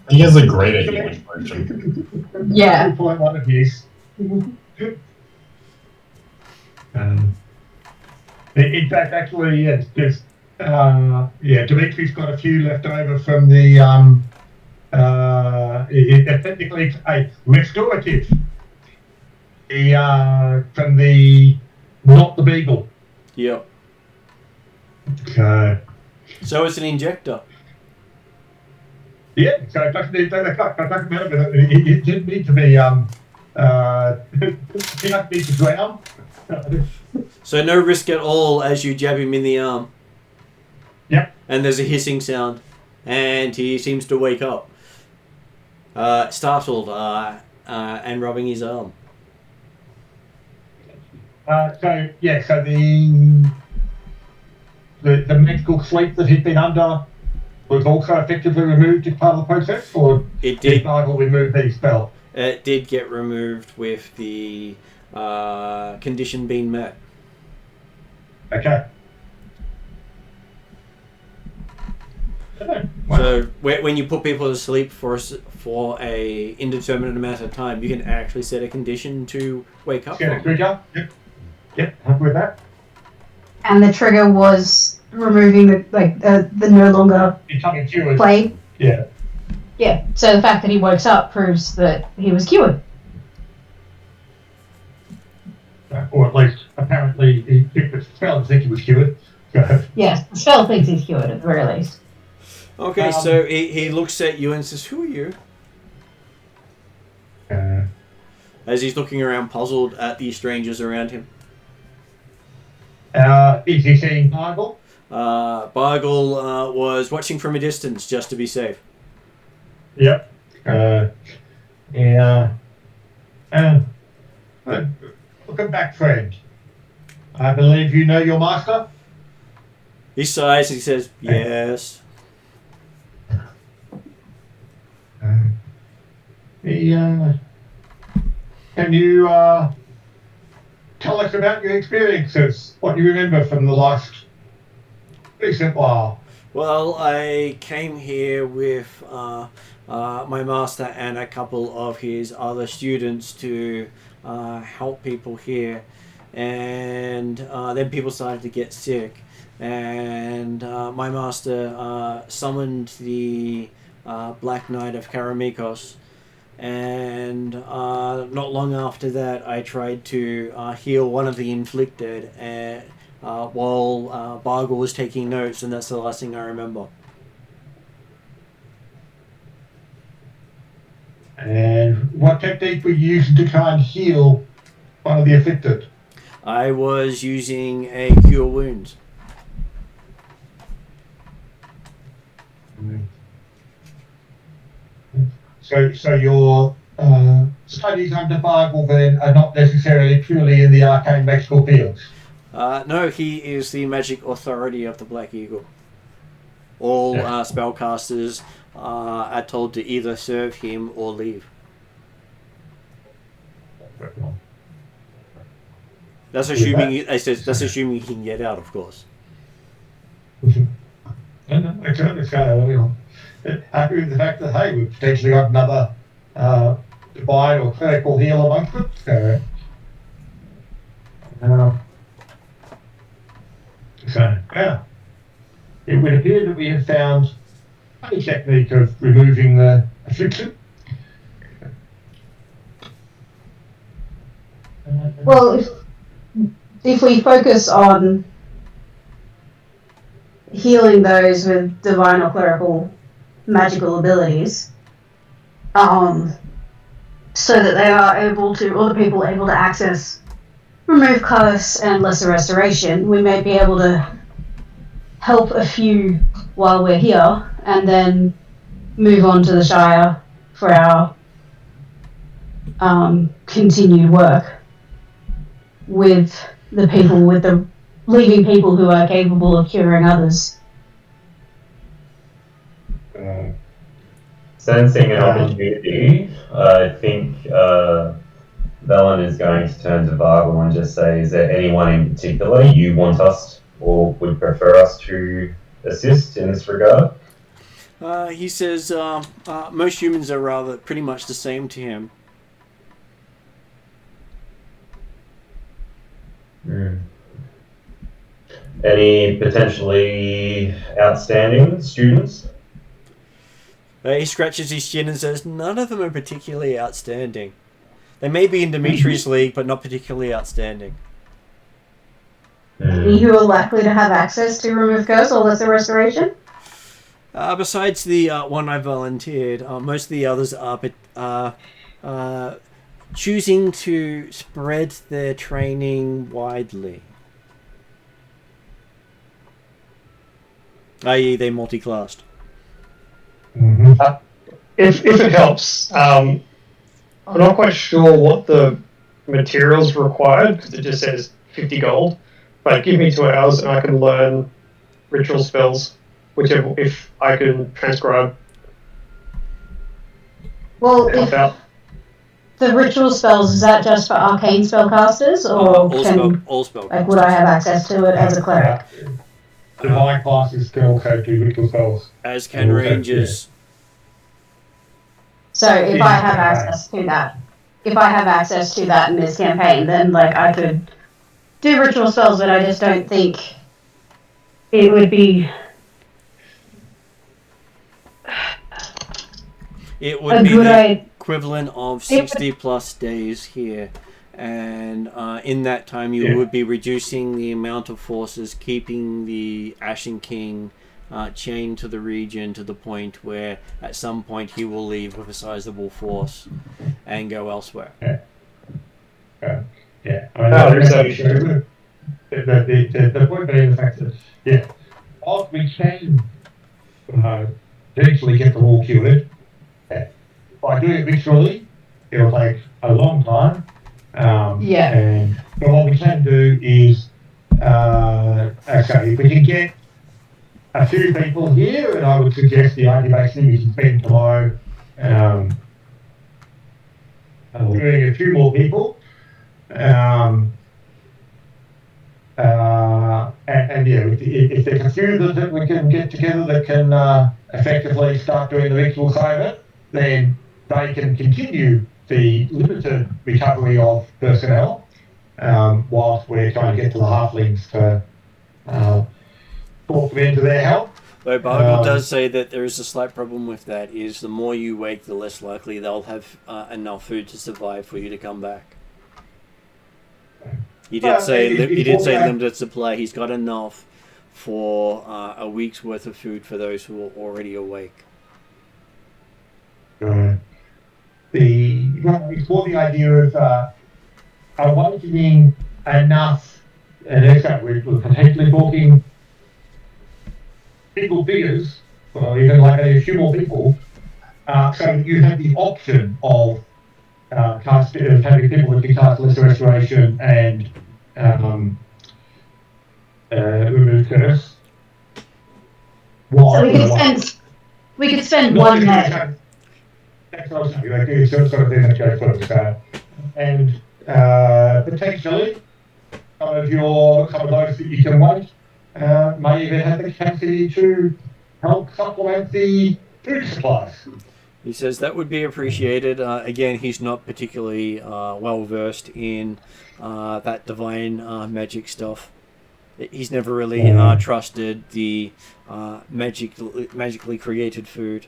he has a greater healing potion. Yeah. Pull one of his. In fact, actually, yes, Dimitri's got a few left over from the... technically, it's a restorative. From the not the beagle. Yep. So it's an injector. Yeah, so it doesn't need it didn't need to be it doesn't need to drown. So no risk at all as you jab him in the arm. Yep. And there's a hissing sound, and he seems to wake up, startled, and rubbing his arm. So the medical sleep that he'd been under was also effectively removed as part of the process, or It did. Bargle remove these spells? It did get removed with the condition being met. Okay. So when you put people to sleep for a indeterminate amount of time, you can actually set a condition to wake up. Get a From. trigger. Yep. Happy with that. And the trigger was removing the no longer Becoming cured. plague. Yeah. Yeah. So the fact that he wakes up proves that he was cured. Or at least apparently he took the spell to think he was cured. Yes, the spell thinks he's cured at the very least. Okay, so he looks at you and says, "Who are you?" As he's looking around, puzzled at the strangers around him. Is he seeing Bargle? Bargle was watching from a distance just to be safe. Yep. Welcome back, friend. I believe you know your master? He sighs and he says, "Yes." Can you tell us about your experiences? What you remember from the last recent while? Well, I came here with my master and a couple of his other students to help people here, and then people started to get sick, and my master summoned the Black Knight of Karamikos, and not long after that I tried to heal one of the inflicted, and while Bargle was taking notes, and that's the last thing I remember. And what technique were you using to try and heal one of the afflicted? I was using a cure wounds. So your studies under Bargle then are not necessarily purely in the arcane magical fields? No, he is the magic authority of the Black Eagle. All spellcasters are told to either serve him or leave. That's assuming that's assuming he can get out, of course. It's happy with the fact that hey, we've potentially got another divine or clerical heal amongst us. So yeah, it would appear that we have found a technique of removing the affliction. Well, if we focus on healing those with divine or clerical magical abilities, so that they are able to, or the people are able to access remove curse and lesser restoration, we may be able to help a few while we're here, and then move on to the Shire for our continued work with the people, with the leaving people who are capable of curing others. Sensing an opportunity, I think Velen is going to turn to Bargle and just say, is there anyone in particular you want us or would prefer us to assist in this regard? He says most humans are rather pretty much the same to him. Any potentially outstanding students? He scratches his chin and says, none of them are particularly outstanding. They may be in Dimitri's league, but not particularly outstanding. Any who are likely to have access to remove curse or lesser restoration? Besides the one I volunteered, most of the others are choosing to spread their training widely. I.e., they multi-classed. If it helps, I'm not quite sure what the materials required because it just says 50 gold. But give me 2 hours and I can learn ritual spells, whichever if I can transcribe. Well, Help out. the ritual spells, is that just for arcane spellcasters, or all spell like would I have access to it as a cleric? Divine classes can also do ritual spells. As can rangers. So if I have access to that in this campaign, then like I could do ritual spells, but I just don't think it would be. It would be the equivalent of 60 plus days here, and in that time you would be reducing the amount of forces, keeping the Ashen King chained to the region to the point where at some point he will leave with a sizable force and go elsewhere. I mean, the point being the fact that, whilst we can eventually get them all cured, by doing it ritually, it'll take a long time. But what we can do is, if we can get a few people here, and I would suggest the idea thing we can spend tomorrow doing a few more people. If there's a few that we can get together that can effectively start doing the ritual side of it, then they can continue the limited recovery of personnel whilst we're trying to get to the halflings to talk them into their help. Though Bargle does say that there is a slight problem with that, is the more you wake, the less likely they'll have enough food to survive for you to come back. He did say limited supply. He's got enough for a week's worth of food for those who are already awake. It's more the idea of awakening enough, and we're potentially talking single figures, or even like a few more people, so you have the option of having people that can cast lesser restoration and remove curse. So we could spend one day. That's what I was saying. Like, it's sort of thing that goes first. And potentially, some of those that you can wait may even have the capacity to help supplement the food supplies. He says that would be appreciated. Again, he's not particularly well versed in that divine magic stuff. He's never really trusted the magically created food.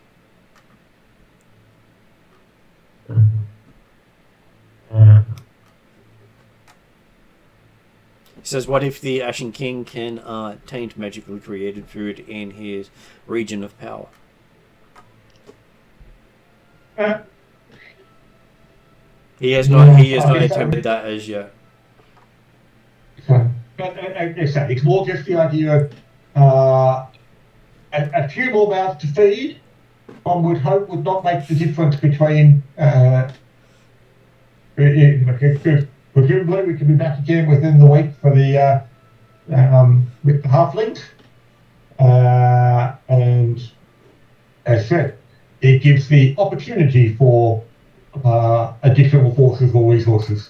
He says, what if the Ashen King can taint magically created food in his region of power? He has not attempted that as yet. But it's more just the idea of a few more mouths to feed. One would hope would not make the difference between. Presumably, we can be back again within the week for the with the halflings, and as I said, it gives the opportunity for additional forces or resources.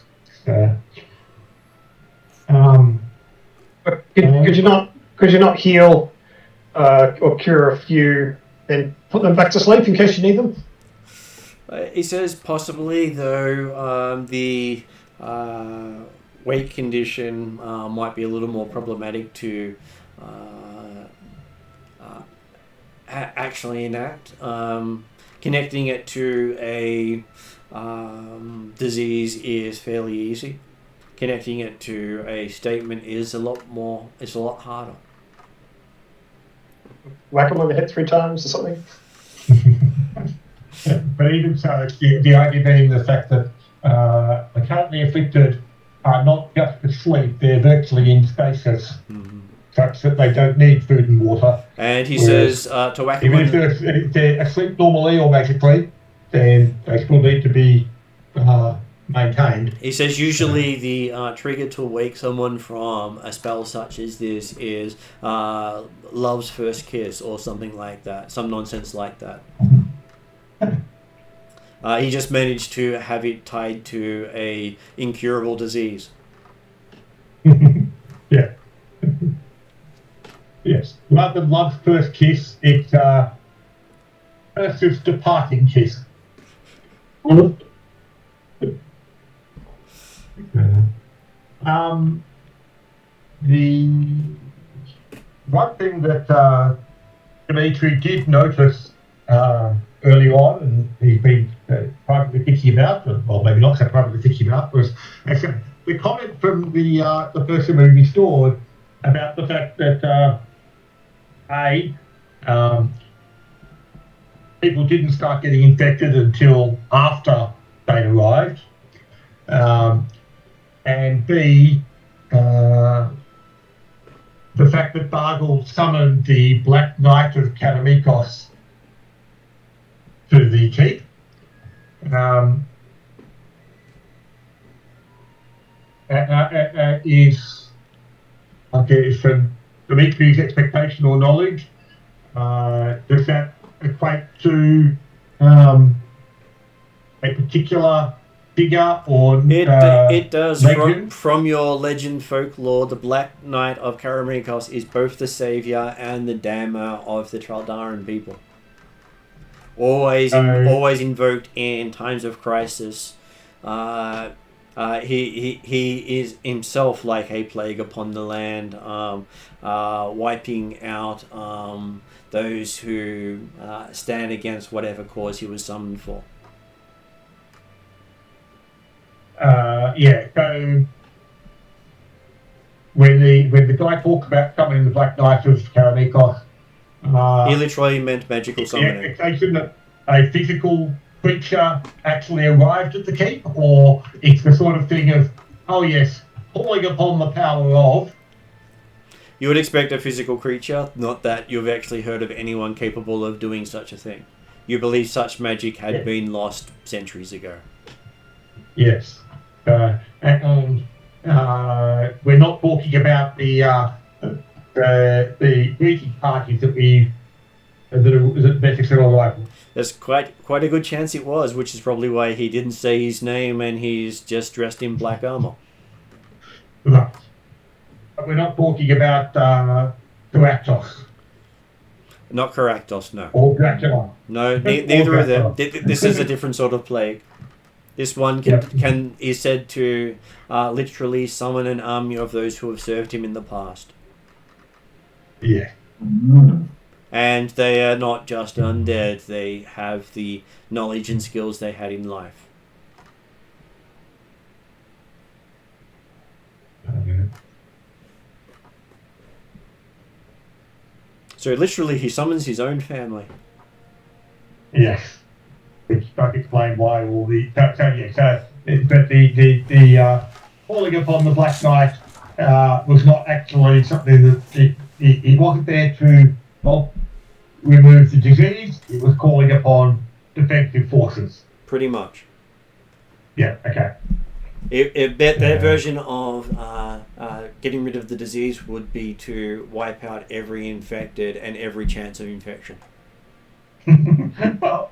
Could you not heal or cure a few, then put them back to sleep in case you need them? He says possibly, though the weight condition might be a little more problematic to actually enact. Connecting it to a disease is fairly easy. connecting it to a statement is a lot harder. Whack them on the head 3 times or something. But even so, the idea being the fact that the currently afflicted are not just asleep, they're virtually in stasis, such that they don't need food and water. And he says to whack them even if they're asleep normally or magically, then they still need to be maintained. He says usually the trigger to wake someone from a spell such as this is love's first kiss or something like that, some nonsense like that. He just managed to have it tied to a incurable disease. Yeah. Yes. Rather than love's first kiss, it's Ursa's departing kiss. The one thing that Dimitri did notice early on, and he's been privately thinking about, well, maybe not so privately thinking about, was the comment from the person who restored about the fact that people didn't start getting infected until after they arrived, and B, the fact that Bargle summoned the Black Knight of Katamikos to the keep. Is, I guess, from Dimitri's expectation or knowledge, does that equate to a particular figure or it does. legend? From your legend folklore, the Black Knight of Karamikos is both the savior and the damner of the Traldaran people. Always invoked in times of crisis. He is himself like a plague upon the land, wiping out those who stand against whatever cause he was summoned for. So when the guy talked about summoning the Black Knight of Karamikos, he literally meant magical summoning. The expectation that a physical creature actually arrived at the keep, or it's the sort of thing of, oh yes, calling upon the power of. You would expect a physical creature, not that you've actually heard of anyone capable of doing such a thing. You believe such magic had been lost centuries ago. Yes, and we're not talking about the greeting parties that Betis are arrival. There's quite a good chance it was, which is probably why he didn't say his name and he's just dressed in black armor. Right. But we're not talking about Caractos. Not Caractos, no. Or Dracula. No, neither of them. This is a different sort of plague. This one is said to literally summon an army of those who have served him in the past. Yeah. And they are not just undead, they have the knowledge and skills they had in life. So literally he summons his own family. Yes. Which does explain why all the... But the calling upon the Black Knight was not actually something that... He wasn't there to... Well, remove the disease, it was calling upon defensive forces. Pretty much. Yeah, okay. Their version of getting rid of the disease would be to wipe out every infected and every chance of infection. Well,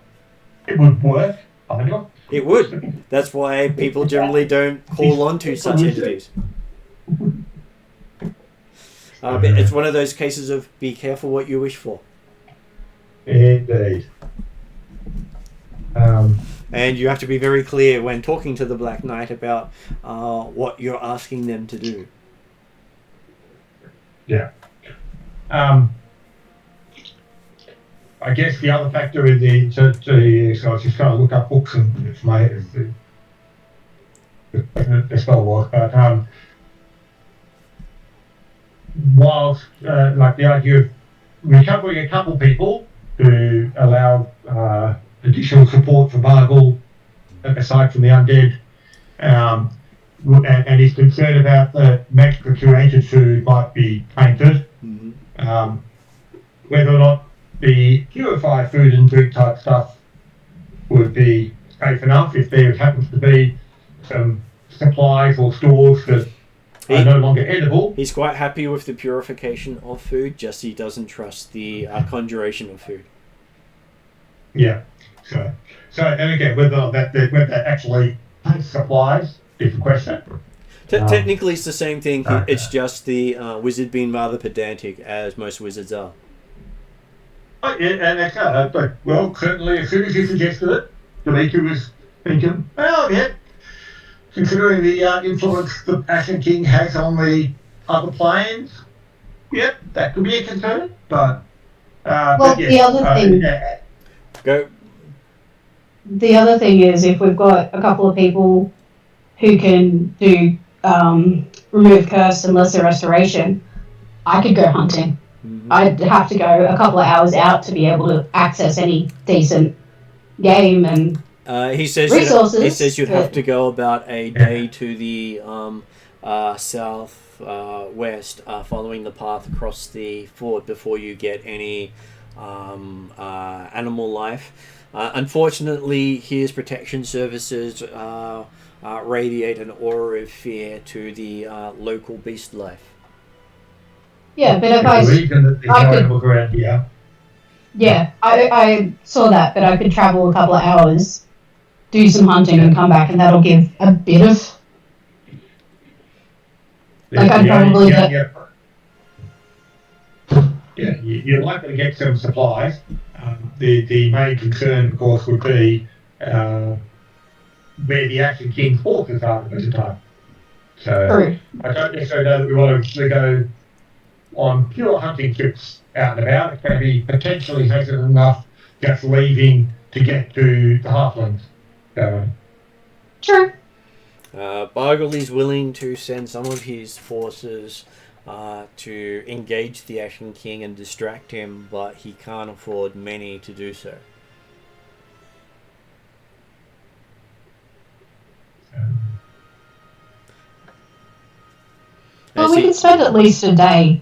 it would work. It would. That's why people generally don't call on to such entities. But it's one of those cases of be careful what you wish for. Indeed. And you have to be very clear when talking to the Black Knight about what you're asking them to do. Yeah. I guess the other factor in so I was just trying to look up books and information. the spell was, but whilst like the idea of recovering a couple people to allow additional support for Bargle aside from the undead, and he's concerned about the magical created food might be tainted. Whether or not the purified food and drink type stuff would be safe enough if there happens to be some supplies or stores that are no longer edible. He's quite happy with the purification of food, just he doesn't trust the conjuration of food. Yeah. So and again, whether that actually takes supplies, different question. Technically, it's the same thing. It's just the wizard being rather pedantic, as most wizards are. Oh, yeah, and that's but well, certainly as soon as you suggested it, Demetra was thinking, well, yeah, considering the influence the Ashen King has on the other planes, yep, that could be a concern. But well, yes, the other thing. Go. The other thing is, if we've got a couple of people who can do remove curse and lesser restoration, I could go hunting. I'd have to go a couple of hours out to be able to access any decent game and he says resources. He says you'd have to go about a day to the south west, following the path across the fort before you get any animal life. Unfortunately, his protection services radiate an aura of fear to the local beast life. Yeah, but if I could look around here. Yeah, I saw that, but I could travel a couple of hours, do some hunting, and come back, and that'll give a bit of. Like I'd probably get. Yeah, you're likely to get some supplies. The main concern, of course, would be where the Ashen King's forces are at the time. So True. I don't necessarily know that we want to go on pure hunting trips out and about. It can be potentially hazardous enough just leaving to get to the Halflings. True. Bargle is willing to send some of his forces to engage the Ashen King and distract him, but he can't afford many to do so. Well, we can spend at least a day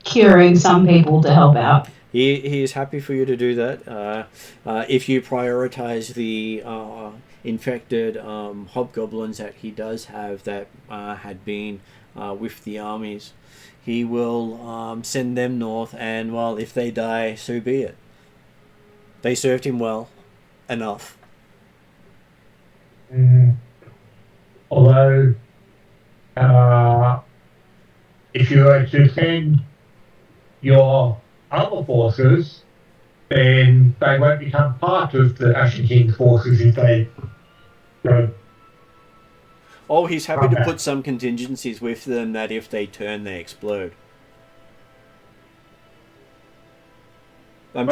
curing some people to help out. He is happy for you to do that. If you prioritize the infected hobgoblins that he does have that had been with the armies, he will send them north, and well, if they die, so be it. They served him well enough. Although, if you were to send your other forces, then they won't become part of the Ashen King's forces if they don't. Oh, he's happy to put some contingencies with them that if they turn, they explode. I'm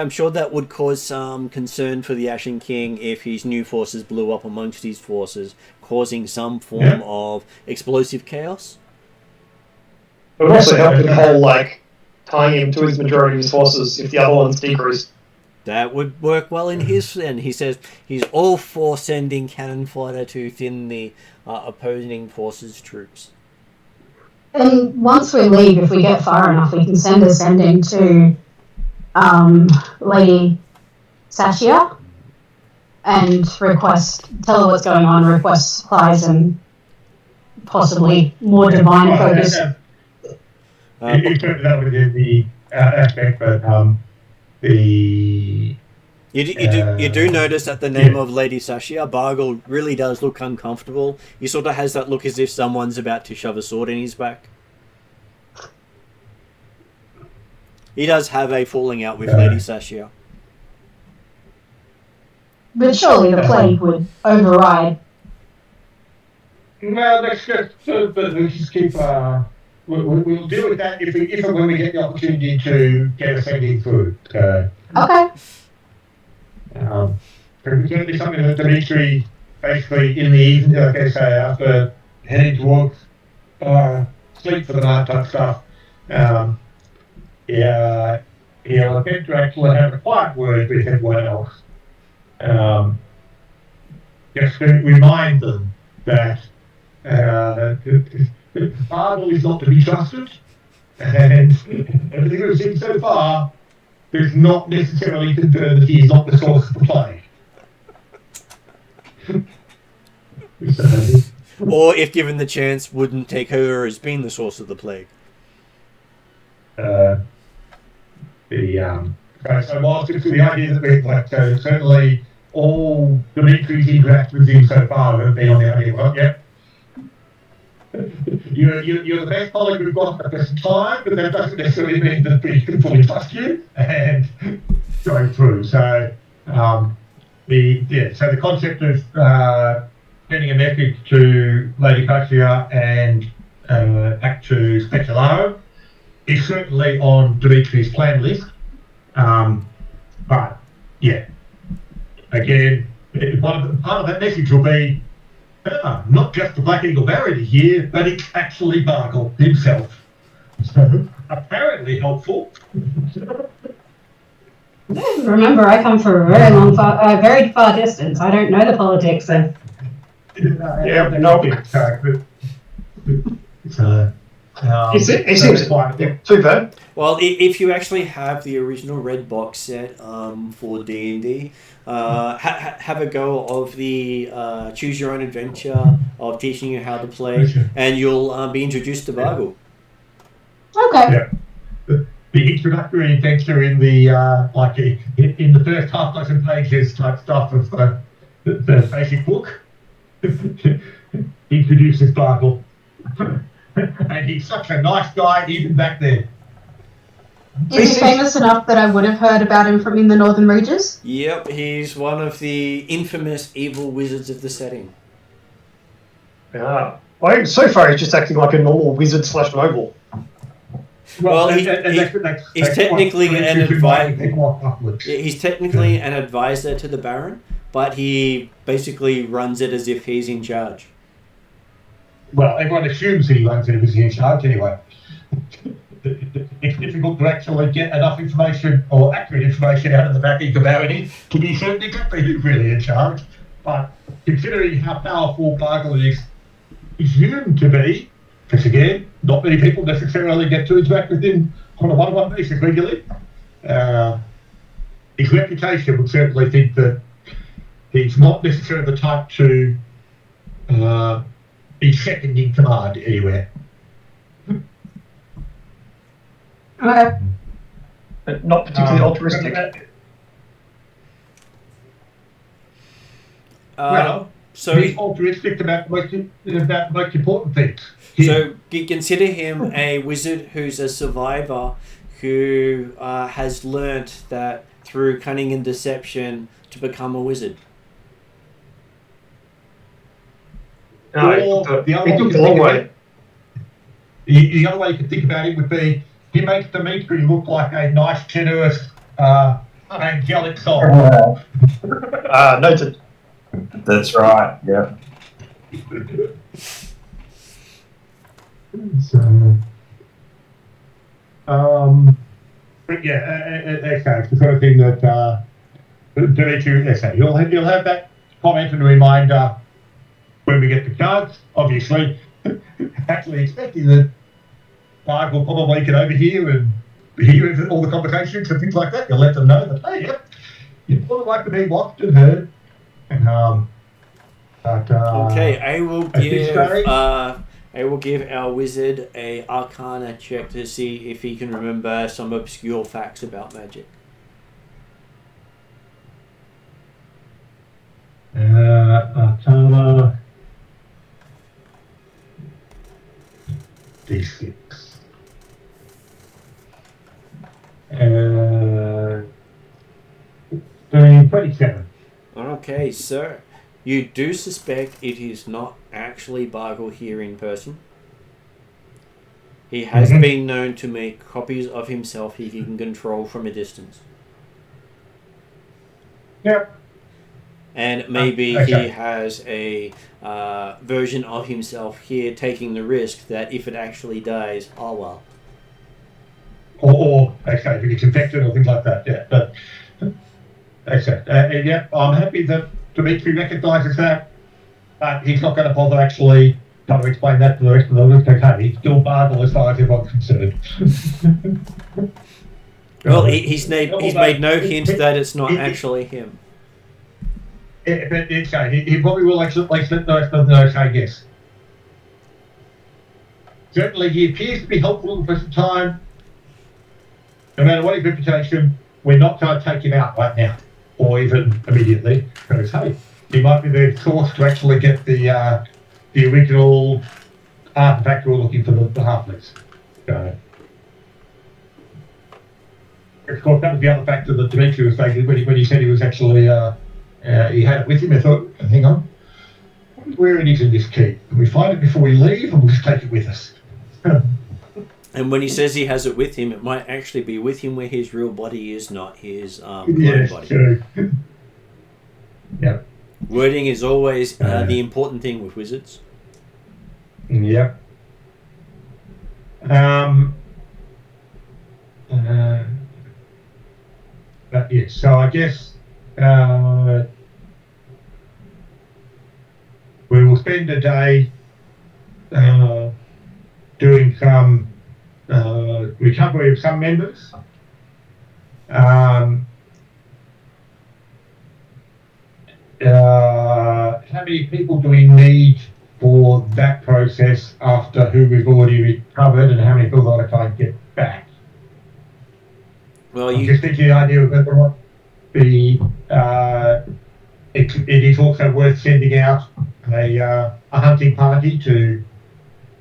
sure that would cause some concern for the Ashen King if his new forces blew up amongst his forces, causing some form of explosive chaos. It would also help with the whole, tying him to his majority of his forces if the other ones decreased. That would work well in his end. He says he's all for sending cannon fodder to thin the opposing forces' troops. And once we leave, if we get far enough, we can send a sending to Lady Sashia and tell her what's going on, request supplies and possibly more divine focus. That would be the aspect, but you do notice that the name of Lady Sashia, Bargle, really does look uncomfortable. He sort of has that look as if someone's about to shove a sword in his back. He does have a falling out with Lady Sashia. But surely the plague would override. Well, let's just keep. We'll deal with that if and when we get the opportunity to get a sending food. Okay. Certainly something that Dimitri basically in the evening, like I say, after heading towards sleep for the night type stuff, he'll attempt to actually have a quiet word with everyone else. Just to remind them that Bargle is not to be trusted, and everything we've seen so far does not necessarily confirm that he is not the source of the plague. Or, if given the chance, wouldn't take her as being the source of the plague. So whilst it's the idea that we've certainly all Dimitri's interactions with him so far have been on the idea, well, yeah, you're the best colleague we've got at this time, but that doesn't necessarily mean that we can fully trust you and going through. So the concept of sending a message to Lady Patria and back to Specularo is certainly on Dimitri's plan list. But yeah, again, part of that message will be not just the Black Eagle Baron here, but it's actually Bargle himself. So apparently helpful. Remember, I come from a very far distance. I don't know the politics of. He seems quite too bad. Well, if you actually have the original red box set for D&D, have a go of the choose your own adventure of teaching you how to play, and you'll be introduced to Bargle. Okay. Yeah. The introductory adventure in the in the first half dozen pages type stuff of the basic book introduces Bargle. And he's such a nice guy even back then. Is he famous enough that I would have heard about him from in the Northern Reaches? Yep, he's one of the infamous evil wizards of the setting. Yeah. Well, so far he's just acting like a normal wizard / noble. Well, he's technically an advisor. He's technically an advisor to the Baron, but he basically runs it as if he's in charge. Well, everyone assumes that he runs it as he's in charge anyway. It's difficult to actually get enough information or accurate information out of the back end about it to be certain exactly who's really in charge. But considering how powerful Bargle is assumed to be, because again, not many people necessarily get to interact with him on a one-on-one basis regularly, his reputation would certainly think that he's not necessarily the type to be second in command anywhere. Okay. But not particularly altruistic. So he's altruistic about the most important things. So consider him a wizard who's a survivor who has learnt that through cunning and deception to become a wizard. No, the other way you could think about it would be he makes Dimitri look like a nice, generous, angelic soul. Noted. That's right. Yeah. So, but yeah, okay. It's the sort of thing that Dimitri, okay, you'll have that comment and reminder when we get the cards. Obviously, actually expecting that Mark will probably get over here and hear all the conversations and things like that. You'll let them know that, hey, yep, you'd probably like to be watched and heard. Okay, I will give our wizard a Arcana check to see if he can remember some obscure facts about magic. Arcana D6. 27. Okay, so you do suspect it is not actually Bargle here in person. He has been known to make copies of himself he can control from a distance. Yep. And maybe Okay. he has a version of himself here taking the risk that if it actually dies, oh well. Or okay, if he gets infected or things like that, yeah. But okay, yeah, I'm happy that Dimitri recognises that, but he's not going to bother actually trying to explain that to the rest of the list. Okay, he's still Bargle as far as everyone's concerned. Well, he's made no hint that it's not actually him. Yeah, but it's okay. He probably will let the rest of the say yes. Certainly, he appears to be helpful for some time. No matter what his reputation, we're not going to take him out right now, or even immediately. Because hey, he might be the source to actually get the original artifact we're looking for the halflings. So, of course, that was the other factor that Dimitri was saying when he said he was actually he had it with him. I thought, hang on, where it is in this key? Can we find it before we leave, or we'll just take it with us? And when he says he has it with him, it might actually be with him where his real body is, not his clone Yes, body. true. Yep. Wording is always the important thing with wizards. Yep. But yes, so I guess we will spend a day doing some recovery of some members. How many people do we need for that process after who we've already recovered, and how many people ought to try and get back? Well, I'm just thinking the idea of whether or not it is also worth sending out a hunting party to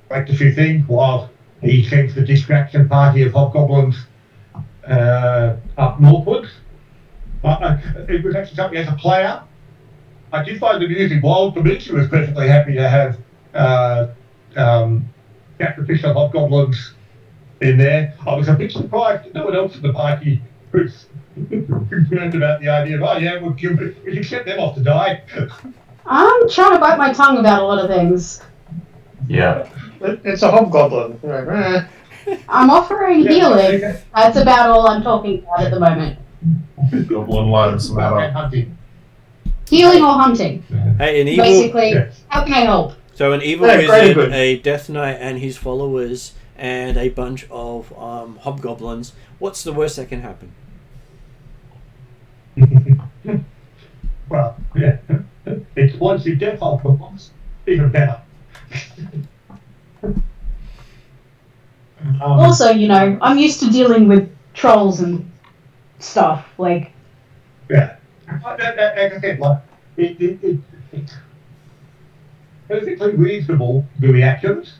collect a few things while he sends the distraction party of hobgoblins up northwards. It was actually something as a player. I did find it amusing. While Dimitri was perfectly happy to have sacrificial hobgoblins in there, I was a bit surprised that no one else in the party was concerned about the idea of, oh yeah, we can set them off to die. I'm trying to bite my tongue about a lot of things. Yeah. It's a hobgoblin. You're like, I'm offering Yeah, healing. okay. That's about all I'm talking about at the moment. Goblin lives matter. Hunting. Healing or hunting. hey, an evil. Basically, Yes. how can I help? So an evil Yeah, very wizard, good. a death knight, and his followers, and a bunch of hobgoblins. What's the worst that can happen? Well, yeah. Explosive death hobgoblins. Even better. Also, you know, I'm used to dealing with trolls and stuff. Like, Yeah. Like I said, like, it's perfectly reasonable, the reactions.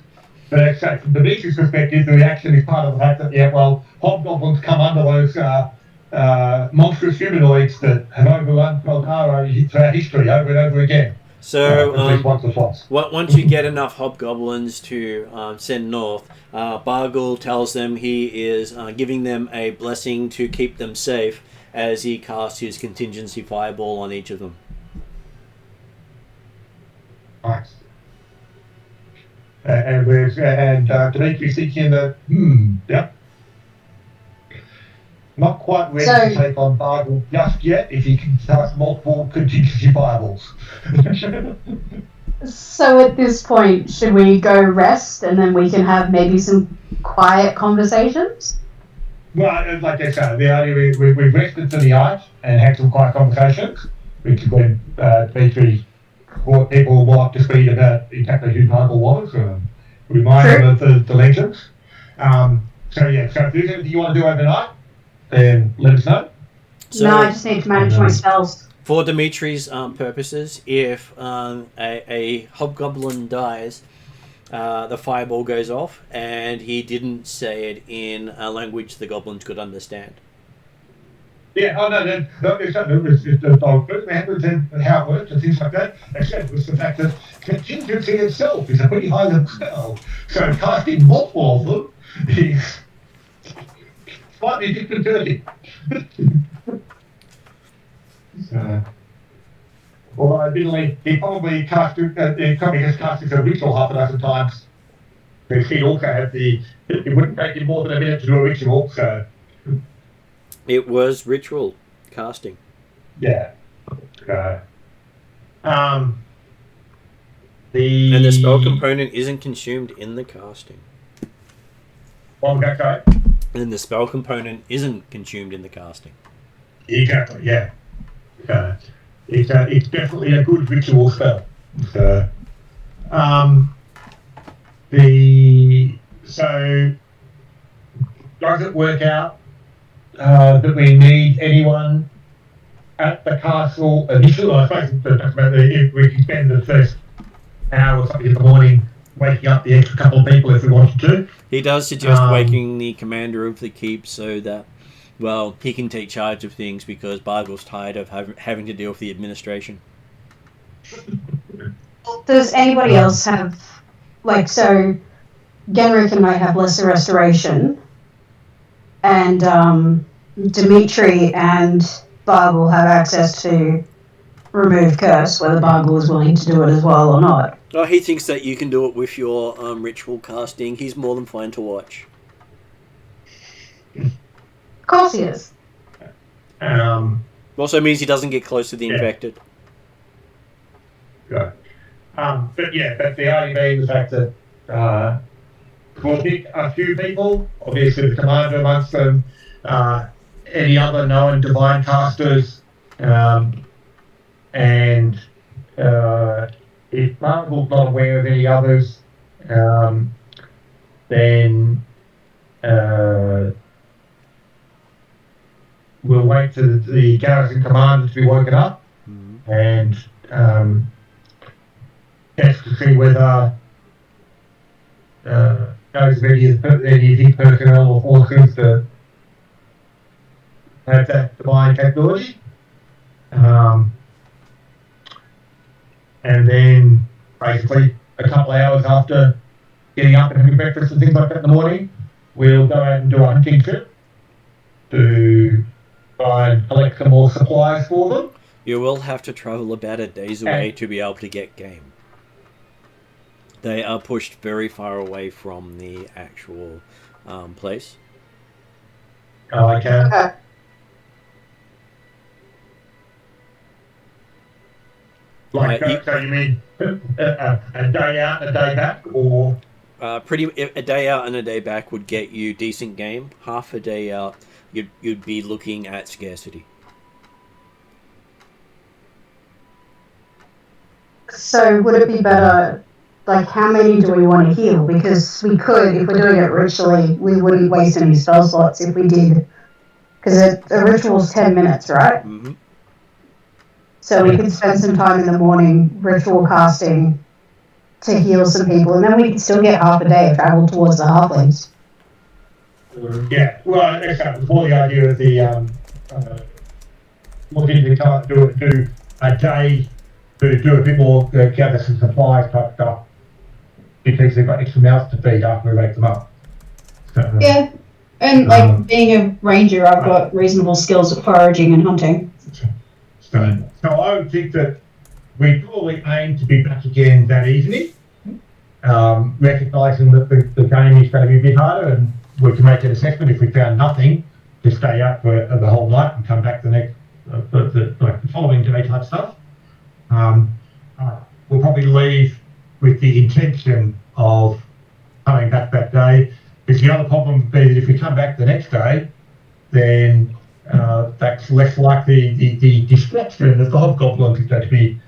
But from Dimitri's perspective, the reaction is part of the fact that, yeah, well, hobgoblins come under those monstrous humanoids that have overrun Poltara throughout history over and over again. So At least once or twice. once you get enough hobgoblins to send north, Bargle tells them he is giving them a blessing to keep them safe as he casts his contingency fireball on each of them. Nice. And Dimitri's thinking that, yep. Not quite ready to take on Bargle just yet if he can cast multiple contingency fireballs. so at this point, should we go rest and then we can have maybe some quiet conversations? Well, like I said, the idea is we rested for the night and had some quiet conversations, which is when Dimitri brought people more up to speed about exactly who Bargle was, remind them of the legends. So if there's anything you want to do overnight, then let us know. So No, I just need to manage my spells. for Dimitri's purposes, if a hobgoblin dies, the fireball goes off, and he didn't say it in a language the goblins could understand. Yeah, it's not happens and how it works and things like that. Except with the fact that contingency itself is a pretty high level spell. So casting multiple of them is slightly disconcerting. Although admittedly, he probably just cast it as a ritual half a dozen times. Because he'd also have it wouldn't take him more than a minute to do a ritual, so. It was ritual casting. Yeah. And the spell component isn't consumed in the casting. What was that, sorry? And the spell component isn't consumed in the casting. Exactly, yeah. It's definitely a good ritual spell. So does it work out that we need anyone at the castle initially? I suppose if we can spend the first hour or something in the morning waking up the extra couple of people if we wanted to. He does suggest waking the commander of the keep so that, well, he can take charge of things because Bargle's tired of having to deal with the administration. Does anybody else have, so Genrick and I have lesser restoration, and Dimitri and Bargle have access to remove curse, whether Bargle is willing to do it as well or not. Oh, he thinks that you can do it with your ritual casting. He's more than fine to watch. Of course he is. Also means he doesn't get close to the infected. But the idea being the fact that we'll pick a few people, obviously the commander amongst them, any other known divine casters, and if Bargle's not aware of any others, then we'll wait for the garrison commander to be woken up and test to see whether knows of any of his personnel or forces that have that divine capability. And then basically a couple of hours after getting up and having breakfast and things like that in the morning, we'll go out and do a hunting trip to try and collect some more supplies for them. You will have to travel about a day's away to be able to get game. They are pushed very far away from the actual place. Oh, okay. So you mean a day out and a day back, or? A day out and a day back would get you decent game. Half a day out, you'd be looking at scarcity. So would it be better, how many do we want to heal? Because we could, if we're doing it ritually, we wouldn't waste any spell slots if we did. Because a ritual's 10 minutes, right? Mm-hmm. So we could spend some time in the morning ritual casting to heal some people, and then we could still get half a day of travel towards the halflings. Yeah, well, before the idea of the looking to do a day to do a bit more, gather some supplies type stuff, because they've got extra mouths to feed after we wake them up. So, yeah, and being a ranger, I've got reasonable skills at foraging and hunting. So I would think that we probably aim to be back again that evening, recognising that the game is going to be a bit harder, and we can make an assessment if we found nothing to stay up for the whole night and come back the next, the following day type stuff. We'll probably leave with the intention of coming back that day. Because the other problem would be that if we come back the next day, then that's less likely the distraction of the hobgoblins is going to be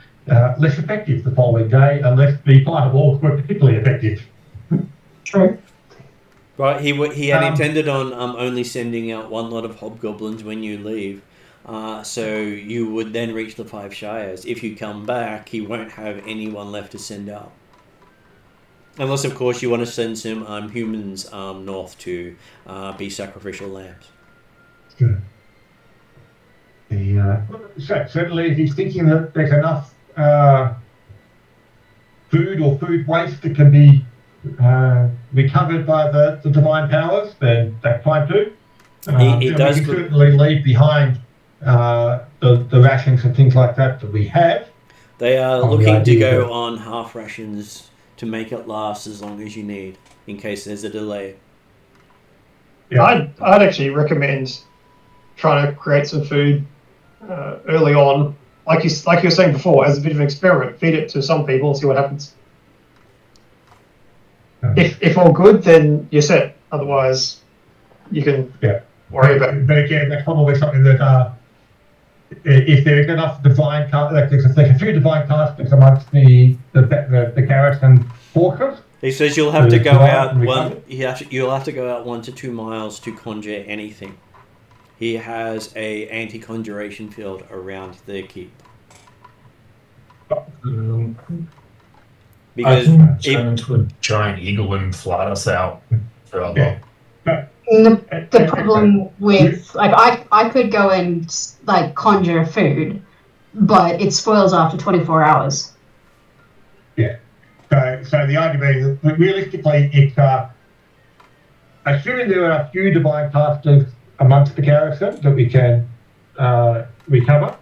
less effective the following day, unless the fight of orcs were particularly effective. True. Right, he had intended on only sending out one lot of hobgoblins when you leave, so you would then reach the 5 Shires. If you come back, he won't have anyone left to send out. Unless, of course, you want to send some humans north to be sacrificial lambs. Good. Certainly, if he's thinking that there's enough food or food waste that can be recovered by the divine powers, then that's fine too. He does. We can certainly leave behind the rations and things like that we have. They are Oh, the looking to idea go that- on half rations to make it last as long as you need, in case there's a delay. Yeah. I'd actually recommend trying to create some food early on, like you were saying before, as a bit of an experiment. Feed it to some people and see what happens. If all good, then you're set. Otherwise, you can worry about it. But again, that's probably something that if there is enough divine there's a few divine casters amongst the garrison forces. He says you'll have to go Survive out and recover? you'll have to go out 1 to 2 miles to conjure anything. He has a anti-conjuration field around the keep. I Because can turn into a giant eagle and fly us out further. The problem with I could go and conjure food, but it spoils after 24 hours. Yeah. So the idea being that realistically, it's assuming there are a few divine casters amongst the garrison that we can recover,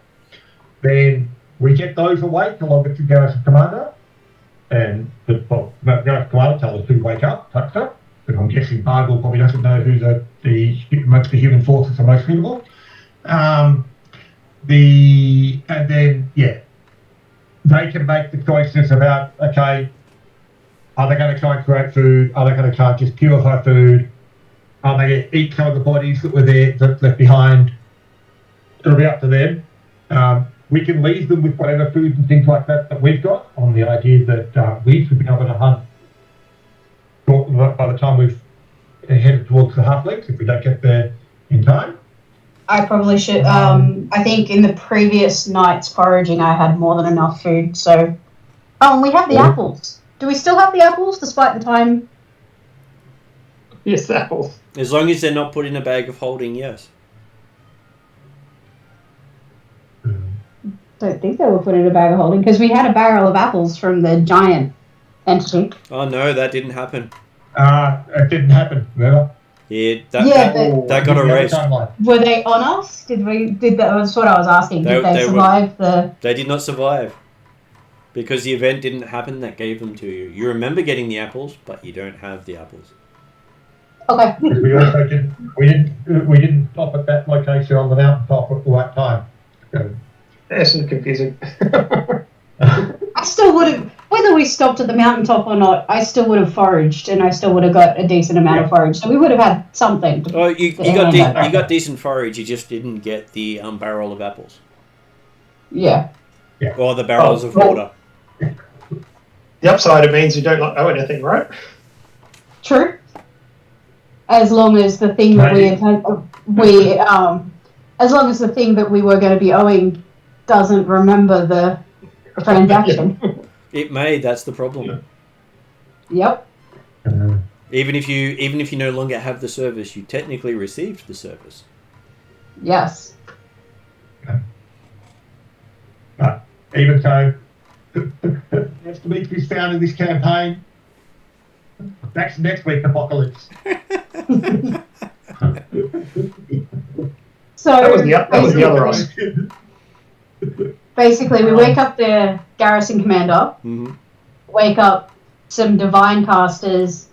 then we get those awake along with the garrison commander, and the garrison commander tells us who wake up, touch up. But I'm guessing Bargle probably doesn't know who amongst the human forces are most suitable. And then they can make the choices about, okay, are they going to try and create food? Are they going to try and just purify food? Are they going to eat some of the bodies that were there, that left behind? It'll be up to them. We can leave them with whatever food and things like that we've got, on the idea that we should be able to hunt by the time we've headed towards the halflings, if we don't get there in time. I probably should. I think in the previous night's foraging, I had more than enough food. So, and we have the apples. Do we still have the apples, despite the time? Yes, apples. as long as they're not put in a bag of holding, yes. Don't think they were put in a bag of holding, because we had a barrel of apples from the giant entity. Oh no, that didn't happen. It didn't happen, remember? Yeah, but that got erased. were they on us? Did that? That's what I was asking. Did they survive the? They did not survive because the event didn't happen that gave them to you. You remember getting the apples, but you don't have the apples. Okay. We also didn't stop at that location on the mountaintop at the right time. That's confusing. I still would have, whether we stopped at the mountaintop or not, I still would have foraged, and I still would have got a decent amount of forage. So we would have had something. Oh, you got decent forage. You just didn't get the barrel of apples. Yeah. Or the barrels of water. The upside, it means you don't owe anything, right? True. As long as the thing that as long as the thing that we were going to be owing doesn't remember the transaction. It may. That's the problem. Yep. Even if you no longer have the service, you technically received the service. Yes. Even so, that's the meat to be found in this campaign. That's next week's apocalypse. So that was the other us. Basically, we wake up the garrison commander, wake up some divine casters,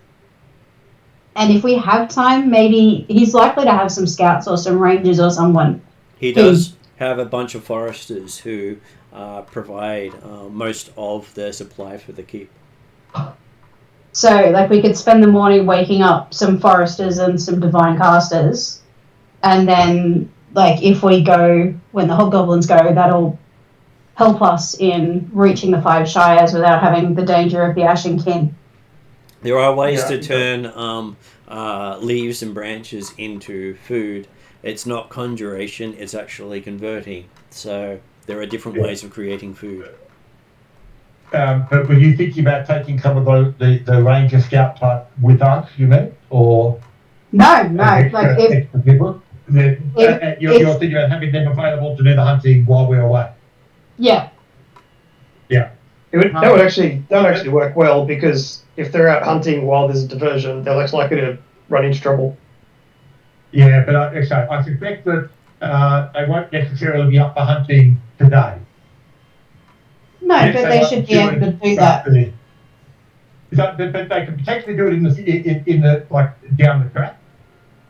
and if we have time, maybe he's likely to have some scouts or some rangers or someone. He does have a bunch of foresters who provide most of the supply for the keep. So, we could spend the morning waking up some foresters and some divine casters, and then, if we go, when the hobgoblins go, that'll help us in reaching the Five Shires without having the danger of the Ashen Kin. There are ways to turn leaves and branches into food. It's not conjuration, it's actually converting. So, there are different ways of creating food. But were you thinking about taking some of the Ranger Scout type with us, you mean? Or No. You're thinking about having them available to do the hunting while we're away? Yeah. Yeah. That would actually work well, because if they're out hunting while there's a diversion, they're less likely to run into trouble. Yeah, but I suspect that they won't necessarily be up for hunting today. No, Yes, but they should be able to do that. But they could potentially do it in the like down the track.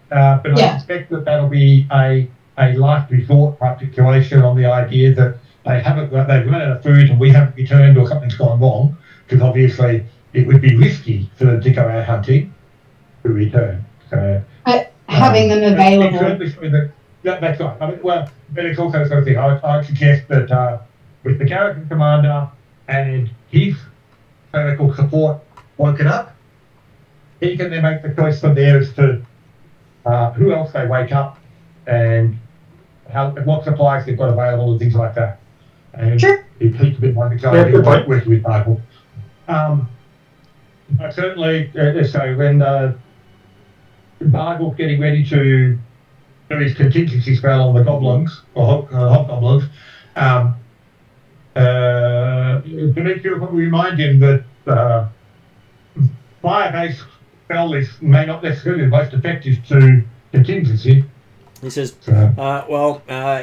But I suspect that that'll be a last resort type situation on the idea that they've run out of food and we haven't returned or something's gone wrong, because obviously it would be risky for them to go out hunting to return. So having them available. That's right. I mean, well, but it's also sort of thing. I suggest that with the garrison commander and his clerical support woken up, he can then make the choice from there as to who else they wake up and what supplies they've got available and things like that. And sure. He keeps a bit more anxiety working with Bargle. But certainly, so when Bargle's getting ready to do his contingency spell on the goblins, or hobgoblins, Demetrius will remind him that fire-based spell may not necessarily be the most effective to contingency. He says,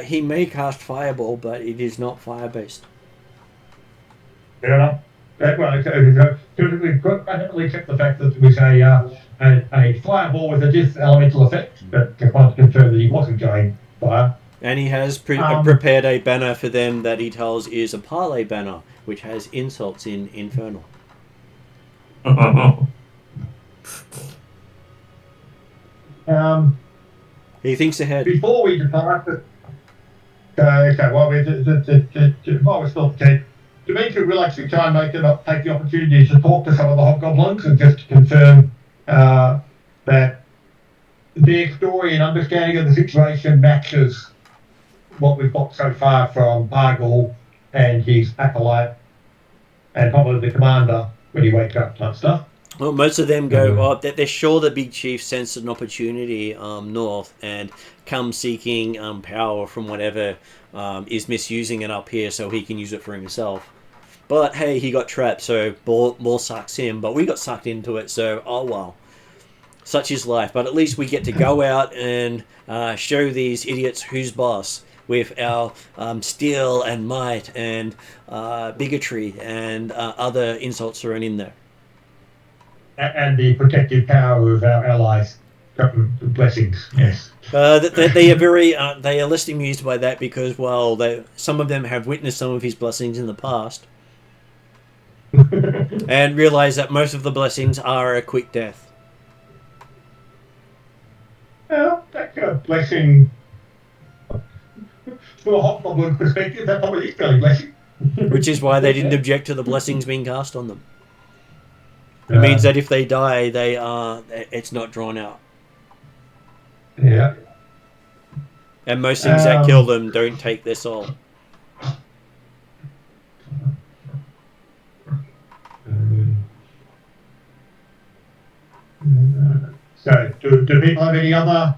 he may cast Fireball, but it is not fire-based. Fair enough. Well, I definitely accept the fact that it was a fireball with a dis-elemental effect, but I can't confirm that he wasn't going fire. And he has prepared a banner for them that he tells is a parlay banner, which has insults in Infernal. He thinks ahead. Before we depart, while we're still Demetrius will actually try and take the opportunity to talk to some of the hobgoblins and just to confirm that their story and understanding of the situation matches what we've got so far from Bargle and his acolyte and probably the commander when he wakes up type stuff. Well, most of them go, they're sure the big chief sensed an opportunity north and come seeking power from whatever is misusing it up here so he can use it for himself. But hey, he got trapped, so more sucks him. But we got sucked into it, so oh well. Such is life. But at least we get to go out and show these idiots who's boss with our steel and might and bigotry and other insults thrown in there. And the protective power of our allies. Blessings, yes. They are very they are less amused by that because, well, some of them have witnessed some of his blessings in the past. And realize that most of the blessings are a quick death. Well, that's a blessing. From a hobgoblin perspective, that probably is fairly blessing. Which is why they didn't object to the blessings being cast on them. It means that if they die, it's not drawn out. Yeah. And most things that kill them don't take their soul. So, do people have any other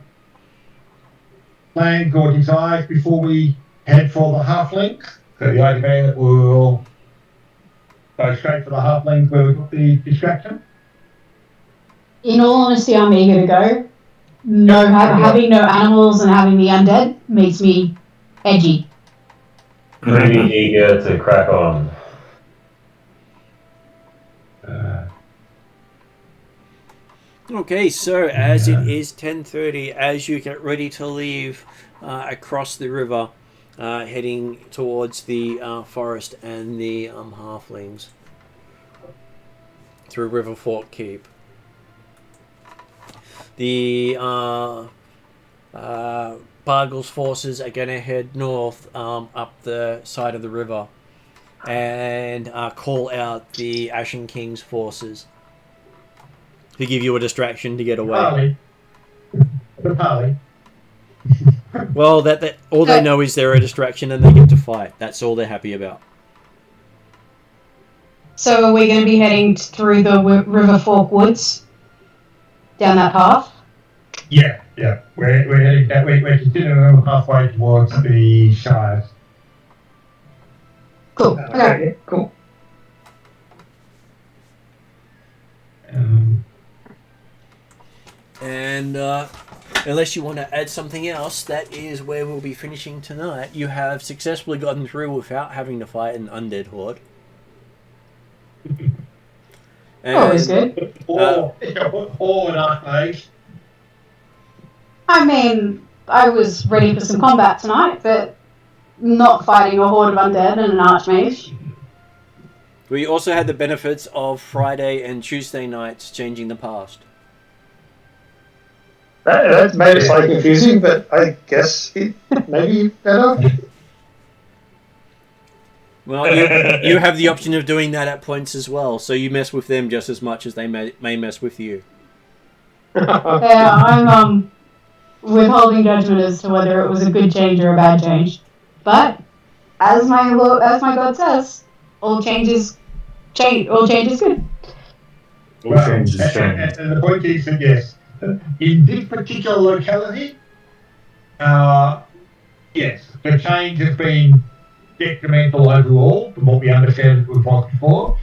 plans or desires before we head for the halflings? So the idea being that we'll go straight for the halflings where we've got the distraction? In all honesty, I'm eager to go. Having no animals and having the undead makes me edgy. Pretty eager to crack on. Okay, so as it is 10:30, as you get ready to leave across the river, heading towards the forest and the halflings through Riverfort Keep, the Bargle's forces are going to head north up the side of the river and call out the Ashen King's forces to give you a distraction to get away. The parley. Well, that all they know is they're a distraction and they get to fight. That's all they're happy about. So are we going to be heading through the Riverfort woods? Down that path? Yeah. We're heading that way. We're continuing halfway towards the Shires. Cool. Okay. Cool. And unless you want to add something else, that is where we'll be finishing tonight. You have successfully gotten through without having to fight an undead horde. Always good. Or an archmage. I mean, I was ready for some combat tonight, but not fighting a horde of undead and an archmage. We also had the benefits of Friday and Tuesday nights changing the past. That made it slightly confusing, but I guess it may be better. Well, you have the option of doing that at points as well, so you mess with them just as much as they may mess with you. Yeah, I'm withholding judgment as to whether it was a good change or a bad change. But as my god says, all change is good. All changes change. And the point is that yes, in this particular locality, yes, the change has been detrimental overall from what we understand it was before.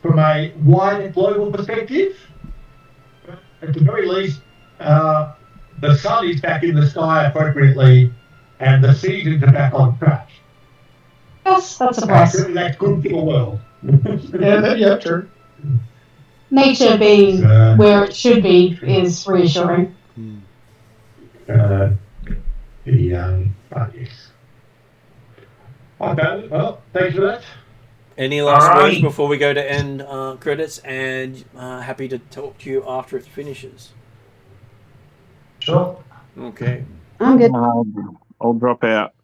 From a wider global perspective, at the very least, the sun is back in the sky appropriately, and the seasons are back on track. Yes, that's a plus. That's good for the world. Yeah, true. Nature being where it should be is reassuring. But yes. Okay, well, thanks for that. Any last Alright. words before we go to end credits? And happy to talk to you after it finishes. Sure. Okay. I'm good. I'll drop out.